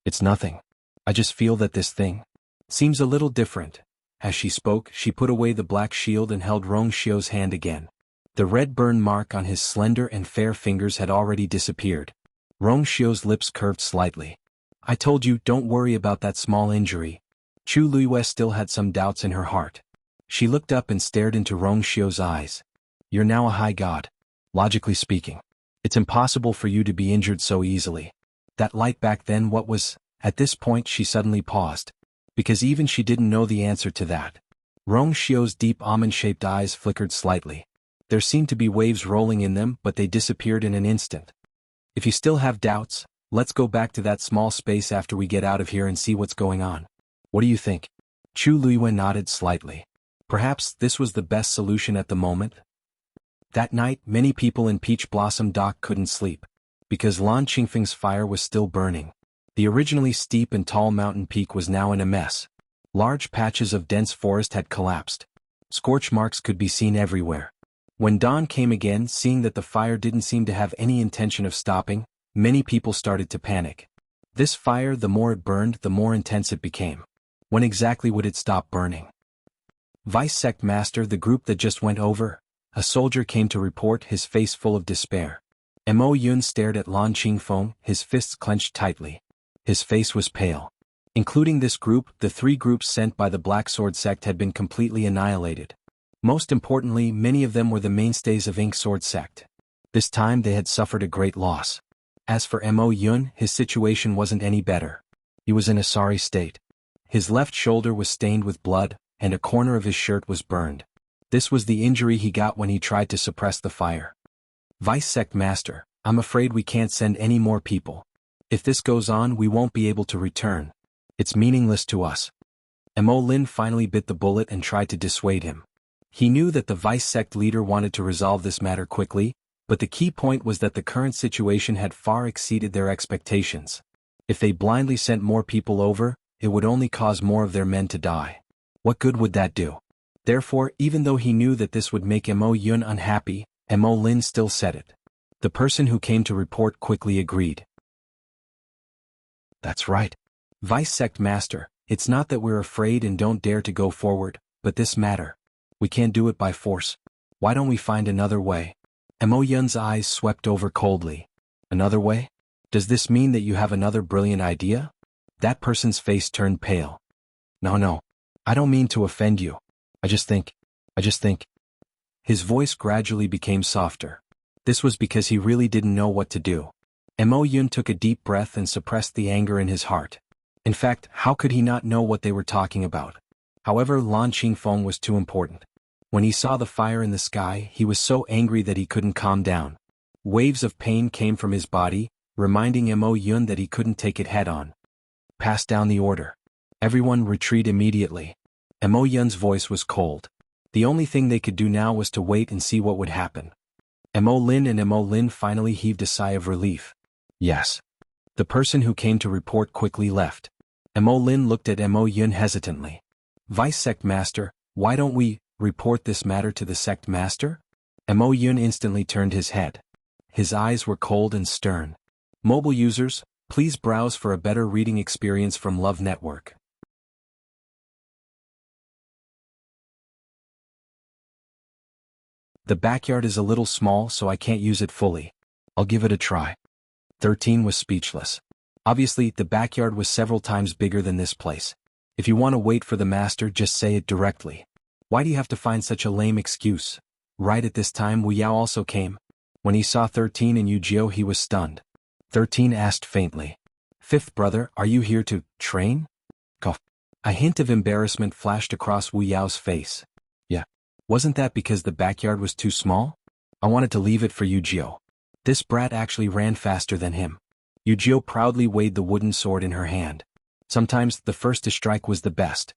It's nothing. I just feel that this thing seems a little different. As she spoke, she put away the black shield and held Rong Xiu's hand again. The red burn mark on his slender and fair fingers had already disappeared. Rong Xiu's lips curved slightly. I told you, don't worry about that small injury. Chu Luiyue still had some doubts in her heart. She looked up and stared into Rong Xiu's eyes. You're now a high god. Logically speaking, it's impossible for you to be injured so easily. That light back then, what was? At this point she suddenly paused. Because even she didn't know the answer to that. Rong Xiu's deep almond-shaped eyes flickered slightly. There seemed to be waves rolling in them, but they disappeared in an instant. If you still have doubts, let's go back to that small space after we get out of here and see what's going on. What do you think? Chu Luiyue nodded slightly. Perhaps this was the best solution at the moment. That night, many people in Peach Blossom Dock couldn't sleep. Because Lan Qingfeng's fire was still burning. The originally steep and tall mountain peak was now in a mess. Large patches of dense forest had collapsed. Scorch marks could be seen everywhere. When dawn came again, seeing that the fire didn't seem to have any intention of stopping, many people started to panic. This fire, the more it burned, the more intense it became. When exactly would it stop burning? Vice Sect Master, the group that just went over, a soldier came to report, his face full of despair. Mo Yun stared at Lan Qingfeng, his fists clenched tightly. His face was pale. Including this group, the three groups sent by the Black Sword Sect had been completely annihilated. Most importantly, many of them were the mainstays of Ink Sword Sect. This time they had suffered a great loss. As for Mo Yun, his situation wasn't any better. He was in a sorry state. His left shoulder was stained with blood, and a corner of his shirt was burned. This was the injury he got when he tried to suppress the fire. Vice Sect Master, I'm afraid we can't send any more people. If this goes on, we won't be able to return. It's meaningless to us. Mo Lin finally bit the bullet and tried to dissuade him. He knew that the Vice Sect leader wanted to resolve this matter quickly, but the key point was that the current situation had far exceeded their expectations. If they blindly sent more people over, it would only cause more of their men to die. What good would that do? Therefore, even though he knew that this would make Mo Yun unhappy, Mo Lin still said it. The person who came to report quickly agreed. That's right. Vice Sect Master, it's not that we're afraid and don't dare to go forward, but this matter. We can't do it by force. Why don't we find another way? Mo Yun's eyes swept over coldly. Another way? Does this mean that you have another brilliant idea? That person's face turned pale. No. I don't mean to offend you. I just think. His voice gradually became softer. This was because he really didn't know what to do. Mo Yun took a deep breath and suppressed the anger in his heart. In fact, how could he not know what they were talking about? However, Lan Qingfeng was too important. When he saw the fire in the sky, he was so angry that he couldn't calm down. Waves of pain came from his body, reminding Mo Yun that he couldn't take it head-on. Pass down the order. Everyone retreat immediately. Mo Yun's voice was cold. The only thing they could do now was to wait and see what would happen. Mo Lin finally heaved a sigh of relief. Yes. The person who came to report quickly left. Mo Lin looked at Mo Yun hesitantly. Vice Sect Master, why don't we report this matter to the Sect Master? Yun instantly turned his head. His eyes were cold and stern. Mobile users, please browse for a better reading experience from Love Network. The backyard is a little small, so I can't use it fully. I'll give it a try. 13 was speechless. Obviously, the backyard was several times bigger than this place. If you want to wait for the master, just say it directly. Why do you have to find such a lame excuse? Right at this time, Wu Yao also came. When he saw 13 and Yu Jiao, he was stunned. 13 asked faintly, "Fifth brother, are you here to train?" Cough. A hint of embarrassment flashed across Wu Yao's face. Yeah. Wasn't that because the backyard was too small? I wanted to leave it for Yu Jiao. This brat actually ran faster than him. Yu Jiao proudly weighed the wooden sword in her hand. Sometimes the first to strike was the best.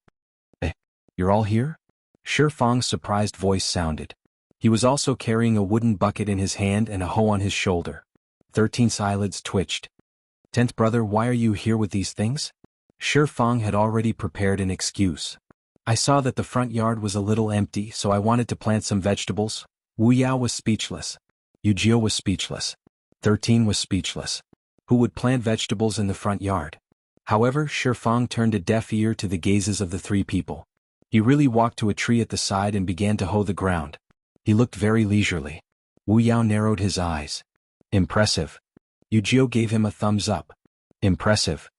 You're all here? Shi Fang's surprised voice sounded. He was also carrying a wooden bucket in his hand and a hoe on his shoulder. 13's eyelids twitched. 10th brother, why are you here with these things? Shi Fang had already prepared an excuse. I saw that the front yard was a little empty, so I wanted to plant some vegetables. Wu Yao was speechless. Yu Jiao was speechless. 13 was speechless. Who would plant vegetables in the front yard? However, Shi Fang turned a deaf ear to the gazes of the three people. He really walked to a tree at the side and began to hoe the ground. He looked very leisurely. Wu Yao narrowed his eyes. Impressive. Yu Jiao gave him a thumbs up. Impressive.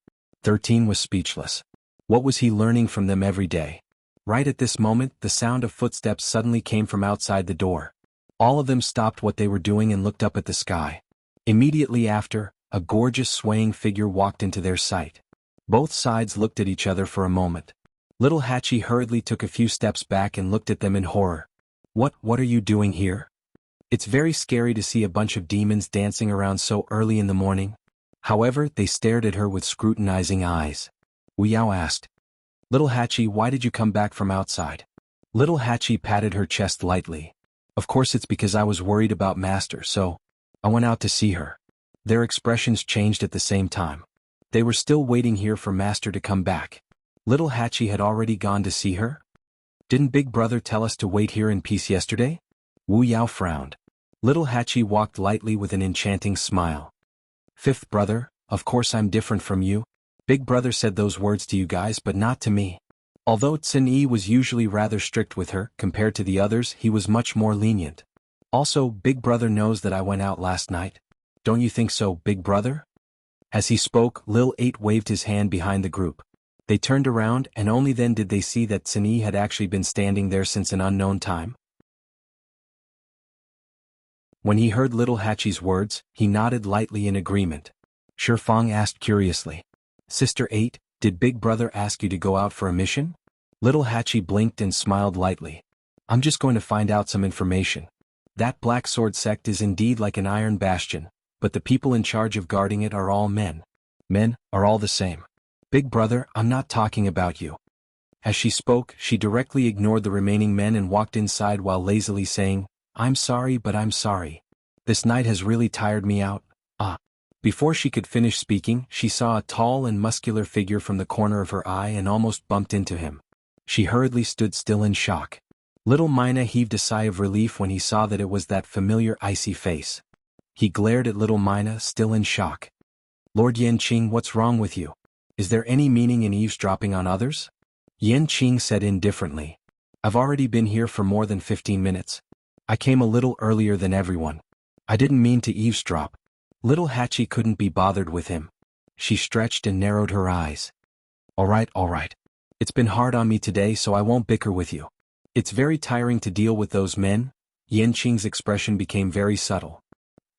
13 was speechless. What was he learning from them every day? Right at this moment, the sound of footsteps suddenly came from outside the door. All of them stopped what they were doing and looked up at the sky. Immediately after, a gorgeous swaying figure walked into their sight. Both sides looked at each other for a moment. Little Hachi hurriedly took a few steps back and looked at them in horror. What are you doing here? It's very scary to see a bunch of demons dancing around so early in the morning. However, they stared at her with scrutinizing eyes. Wu Yao asked, Little Hachi, why did you come back from outside? Little Hachi patted her chest lightly. Of course it's because I was worried about Master, so I went out to see her. Their expressions changed at the same time. They were still waiting here for Master to come back. Little Hachi had already gone to see her? Didn't Big Brother tell us to wait here in peace yesterday? Wu Yao frowned. Little Hachi walked lightly with an enchanting smile. Fifth brother, of course I'm different from you. Big Brother said those words to you guys but not to me. Although Tsin Yi was usually rather strict with her, compared to the others he was much more lenient. Also, Big Brother knows that I went out last night. Don't you think so, Big Brother? As he spoke, Lil 8 waved his hand behind the group. They turned around and only then did they see that Tsin Yi had actually been standing there since an unknown time. When he heard Little Hachi's words, he nodded lightly in agreement. Shi Fang asked curiously, Sister 8, did Big Brother ask you to go out for a mission? Little Hachi blinked and smiled lightly. I'm just going to find out some information. That Black Sword sect is indeed like an iron bastion, but the people in charge of guarding it are all men. Men are all the same. Big Brother, I'm not talking about you. As she spoke, she directly ignored the remaining men and walked inside while lazily saying, I'm sorry but I'm sorry. This night has really tired me out. Before she could finish speaking, she saw a tall and muscular figure from the corner of her eye and almost bumped into him. She hurriedly stood still in shock. Little Mina heaved a sigh of relief when he saw that it was that familiar icy face. He glared at Little Mina, still in shock. Lord Yanqing, what's wrong with you? Is there any meaning in eavesdropping on others? Yanqing said indifferently. I've already been here for more than 15 minutes. I came a little earlier than everyone. I didn't mean to eavesdrop. Little Hachi couldn't be bothered with him. She stretched and narrowed her eyes. All right. It's been hard on me today, so I won't bicker with you. It's very tiring to deal with those men. Yanqing's expression became very subtle.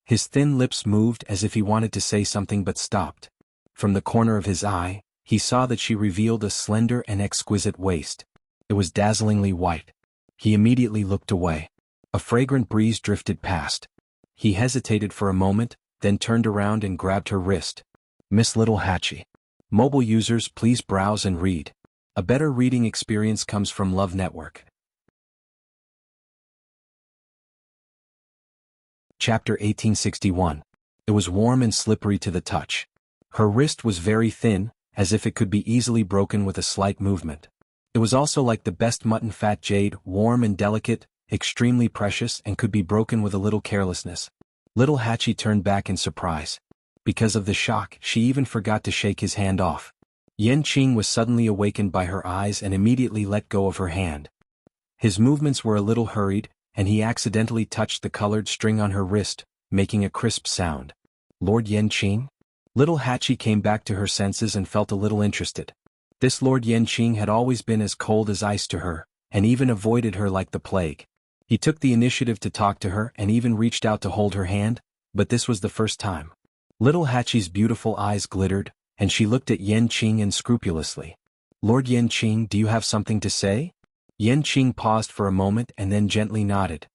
His thin lips moved as if he wanted to say something but stopped. From the corner of his eye, he saw that she revealed a slender and exquisite waist. It was dazzlingly white. He immediately looked away. A fragrant breeze drifted past. He hesitated for a moment, then turned around and grabbed her wrist. Miss Little Hachi. Mobile users, please browse and read. A better reading experience comes from Love Network. Chapter 1861. It was warm and slippery to the touch. Her wrist was very thin, as if it could be easily broken with a slight movement. It was also like the best mutton fat jade, warm and delicate, extremely precious and could be broken with a little carelessness. Little Hachi turned back in surprise. Because of the shock, she even forgot to shake his hand off. Yanqing was suddenly awakened by her eyes and immediately let go of her hand. His movements were a little hurried, and he accidentally touched the colored string on her wrist, making a crisp sound. Lord Yanqing? Little Hachi came back to her senses and felt a little interested. This Lord Yanqing had always been as cold as ice to her, and even avoided her like the plague. He took the initiative to talk to her and even reached out to hold her hand, but this was the first time. Little Hachi's beautiful eyes glittered, and she looked at Yanqing unscrupulously. Lord Yanqing, do you have something to say? Yanqing paused for a moment and then gently nodded.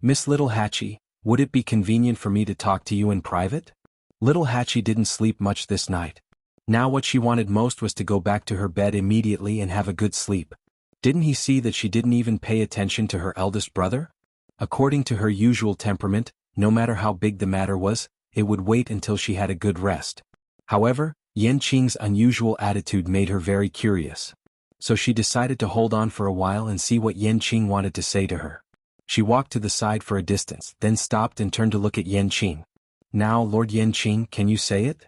Miss Little Hachi, would it be convenient for me to talk to you in private? Little Hachi didn't sleep much this night. Now what she wanted most was to go back to her bed immediately and have a good sleep. Didn't he see that she didn't even pay attention to her eldest brother? According to her usual temperament, no matter how big the matter was, it would wait until she had a good rest. However, Yanqing's unusual attitude made her very curious. So she decided to hold on for a while and see what Yanqing wanted to say to her. She walked to the side for a distance, then stopped and turned to look at Yanqing. Now, Lord Yanqing, can you say it?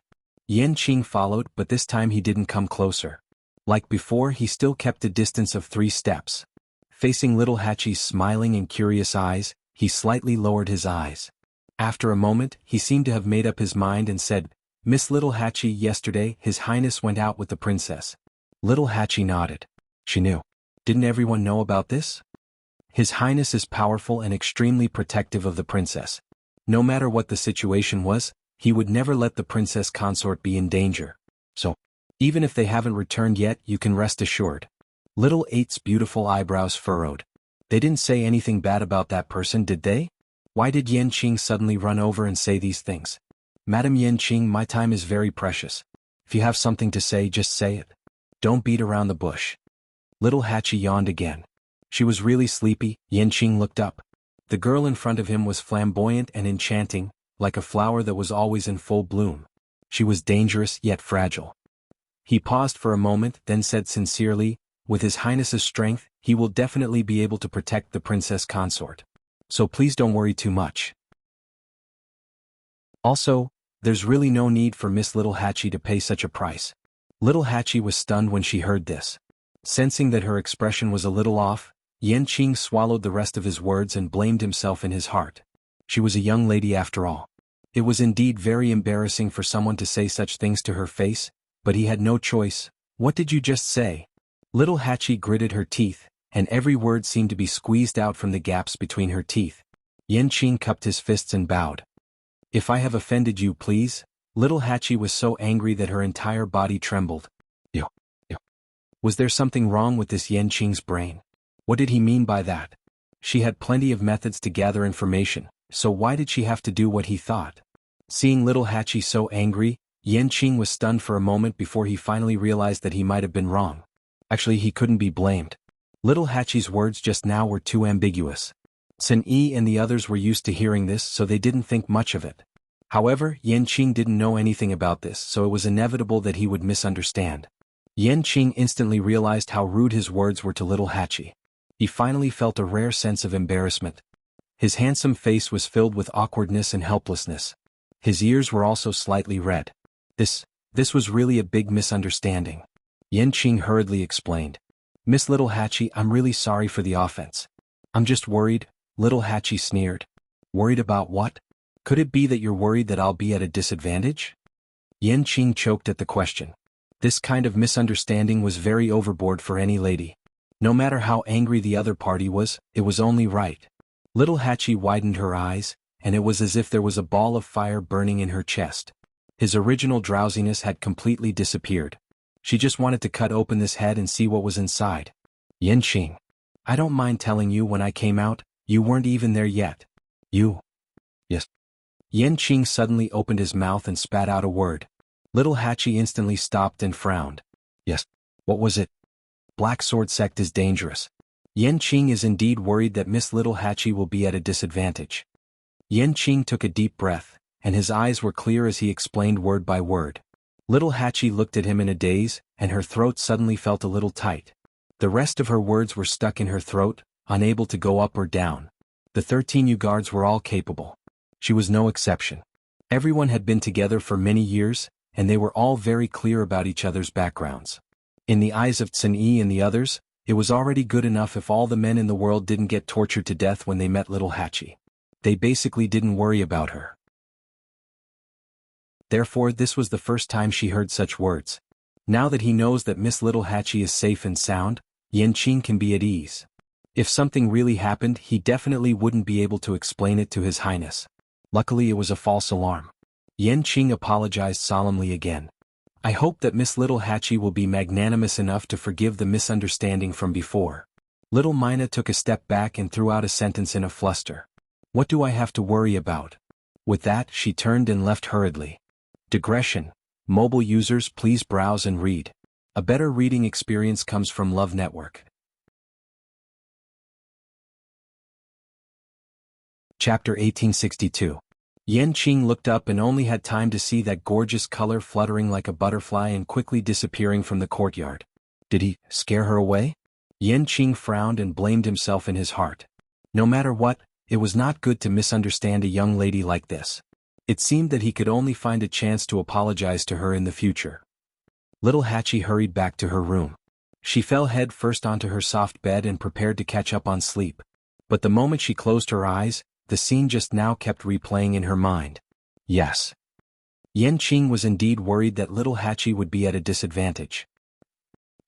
Yanqing followed, but this time he didn't come closer. Like before, he still kept a distance of 3 steps. Facing Little Hachi's smiling and curious eyes, he slightly lowered his eyes. After a moment, he seemed to have made up his mind and said, Miss Little Hachi, yesterday, His Highness went out with the princess. Little Hachi nodded. She knew. Didn't everyone know about this? His Highness is powerful and extremely protective of the princess. No matter what the situation was, he would never let the princess consort be in danger. So, even if they haven't returned yet, you can rest assured. Little Eight's beautiful eyebrows furrowed. They didn't say anything bad about that person, did they? Why did Yanqing suddenly run over and say these things? Madam Yanqing, my time is very precious. If you have something to say, just say it. Don't beat around the bush. Little Hachi yawned again. She was really sleepy. Yanqing looked up. The girl in front of him was flamboyant and enchanting, like a flower that was always in full bloom. She was dangerous yet fragile. He paused for a moment, then said sincerely, with His Highness's strength, he will definitely be able to protect the princess consort. So please don't worry too much. Also, there's really no need for Miss Little Hachi to pay such a price. Little Hachi was stunned when she heard this. Sensing that her expression was a little off, Yanqing swallowed the rest of his words and blamed himself in his heart. She was a young lady after all. It was indeed very embarrassing for someone to say such things to her face, but he had no choice. What did you just say? Little Hachi gritted her teeth, and every word seemed to be squeezed out from the gaps between her teeth. Yanqing cupped his fists and bowed. If I have offended you, please? Little Hachi was so angry that her entire body trembled. Ew. Was there something wrong with this Yanqing's brain? What did he mean by that? She had plenty of methods to gather information, so why did she have to do what he thought? Seeing Little Hachi so angry, Yanqing was stunned for a moment before he finally realized that he might have been wrong. Actually, he couldn't be blamed. Little Hachi's words just now were too ambiguous. Sun Yi and the others were used to hearing this, so they didn't think much of it. However, Yanqing didn't know anything about this, so it was inevitable that he would misunderstand. Yanqing instantly realized how rude his words were to Little Hachi. He finally felt a rare sense of embarrassment. His handsome face was filled with awkwardness and helplessness. His ears were also slightly red. This was really a big misunderstanding. Yanqing hurriedly explained. Miss Little Hachi, I'm really sorry for the offense. I'm just worried, Little Hachi sneered. Worried about what? Could it be that you're worried that I'll be at a disadvantage? Yanqing choked at the question. This kind of misunderstanding was very overboard for any lady. No matter how angry the other party was, it was only right. Little Hachi widened her eyes, and it was as if there was a ball of fire burning in her chest. His original drowsiness had completely disappeared. She just wanted to cut open this head and see what was inside. Yanqing. I don't mind telling you, when I came out, you weren't even there yet. You. Yes. Yanqing suddenly opened his mouth and spat out a word. Little Hachi instantly stopped and frowned. Yes. What was it? Black Sword Sect is dangerous. Yanqing is indeed worried that Miss Little Hachi will be at a disadvantage. Yanqing took a deep breath, and his eyes were clear as he explained word by word. Little Hachi looked at him in a daze, and her throat suddenly felt a little tight. The rest of her words were stuck in her throat, unable to go up or down. The 13 guards were all capable. She was no exception. Everyone had been together for many years, and they were all very clear about each other's backgrounds. In the eyes of Yi and the others, it was already good enough if all the men in the world didn't get tortured to death when they met little Hachi. They basically didn't worry about her. Therefore, this was the first time she heard such words. Now that he knows that Miss Little Hachi is safe and sound, Yanqing can be at ease. If something really happened, he definitely wouldn't be able to explain it to His Highness. Luckily, it was a false alarm. Yanqing apologized solemnly again. I hope that Miss Little Hachi will be magnanimous enough to forgive the misunderstanding from before. Little Mina took a step back and threw out a sentence in a fluster. What do I have to worry about? With that, she turned and left hurriedly. Digression. Mobile users, please browse and read. A better reading experience comes from Love Network. Chapter 1862. Yanqing looked up and only had time to see that gorgeous color fluttering like a butterfly and quickly disappearing from the courtyard. Did he scare her away? Yanqing frowned and blamed himself in his heart. No matter what, it was not good to misunderstand a young lady like this. It seemed that he could only find a chance to apologize to her in the future. Little Hachi hurried back to her room. She fell head first onto her soft bed and prepared to catch up on sleep. But the moment she closed her eyes, the scene just now kept replaying in her mind. Yes. Yanqing was indeed worried that little Hachi would be at a disadvantage.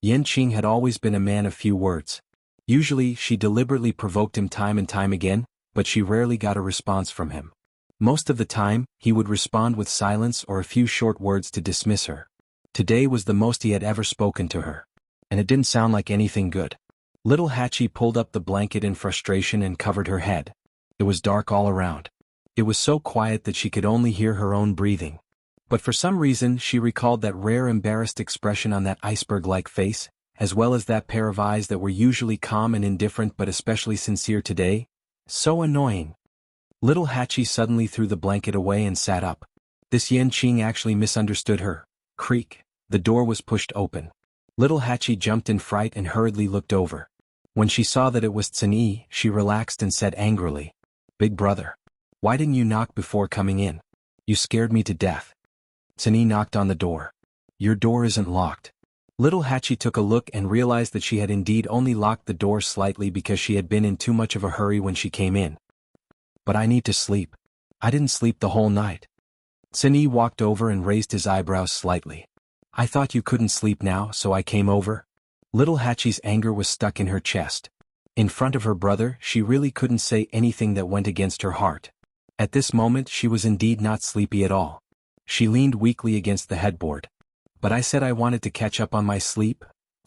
Yanqing had always been a man of few words. Usually, she deliberately provoked him time and time again, but she rarely got a response from him. Most of the time, he would respond with silence or a few short words to dismiss her. Today was the most he had ever spoken to her. And it didn't sound like anything good. Little Hachi pulled up the blanket in frustration and covered her head. It was dark all around. It was so quiet that she could only hear her own breathing. But for some reason she recalled that rare embarrassed expression on that iceberg-like face, as well as that pair of eyes that were usually calm and indifferent but especially sincere today. So annoying. Little Hachi suddenly threw the blanket away and sat up. This Yanqing actually misunderstood her. Creak. The door was pushed open. Little Hachi jumped in fright and hurriedly looked over. When she saw that it was Yi, she relaxed and said angrily, "Big brother. Why didn't you knock before coming in? You scared me to death." Yi knocked on the door. "Your door isn't locked." Little Hachi took a look and realized that she had indeed only locked the door slightly because she had been in too much of a hurry when she came in. "But I need to sleep. I didn't sleep the whole night." Yi walked over and raised his eyebrows slightly. "I thought you couldn't sleep now, so I came over." Little Hachi's anger was stuck in her chest. In front of her brother, she really couldn't say anything that went against her heart. At this moment she was indeed not sleepy at all. She leaned weakly against the headboard. "But I said I wanted to catch up on my sleep."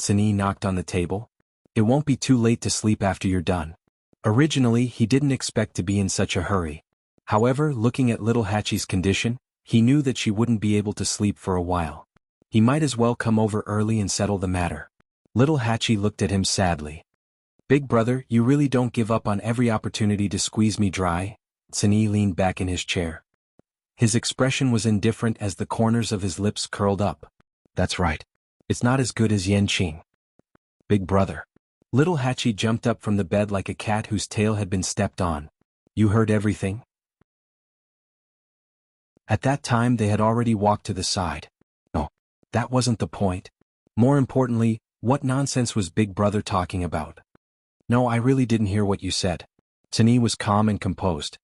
Yi knocked on the table. "It won't be too late to sleep after you're done." Originally he didn't expect to be in such a hurry. However, looking at little Hachi's condition, he knew that she wouldn't be able to sleep for a while. He might as well come over early and settle the matter. Little Hachi looked at him sadly. "Big brother, you really don't give up on every opportunity to squeeze me dry?" Yi leaned back in his chair. His expression was indifferent as the corners of his lips curled up. "That's right. It's not as good as Yanqing." "Big brother." Little Hachi jumped up from the bed like a cat whose tail had been stepped on. "You heard everything?" At that time they had already walked to the side. No, that wasn't the point. More importantly, what nonsense was Big Brother talking about? "No, I really didn't hear what you said." Yi was calm and composed.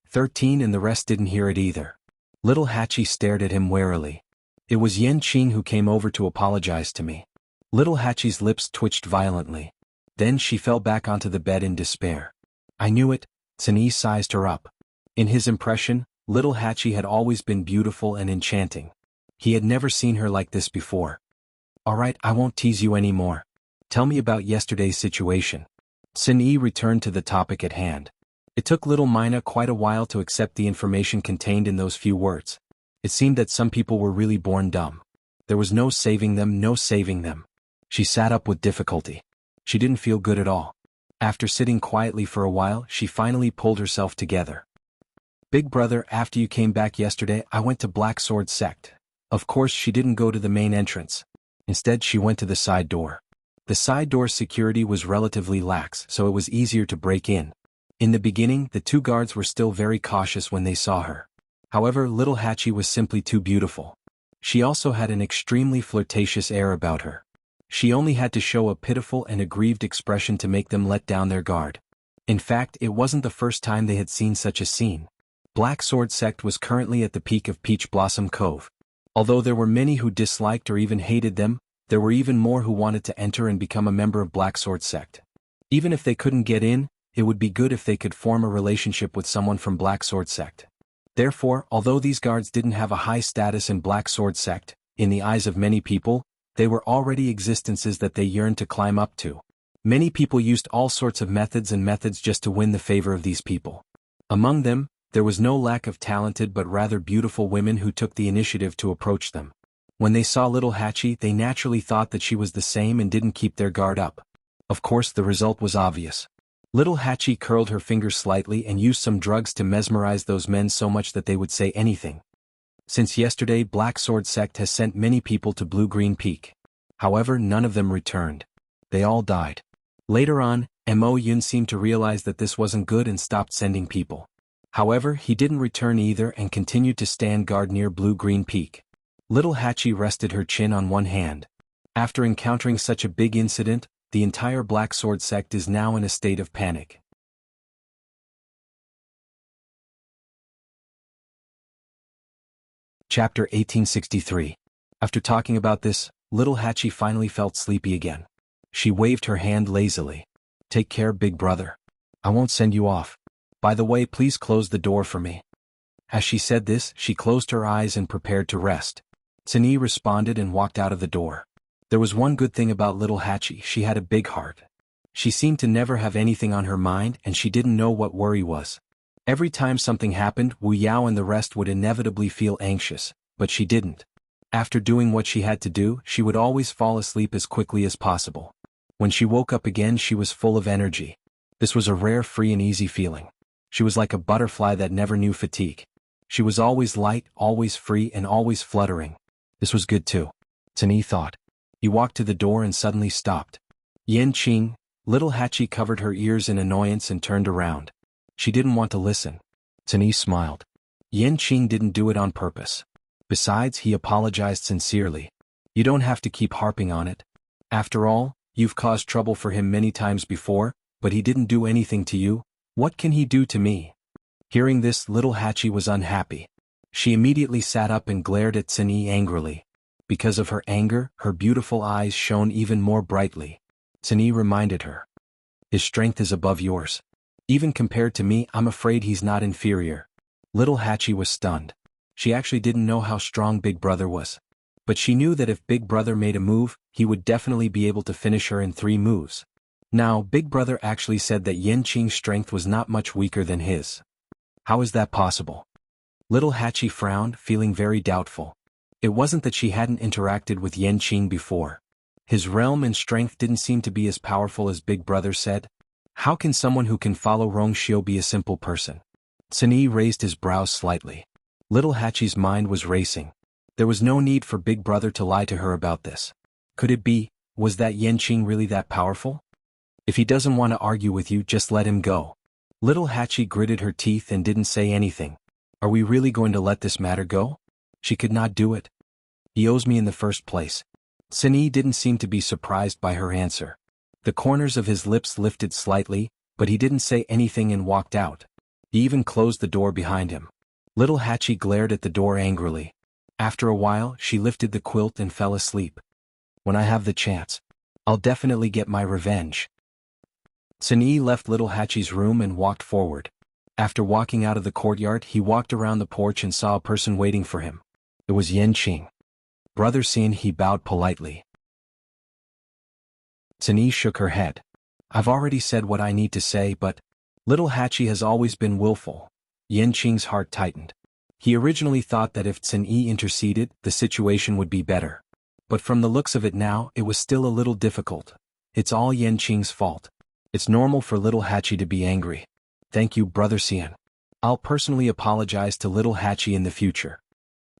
13 and the rest didn't hear it either. Little Hachi stared at him warily. "It was Yanqing who came over to apologize to me." Little Hachi's lips twitched violently. Then she fell back onto the bed in despair. "I knew it." Yi sized her up. In his impression, little Hachi had always been beautiful and enchanting. He had never seen her like this before. "All right, I won't tease you anymore. Tell me about yesterday's situation." Yi returned to the topic at hand. It took little Mina quite a while to accept the information contained in those few words. It seemed that some people were really born dumb. There was no saving them, no saving them. She sat up with difficulty. She didn't feel good at all. After sitting quietly for a while, she finally pulled herself together. "Big brother, after you came back yesterday, I went to Black Sword Sect." Of course she didn't go to the main entrance. Instead she went to the side door. The side door's security was relatively lax, so it was easier to break in. In the beginning, the two guards were still very cautious when they saw her. However, little Hachi was simply too beautiful. She also had an extremely flirtatious air about her. She only had to show a pitiful and aggrieved expression to make them let down their guard. In fact, it wasn't the first time they had seen such a scene. Black Sword Sect was currently at the peak of Peach Blossom Cove. Although there were many who disliked or even hated them, there were even more who wanted to enter and become a member of Black Sword Sect. Even if they couldn't get in, it would be good if they could form a relationship with someone from Black Sword Sect. Therefore, although these guards didn't have a high status in Black Sword Sect, in the eyes of many people, they were already existences that they yearned to climb up to. Many people used all sorts of methods just to win the favor of these people. Among them, there was no lack of talented but rather beautiful women who took the initiative to approach them. When they saw little Hachi, they naturally thought that she was the same and didn't keep their guard up. Of course, the result was obvious. Little Hachi curled her fingers slightly and used some drugs to mesmerize those men so much that they would say anything. Since yesterday, Black Sword Sect has sent many people to Blue-Green Peak. However, none of them returned. They all died. Later on, Mo Yun seemed to realize that this wasn't good and stopped sending people. However, he didn't return either and continued to stand guard near Blue-Green Peak. Little Hachi rested her chin on one hand. After encountering such a big incident, the entire Black Sword Sect is now in a state of panic. Chapter 1863. After talking about this, little Hachi finally felt sleepy again. She waved her hand lazily. "Take care, big brother. I won't send you off. By the way, please close the door for me." As she said this, she closed her eyes and prepared to rest. Tsuni responded and walked out of the door. There was one good thing about little Hachi: she had a big heart. She seemed to never have anything on her mind and she didn't know what worry was. Every time something happened, Wu Yao and the rest would inevitably feel anxious, but she didn't. After doing what she had to do, she would always fall asleep as quickly as possible. When she woke up again, she was full of energy. This was a rare, free and easy feeling. She was like a butterfly that never knew fatigue. She was always light, always free and always fluttering. This was good too, Tsuni thought. He walked to the door and suddenly stopped. Yen Qing, little Hachi covered her ears in annoyance and turned around. She didn't want to listen. Tsuni smiled. Yen Qing didn't do it on purpose. Besides, he apologized sincerely. You don't have to keep harping on it. After all, you've caused trouble for him many times before, but he didn't do anything to you. What can he do to me? Hearing this, little Hachi was unhappy. She immediately sat up and glared at Tsuni angrily. Because of her anger, her beautiful eyes shone even more brightly. Tsuni reminded her. His strength is above yours. Even compared to me, I'm afraid he's not inferior. Little Hachi was stunned. She actually didn't know how strong Big Brother was. But she knew that if Big Brother made a move, he would definitely be able to finish her in 3 moves. Now, Big Brother actually said that Yen Qing's strength was not much weaker than his. How is that possible? Little Hachi frowned, feeling very doubtful. It wasn't that she hadn't interacted with Yen Qing before. His realm and strength didn't seem to be as powerful as Big Brother said. How can someone who can follow Rongxiu be a simple person? Tsuni raised his brows slightly. Little Hachi's mind was racing. There was no need for Big Brother to lie to her about this. Could it be, was that Yen Qing really that powerful? If he doesn't want to argue with you, just let him go. Little Hachi gritted her teeth and didn't say anything. Are we really going to let this matter go? She could not do it. He owes me in the first place. Tsuni didn't seem to be surprised by her answer. The corners of his lips lifted slightly, but he didn't say anything and walked out. He even closed the door behind him. Little Hachi glared at the door angrily. After a while, she lifted the quilt and fell asleep. When I have the chance, I'll definitely get my revenge. Tsuni left little Hachi's room and walked forward. After walking out of the courtyard, he walked around the porch and saw a person waiting for him. It was Yen Qing. Brother Xin, he bowed politely. Tsuni shook her head. I've already said what I need to say, but little Hachi has always been willful. Yen Qing's heart tightened. He originally thought that if Tsuni interceded, the situation would be better. But from the looks of it now, it was still a little difficult. It's all Yen Qing's fault. It's normal for little Hachi to be angry. Thank you, Brother Xian. I'll personally apologize to little Hachi in the future.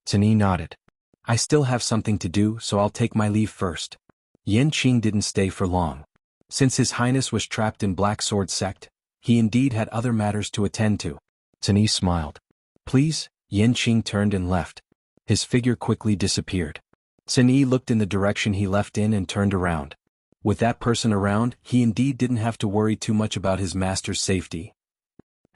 Tsuni nodded. I still have something to do, so I'll take my leave first. Yen Qing didn't stay for long. Since His Highness was trapped in Black Sword Sect, He indeed had other matters to attend to. Sanyi smiled. Please, Yanqing turned and left. His figure quickly disappeared. Sanyi looked in the direction he left in and turned around. With that person around, he indeed didn't have to worry too much about his master's safety.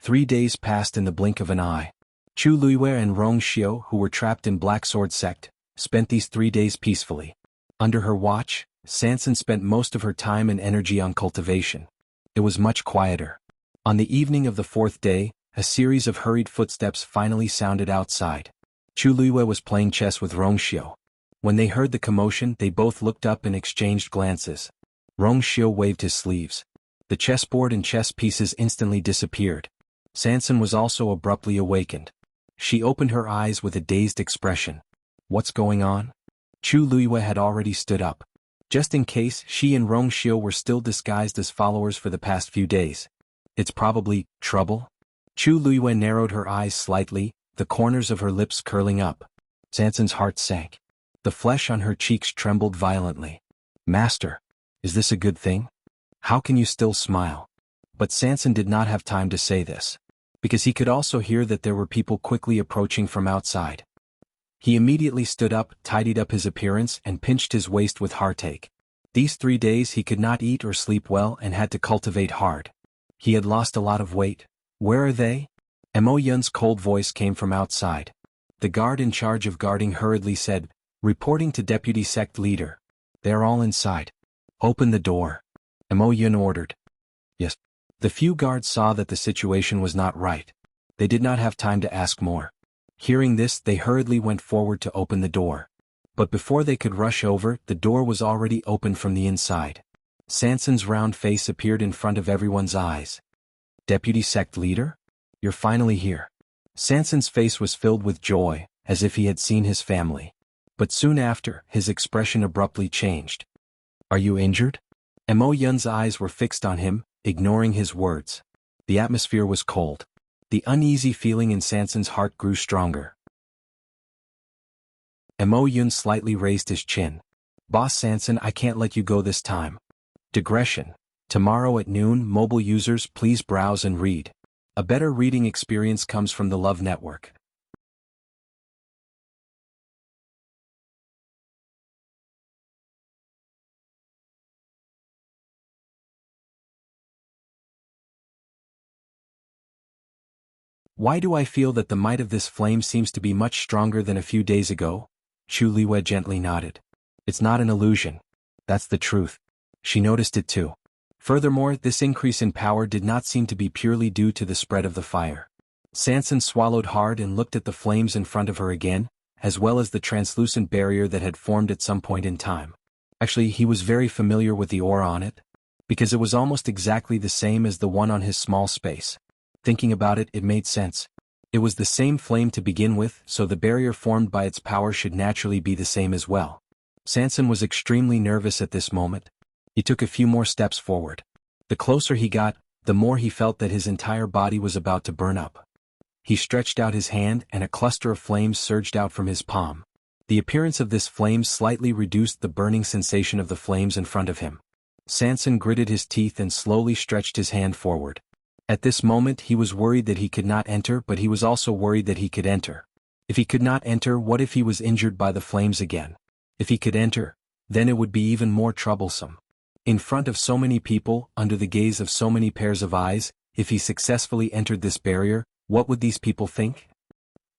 3 days passed in the blink of an eye. Chu Luiwei and Rong Xiao, who were trapped in Black Sword Sect, spent these 3 days peacefully. Under her watch, Sansan spent most of her time and energy on cultivation. It was much quieter. On the evening of the 4th day, a series of hurried footsteps finally sounded outside. Chu Luiwei was playing chess with Rong Xiao. When they heard the commotion, they both looked up and exchanged glances. Rong Xiao waved his sleeves. The chessboard and chess pieces instantly disappeared. Sansan was also abruptly awakened. She opened her eyes with a dazed expression. What's going on? Chu Luiwei had already stood up. Just in case, she and Rong Xiao were still disguised as followers for the past few days. It's probably trouble? Chu Luiwei narrowed her eyes slightly, the corners of her lips curling up. Sansan's heart sank. The flesh on her cheeks trembled violently. Master, is this a good thing? How can you still smile? But Sansan did not have time to say this, because he could also hear that there were people quickly approaching from outside. He immediately stood up, tidied up his appearance, and pinched his waist with heartache. These 3 days he could not eat or sleep well and had to cultivate hard. He had lost a lot of weight. Where are they? Mo Yun's cold voice came from outside. The guard in charge of guarding hurriedly said, reporting to Deputy Sect Leader. They're all inside. Open the door. Mo Yun ordered. Yes. The few guards saw that the situation was not right. They did not have time to ask more. Hearing this, they hurriedly went forward to open the door. But before they could rush over, the door was already opened from the inside. Sansan's round face appeared in front of everyone's eyes. Deputy Sect Leader? You're finally here. Sansan's face was filled with joy, as if he had seen his family. But soon after, his expression abruptly changed. Are you injured? Mo Yun's eyes were fixed on him, ignoring his words. The atmosphere was cold. The uneasy feeling in Sansan's heart grew stronger. Mo Yun slightly raised his chin. Boss Sansan, I can't let you go this time. Digression. Tomorrow at noon, mobile users please browse and read. A better reading experience comes from the Love Network. Why do I feel that the might of this flame seems to be much stronger than a few days ago? Chu Luiwei gently nodded. It's not an illusion. That's the truth. She noticed it too. Furthermore, this increase in power did not seem to be purely due to the spread of the fire. Sansan swallowed hard and looked at the flames in front of her again, as well as the translucent barrier that had formed at some point in time. Actually, he was very familiar with the aura on it, because it was almost exactly the same as the one on his small space. Thinking about it, it made sense. It was the same flame to begin with, so the barrier formed by its power should naturally be the same as well. Sansan was extremely nervous at this moment. He took a few more steps forward. The closer he got, the more he felt that his entire body was about to burn up. He stretched out his hand and a cluster of flames surged out from his palm. The appearance of this flame slightly reduced the burning sensation of the flames in front of him. Sansan gritted his teeth and slowly stretched his hand forward. At this moment he was worried that he could not enter, but he was also worried that he could enter. If he could not enter, what if he was injured by the flames again? If he could enter, then it would be even more troublesome. In front of so many people, under the gaze of so many pairs of eyes, if he successfully entered this barrier, what would these people think?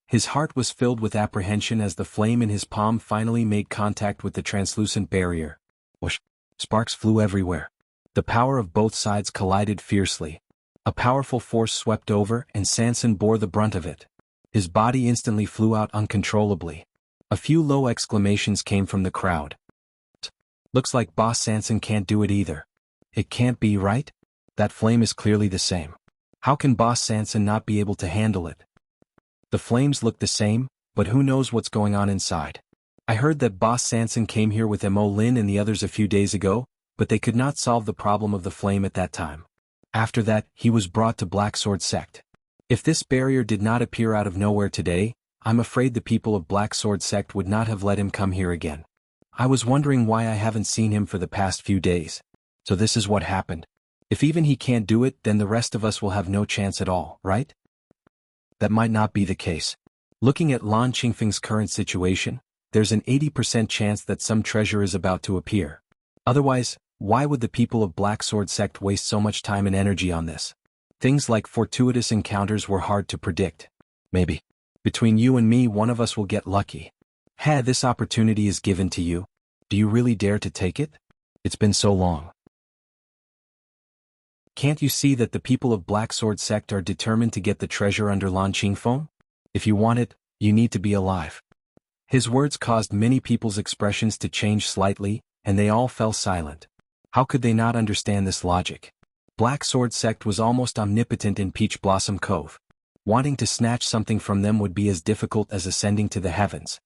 His heart was filled with apprehension as the flame in his palm finally made contact with the translucent barrier. Whoosh! Sparks flew everywhere. The power of both sides collided fiercely. A powerful force swept over and Sansan bore the brunt of it. His body instantly flew out uncontrollably. A few low exclamations came from the crowd. Looks like Boss Sansan can't do it either. It can't be, right? That flame is clearly the same. How can Boss Sansan not be able to handle it? The flames look the same, but who knows what's going on inside. I heard that Boss Sansan came here with Mo Lin and the others a few days ago, but they could not solve the problem of the flame at that time. After that, he was brought to Black Sword Sect. If this barrier did not appear out of nowhere today, I'm afraid the people of Black Sword Sect would not have let him come here again. I was wondering why I haven't seen him for the past few days. So this is what happened. If even he can't do it, then the rest of us will have no chance at all, right? That might not be the case. Looking at Lan Qingfeng's current situation, there's an 80% chance that some treasure is about to appear. Otherwise, why would the people of Black Sword Sect waste so much time and energy on this? Things like fortuitous encounters were hard to predict. Maybe. Between you and me, one of us will get lucky. This opportunity is given to you. Do you really dare to take it? It's been so long. Can't you see that the people of Black Sword Sect are determined to get the treasure under Lan Qingfeng? If you want it, you need to be alive. His words caused many people's expressions to change slightly, and they all fell silent. How could they not understand this logic? Black Sword Sect was almost omnipotent in Peach Blossom Cove. Wanting to snatch something from them would be as difficult as ascending to the heavens.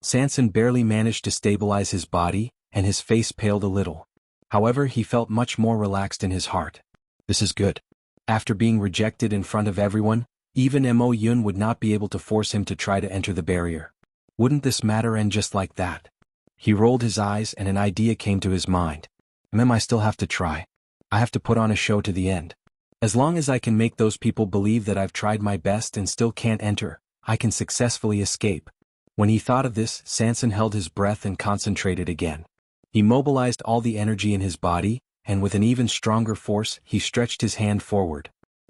Sanson barely managed to stabilize his body, and his face paled a little. However, he felt much more relaxed in his heart. This is good. After being rejected in front of everyone, even Mo Yun would not be able to force him to try to enter the barrier. Wouldn't this matter end just like that? He rolled his eyes and an idea came to his mind. I still have to try. I have to put on a show to the end. As long as I can make those people believe that I've tried my best and still can't enter, I can successfully escape. When he thought of this, Sanson held his breath and concentrated again. He mobilized all the energy in his body, and with an even stronger force, he stretched his hand forward.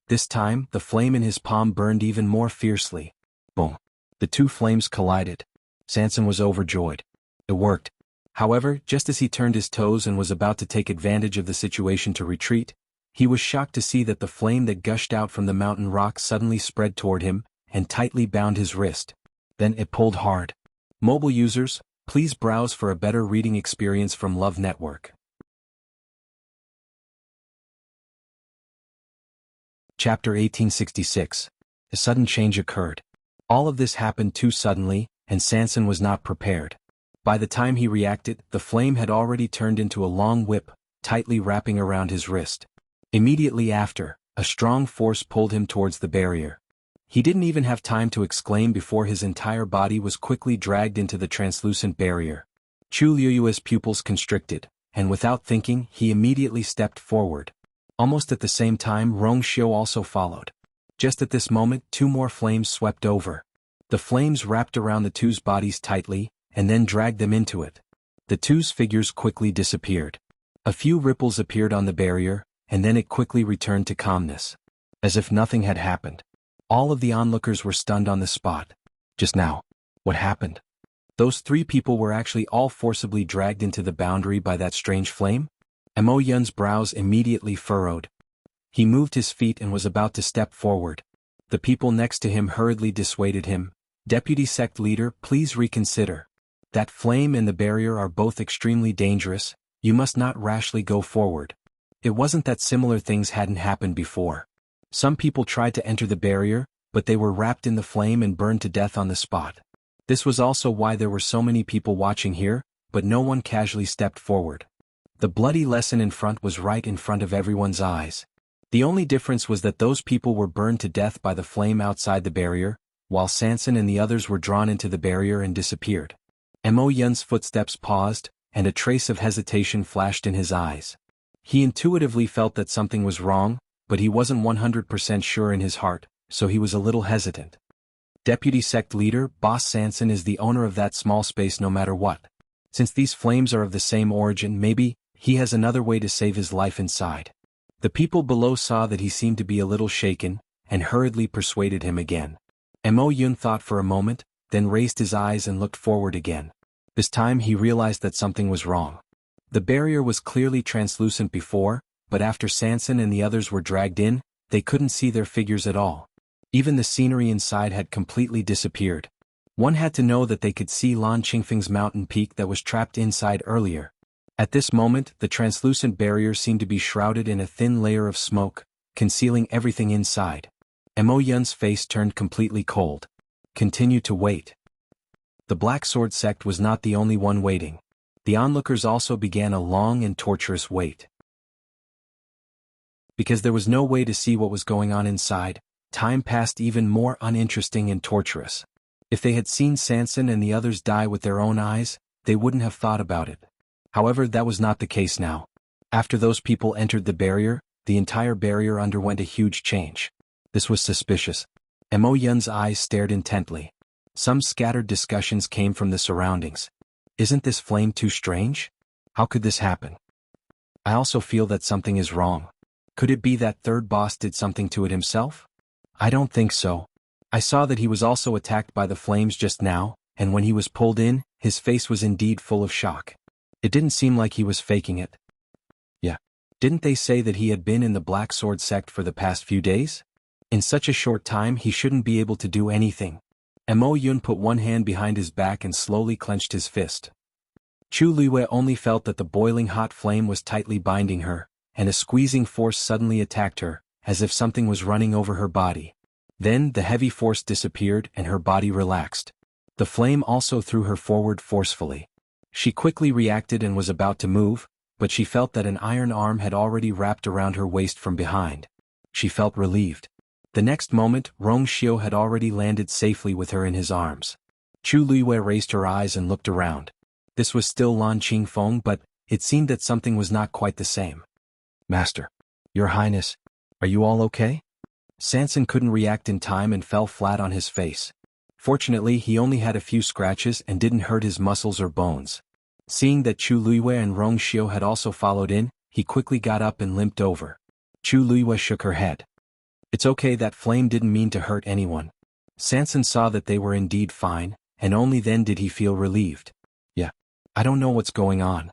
This time, the flame in his palm burned even more fiercely. Boom. The two flames collided. Sanson was overjoyed. It worked. However, just as he turned his toes and was about to take advantage of the situation to retreat, he was shocked to see that the flame that gushed out from the mountain rock suddenly spread toward him and tightly bound his wrist. Then it pulled hard. Mobile users, please browse for a better reading experience from Love Network. Chapter 1866. A sudden change occurred. All of this happened too suddenly, and Sanson was not prepared. By the time he reacted, the flame had already turned into a long whip, tightly wrapping around his wrist. Immediately after, a strong force pulled him towards the barrier. He didn't even have time to exclaim before his entire body was quickly dragged into the translucent barrier. Chu Liuyu's pupils constricted, and without thinking, he immediately stepped forward. Almost at the same time, Rong Xiu also followed. Just at this moment, two more flames swept over. The flames wrapped around the two's bodies tightly, and then dragged them into it. The two's figures quickly disappeared. A few ripples appeared on the barrier, and then it quickly returned to calmness. As if nothing had happened. All of the onlookers were stunned on the spot. Just now. What happened? Those three people were actually all forcibly dragged into the boundary by that strange flame? Mo Yun's brows immediately furrowed. He moved his feet and was about to step forward. The people next to him hurriedly dissuaded him. Deputy Sect Leader, please reconsider. That flame and the barrier are both extremely dangerous. You must not rashly go forward. It wasn't that similar things hadn't happened before. Some people tried to enter the barrier, but they were wrapped in the flame and burned to death on the spot. This was also why there were so many people watching here, but no one casually stepped forward. The bloody lesson in front was right in front of everyone's eyes. The only difference was that those people were burned to death by the flame outside the barrier, while Sanson and the others were drawn into the barrier and disappeared. Mo Yun's footsteps paused, and a trace of hesitation flashed in his eyes. He intuitively felt that something was wrong, but he wasn't 100% sure in his heart, so he was a little hesitant. Deputy Sect Leader, Boss Sanson is the owner of that small space no matter what. Since these flames are of the same origin, maybe he has another way to save his life inside. The people below saw that he seemed to be a little shaken, and hurriedly persuaded him again. Mo Yun thought for a moment, then raised his eyes and looked forward again. This time he realized that something was wrong. The barrier was clearly translucent before, but after Sanson and the others were dragged in, they couldn't see their figures at all. Even the scenery inside had completely disappeared. One had to know that they could see Lan Qingfeng's mountain peak that was trapped inside earlier. At this moment, the translucent barrier seemed to be shrouded in a thin layer of smoke, concealing everything inside. Mo Yun's face turned completely cold. Continue to wait. The Black Sword Sect was not the only one waiting. The onlookers also began a long and torturous wait. Because there was no way to see what was going on inside, time passed even more uninteresting and torturous. If they had seen Sanson and the others die with their own eyes, they wouldn't have thought about it. However, that was not the case now. After those people entered the barrier, the entire barrier underwent a huge change. This was suspicious. Mo Yun's eyes stared intently. Some scattered discussions came from the surroundings. Isn't this flame too strange? How could this happen? I also feel that something is wrong. Could it be that third boss did something to it himself? I don't think so. I saw that he was also attacked by the flames just now, and when he was pulled in, his face was indeed full of shock. It didn't seem like he was faking it. Yeah. Didn't they say that he had been in the Black Sword sect for the past few days? In such a short time he shouldn't be able to do anything. Mo Yun put one hand behind his back and slowly clenched his fist. Chu Liwei only felt that the boiling hot flame was tightly binding her, and a squeezing force suddenly attacked her, as if something was running over her body. Then the heavy force disappeared and her body relaxed. The flame also threw her forward forcefully. She quickly reacted and was about to move, but she felt that an iron arm had already wrapped around her waist from behind. She felt relieved. The next moment, Rong Xiao had already landed safely with her in his arms. Chu Liwei raised her eyes and looked around. This was still Lan Qingfeng, but it seemed that something was not quite the same. Master. Your Highness. Are you all okay? Sanson couldn't react in time and fell flat on his face. Fortunately he only had a few scratches and didn't hurt his muscles or bones. Seeing that Chu Liwei and Rong Xiao had also followed in, he quickly got up and limped over. Chu Liwei shook her head. It's okay, that flame didn't mean to hurt anyone. Sanson saw that they were indeed fine, and only then did he feel relieved. Yeah. I don't know what's going on.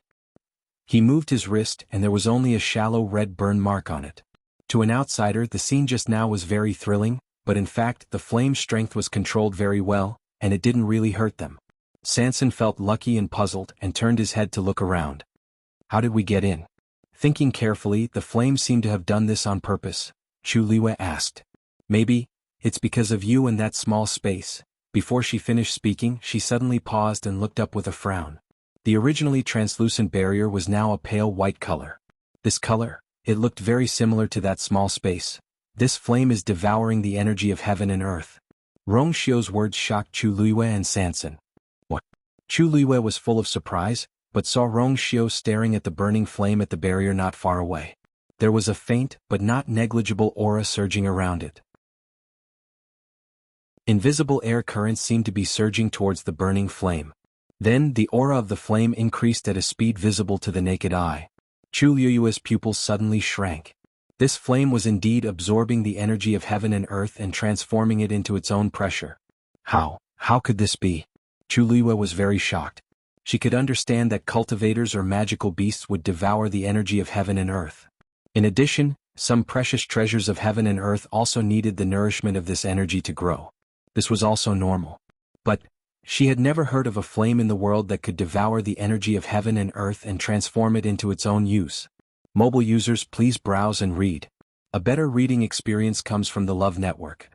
He moved his wrist and there was only a shallow red burn mark on it. To an outsider the scene just now was very thrilling, but in fact the flame's strength was controlled very well, and it didn't really hurt them. Sanson felt lucky and puzzled and turned his head to look around. How did we get in? Thinking carefully, the flame seemed to have done this on purpose, Chu Liwei asked. Maybe it's because of you in that small space. Before she finished speaking, she suddenly paused and looked up with a frown. The originally translucent barrier was now a pale white color. This color, it looked very similar to that small space. This flame is devouring the energy of heaven and earth. Rong Xiao's words shocked Chu Liwei and Sanson. What? Chu Liwei was full of surprise, but saw Rong Xiao staring at the burning flame at the barrier not far away. There was a faint, but not negligible aura surging around it. Invisible air currents seemed to be surging towards the burning flame. Then the aura of the flame increased at a speed visible to the naked eye. Chu Liu's pupils suddenly shrank. This flame was indeed absorbing the energy of heaven and earth and transforming it into its own pressure. How could this be? Chu Liu was very shocked. She could understand that cultivators or magical beasts would devour the energy of heaven and earth. In addition, some precious treasures of heaven and earth also needed the nourishment of this energy to grow. This was also normal. But she had never heard of a flame in the world that could devour the energy of heaven and earth and transform it into its own use. Mobile users, please browse and read. A better reading experience comes from the Love Network.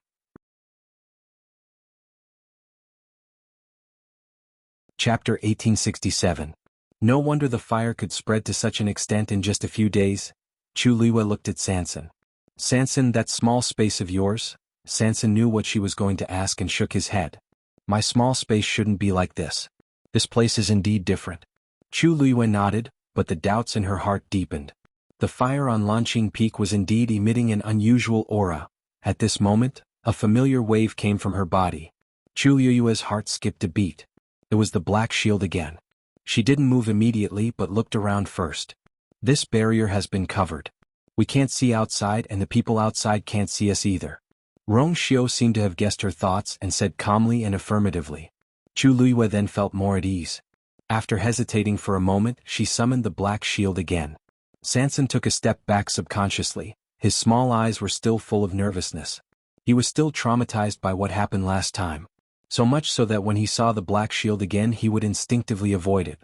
Chapter 1867. No wonder the fire could spread to such an extent in just a few days. Chu Liwa looked at Sanson. Sanson, that small space of yours? Sanson knew what she was going to ask and shook his head. My small space shouldn't be like this. This place is indeed different. Chu Liwa nodded, but the doubts in her heart deepened. The fire on Lanqing Peak was indeed emitting an unusual aura. At this moment, a familiar wave came from her body. Chu Liu's heart skipped a beat. It was the black shield again. She didn't move immediately but looked around first. This barrier has been covered. We can't see outside and the people outside can't see us either. Rong Xiao seemed to have guessed her thoughts and said calmly and affirmatively. Chu Liuwa then felt more at ease. After hesitating for a moment, she summoned the black shield again. Sanson took a step back subconsciously. His small eyes were still full of nervousness. He was still traumatized by what happened last time. So much so that when he saw the black shield again he would instinctively avoid it.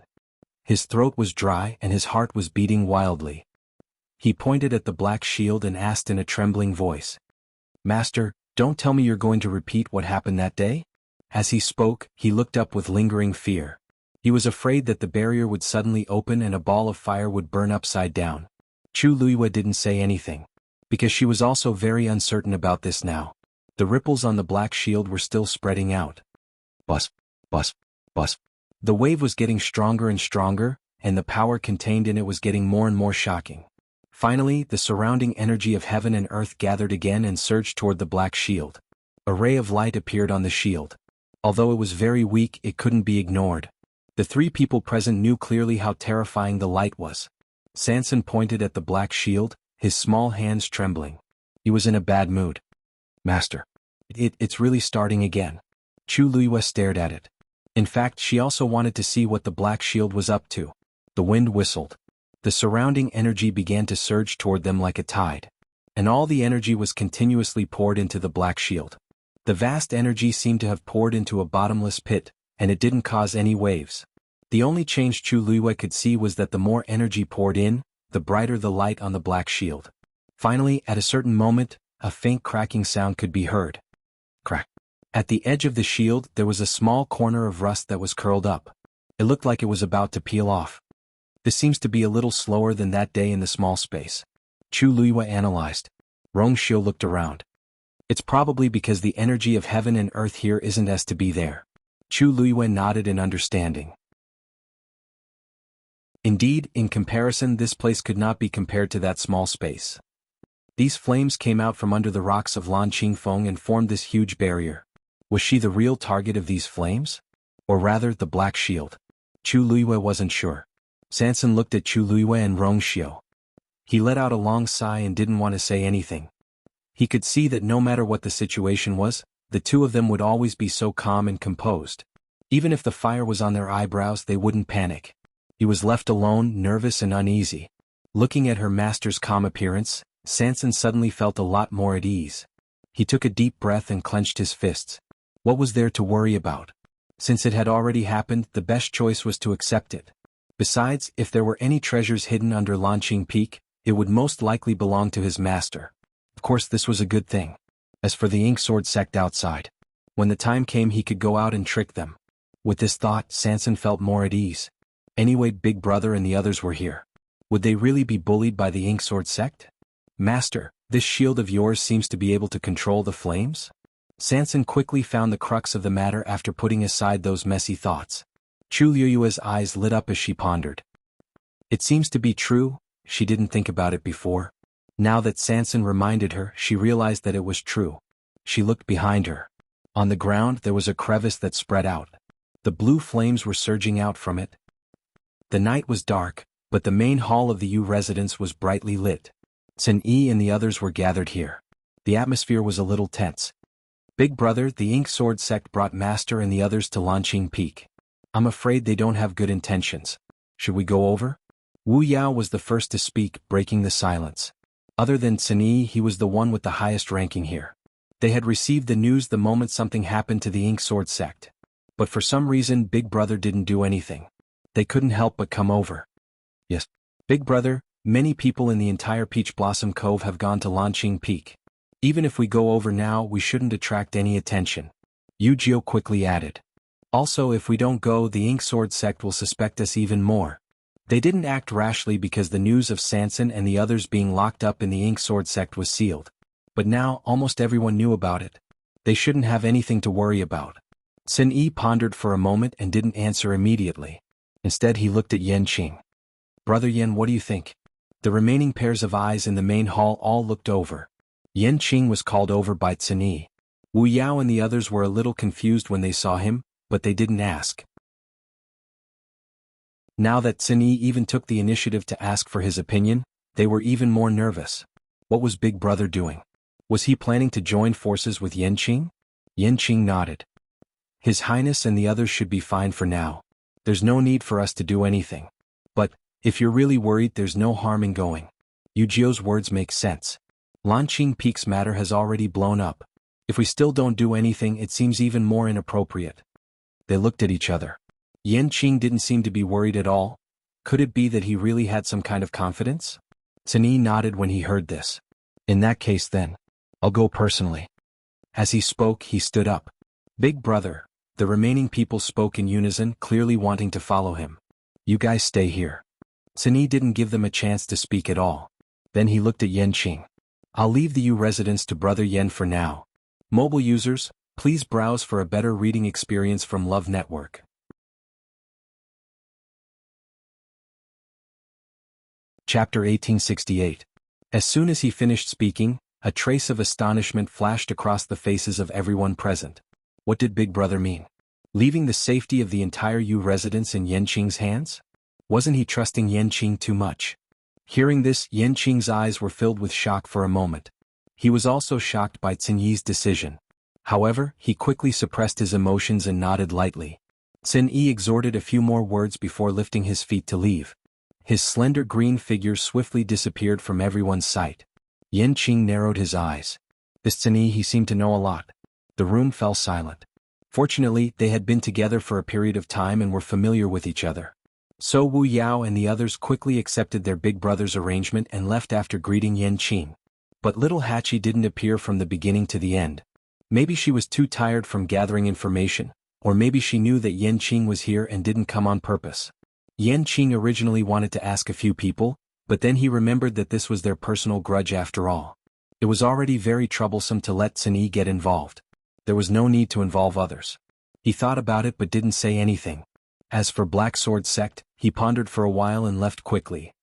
His throat was dry and his heart was beating wildly. He pointed at the black shield and asked in a trembling voice. Master, don't tell me you're going to repeat what happened that day? As he spoke, he looked up with lingering fear. He was afraid that the barrier would suddenly open and a ball of fire would burn upside down. Chu Liuwa didn't say anything, because she was also very uncertain about this now. The ripples on the black shield were still spreading out. Bus, bus, bus. The wave was getting stronger and stronger, and the power contained in it was getting more and more shocking. Finally, the surrounding energy of heaven and earth gathered again and surged toward the black shield. A ray of light appeared on the shield. Although it was very weak, it couldn't be ignored. The three people present knew clearly how terrifying the light was. Sanson pointed at the black shield, his small hands trembling. He was in a bad mood. Master. It's really starting again. Chu Luiyue stared at it. In fact, she also wanted to see what the black shield was up to. The wind whistled. The surrounding energy began to surge toward them like a tide. And all the energy was continuously poured into the black shield. The vast energy seemed to have poured into a bottomless pit, and it didn't cause any waves. The only change Chu Luiyue could see was that the more energy poured in, the brighter the light on the black shield. Finally, at a certain moment, a faint cracking sound could be heard. Crack. At the edge of the shield, there was a small corner of rust that was curled up. It looked like it was about to peel off. This seems to be a little slower than that day in the small space. Chu Luiyue analyzed. Rongxiu looked around. It's probably because the energy of heaven and earth here isn't as to be there. Chu Luiyue nodded in understanding. Indeed, in comparison, this place could not be compared to that small space. These flames came out from under the rocks of Lan Qingfeng and formed this huge barrier. Was she the real target of these flames? Or rather, the black shield? Chu Luiyue wasn't sure. Sanson looked at Chu Luiyue and Rongxiu. He let out a long sigh and didn't want to say anything. He could see that no matter what the situation was, the two of them would always be so calm and composed. Even if the fire was on their eyebrows, they wouldn't panic. He was left alone, nervous and uneasy. Looking at her master's calm appearance, Sanson suddenly felt a lot more at ease. He took a deep breath and clenched his fists. What was there to worry about? Since it had already happened, the best choice was to accept it. Besides, if there were any treasures hidden under Lanqing Peak, it would most likely belong to his master. Of course, this was a good thing. As for the Ink Sword sect outside, when the time came he could go out and trick them. With this thought, Sanson felt more at ease. Anyway, Big Brother and the others were here. Would they really be bullied by the Ink Sword sect? Master, this shield of yours seems to be able to control the flames? Sanson quickly found the crux of the matter after putting aside those messy thoughts. Chu Luiyue's eyes lit up as she pondered. It seems to be true, she didn't think about it before. Now that Sanson reminded her, she realized that it was true. She looked behind her. On the ground there was a crevice that spread out. The blue flames were surging out from it. The night was dark, but the main hall of the Yu residence was brightly lit. Sun Yi and the others were gathered here. The atmosphere was a little tense. Big Brother, the Ink Sword sect brought Master and the others to Lanqing Peak. I'm afraid they don't have good intentions. Should we go over? Wu Yao was the first to speak, breaking the silence. Other than Sun Yi, he was the one with the highest ranking here. They had received the news the moment something happened to the Ink Sword sect. But for some reason Big Brother didn't do anything. They couldn't help but come over. Yes. Big Brother, many people in the entire Peach Blossom Cove have gone to Lanqing Peak. Even if we go over now, we shouldn't attract any attention. Yu Jio quickly added. Also, if we don't go, the Ink Sword sect will suspect us even more. They didn't act rashly because the news of Sanson and the others being locked up in the Ink Sword sect was sealed. But now, almost everyone knew about it. They shouldn't have anything to worry about. Sun Yi pondered for a moment and didn't answer immediately. Instead he looked at Yanqing. Brother Yan, what do you think? The remaining pairs of eyes in the main hall all looked over. Yanqing was called over by Sun Yi. Wu Yao and the others were a little confused when they saw him, but they didn't ask. Now that Sun Yi even took the initiative to ask for his opinion, they were even more nervous. What was Big Brother doing? Was he planning to join forces with Yanqing? Yanqing nodded. His Highness and the others should be fine for now. There's no need for us to do anything. But, if you're really worried, there's no harm in going. Yu Jio's words make sense. Lanqing Peak's matter has already blown up. If we still don't do anything, it seems even more inappropriate. They looked at each other. Yanqing didn't seem to be worried at all. Could it be that he really had some kind of confidence? Sun Yi nodded when he heard this. In that case then, I'll go personally. As he spoke, he stood up. Big Brother. The remaining people spoke in unison, clearly wanting to follow him. You guys stay here. Sun Yi didn't give them a chance to speak at all. Then he looked at Yanqing. I'll leave the Yu residence to Brother Yan for now. Mobile users, please browse for a better reading experience from Love Network. Chapter 1868. As soon as he finished speaking, a trace of astonishment flashed across the faces of everyone present. What did Big Brother mean? Leaving the safety of the entire Yu residence in Yanqing's hands? Wasn't he trusting Yanqing too much? Hearing this, Yanqing's eyes were filled with shock for a moment. He was also shocked by Cin-Yi's decision. However, he quickly suppressed his emotions and nodded lightly. Cin-Yi exhorted a few more words before lifting his feet to leave. His slender green figure swiftly disappeared from everyone's sight. Yanqing narrowed his eyes. This Cin-Yi, he seemed to know a lot. The room fell silent. Fortunately, they had been together for a period of time and were familiar with each other. So Wu Yao and the others quickly accepted their big brother's arrangement and left after greeting Yanqing. But little Hachi didn't appear from the beginning to the end. Maybe she was too tired from gathering information, or maybe she knew that Yanqing was here and didn't come on purpose. Yanqing originally wanted to ask a few people, but then he remembered that this was their personal grudge after all. It was already very troublesome to let Cin-Yi get involved. There was no need to involve others. He thought about it but didn't say anything. As for Black Sword Sect, he pondered for a while and left quickly.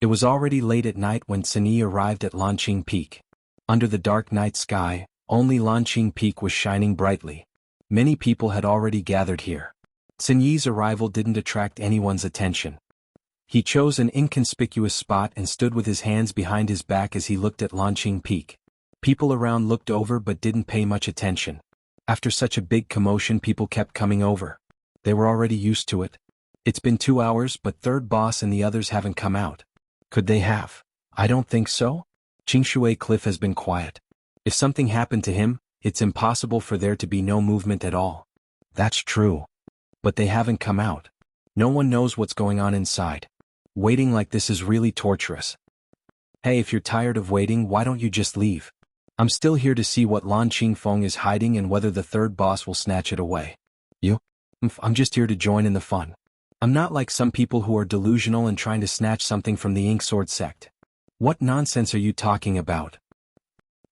It was already late at night when Cin-Yi arrived at Lanqing Peak. Under the dark night sky, only Lanqing Peak was shining brightly. Many people had already gathered here. Cin-Yi's arrival didn't attract anyone's attention. He chose an inconspicuous spot and stood with his hands behind his back as he looked at Lanqing Peak. People around looked over but didn't pay much attention. After such a big commotion, people kept coming over. They were already used to it. It's been 2 hours but third boss and the others haven't come out. Could they have? I don't think so. Qingshui Cliff has been quiet. If something happened to him, it's impossible for there to be no movement at all. That's true. But they haven't come out. No one knows what's going on inside. Waiting like this is really torturous. Hey, if you're tired of waiting, why don't you just leave? I'm still here to see what Lan Qingfeng is hiding and whether the third boss will snatch it away. You? I'm just here to join in the fun. I'm not like some people who are delusional and trying to snatch something from the Ink Sword sect. What nonsense are you talking about?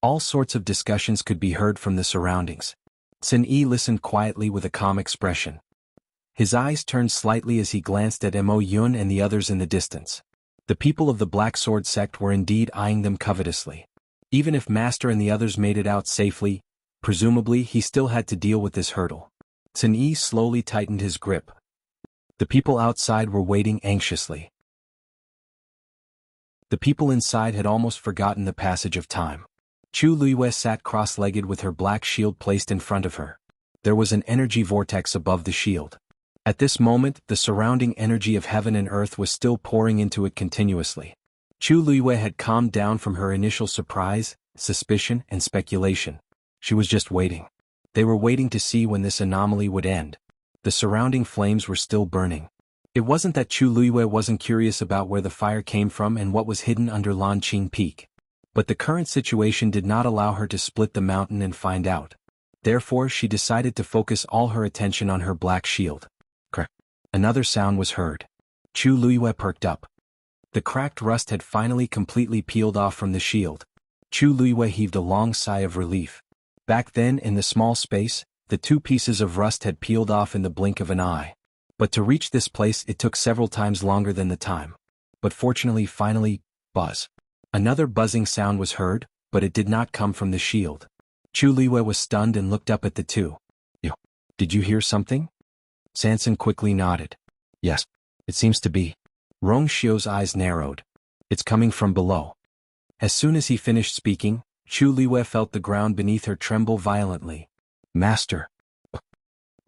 All sorts of discussions could be heard from the surroundings. Cin-Yi listened quietly with a calm expression. His eyes turned slightly as he glanced at Mo Yun and the others in the distance. The people of the Black Sword sect were indeed eyeing them covetously. Even if Master and the others made it out safely, presumably he still had to deal with this hurdle. Cin-Yi slowly tightened his grip. The people outside were waiting anxiously. The people inside had almost forgotten the passage of time. Chu Luiyue sat cross-legged with her black shield placed in front of her. There was an energy vortex above the shield. At this moment, the surrounding energy of heaven and earth was still pouring into it continuously. Chu Luiyue had calmed down from her initial surprise, suspicion, and speculation. She was just waiting. They were waiting to see when this anomaly would end. The surrounding flames were still burning. It wasn't that Chu Luiyue wasn't curious about where the fire came from and what was hidden under Lanqing Peak. But the current situation did not allow her to split the mountain and find out. Therefore, she decided to focus all her attention on her black shield. Crack. Another sound was heard. Chu Luiyue perked up. The cracked rust had finally completely peeled off from the shield. Chu Luiyue heaved a long sigh of relief. Back then, in the small space, the 2 pieces of rust had peeled off in the blink of an eye. But to reach this place it took several times longer than the time. But fortunately, finally, buzz. Another buzzing sound was heard, but it did not come from the shield. Chu Luiyue was stunned and looked up at the two. Did you hear something? Sanson quickly nodded. Yes, it seems to be. Rong Xiu's eyes narrowed. It's coming from below. As soon as he finished speaking, Chu Luiyue felt the ground beneath her tremble violently. Master.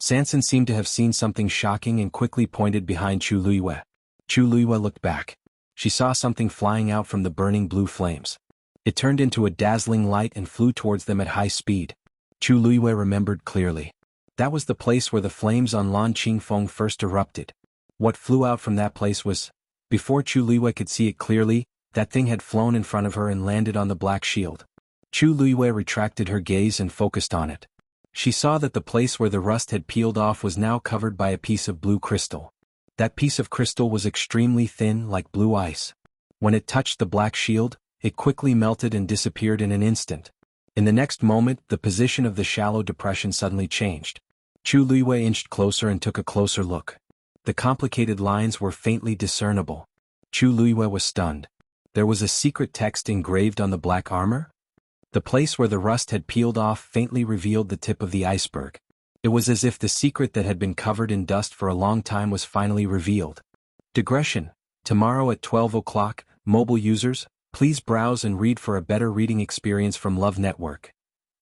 Sanson seemed to have seen something shocking and quickly pointed behind Chu Luiyue. Chu Luiyue looked back. She saw something flying out from the burning blue flames. It turned into a dazzling light and flew towards them at high speed. Chu Luiyue remembered clearly. That was the place where the flames on Lan Qingfeng first erupted. What flew out from that place was... Before Chu Luiyue could see it clearly, that thing had flown in front of her and landed on the black shield. Chu Luiyue retracted her gaze and focused on it. She saw that the place where the rust had peeled off was now covered by a piece of blue crystal. That piece of crystal was extremely thin, like blue ice. When it touched the black shield, it quickly melted and disappeared in an instant. In the next moment, the position of the shallow depression suddenly changed. Chu Luiyue inched closer and took a closer look. The complicated lines were faintly discernible. Chu Luiyue was stunned. There was a secret text engraved on the black armor? The place where the rust had peeled off faintly revealed the tip of the iceberg. It was as if the secret that had been covered in dust for a long time was finally revealed. Digression. Tomorrow at 12 o'clock, mobile users, please browse and read for a better reading experience from Love Network.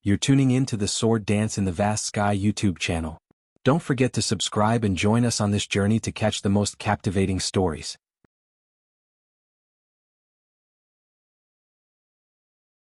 You're tuning in to the Sword Dance in the Vast Sky YouTube channel. Don't forget to subscribe and join us on this journey to catch the most captivating stories.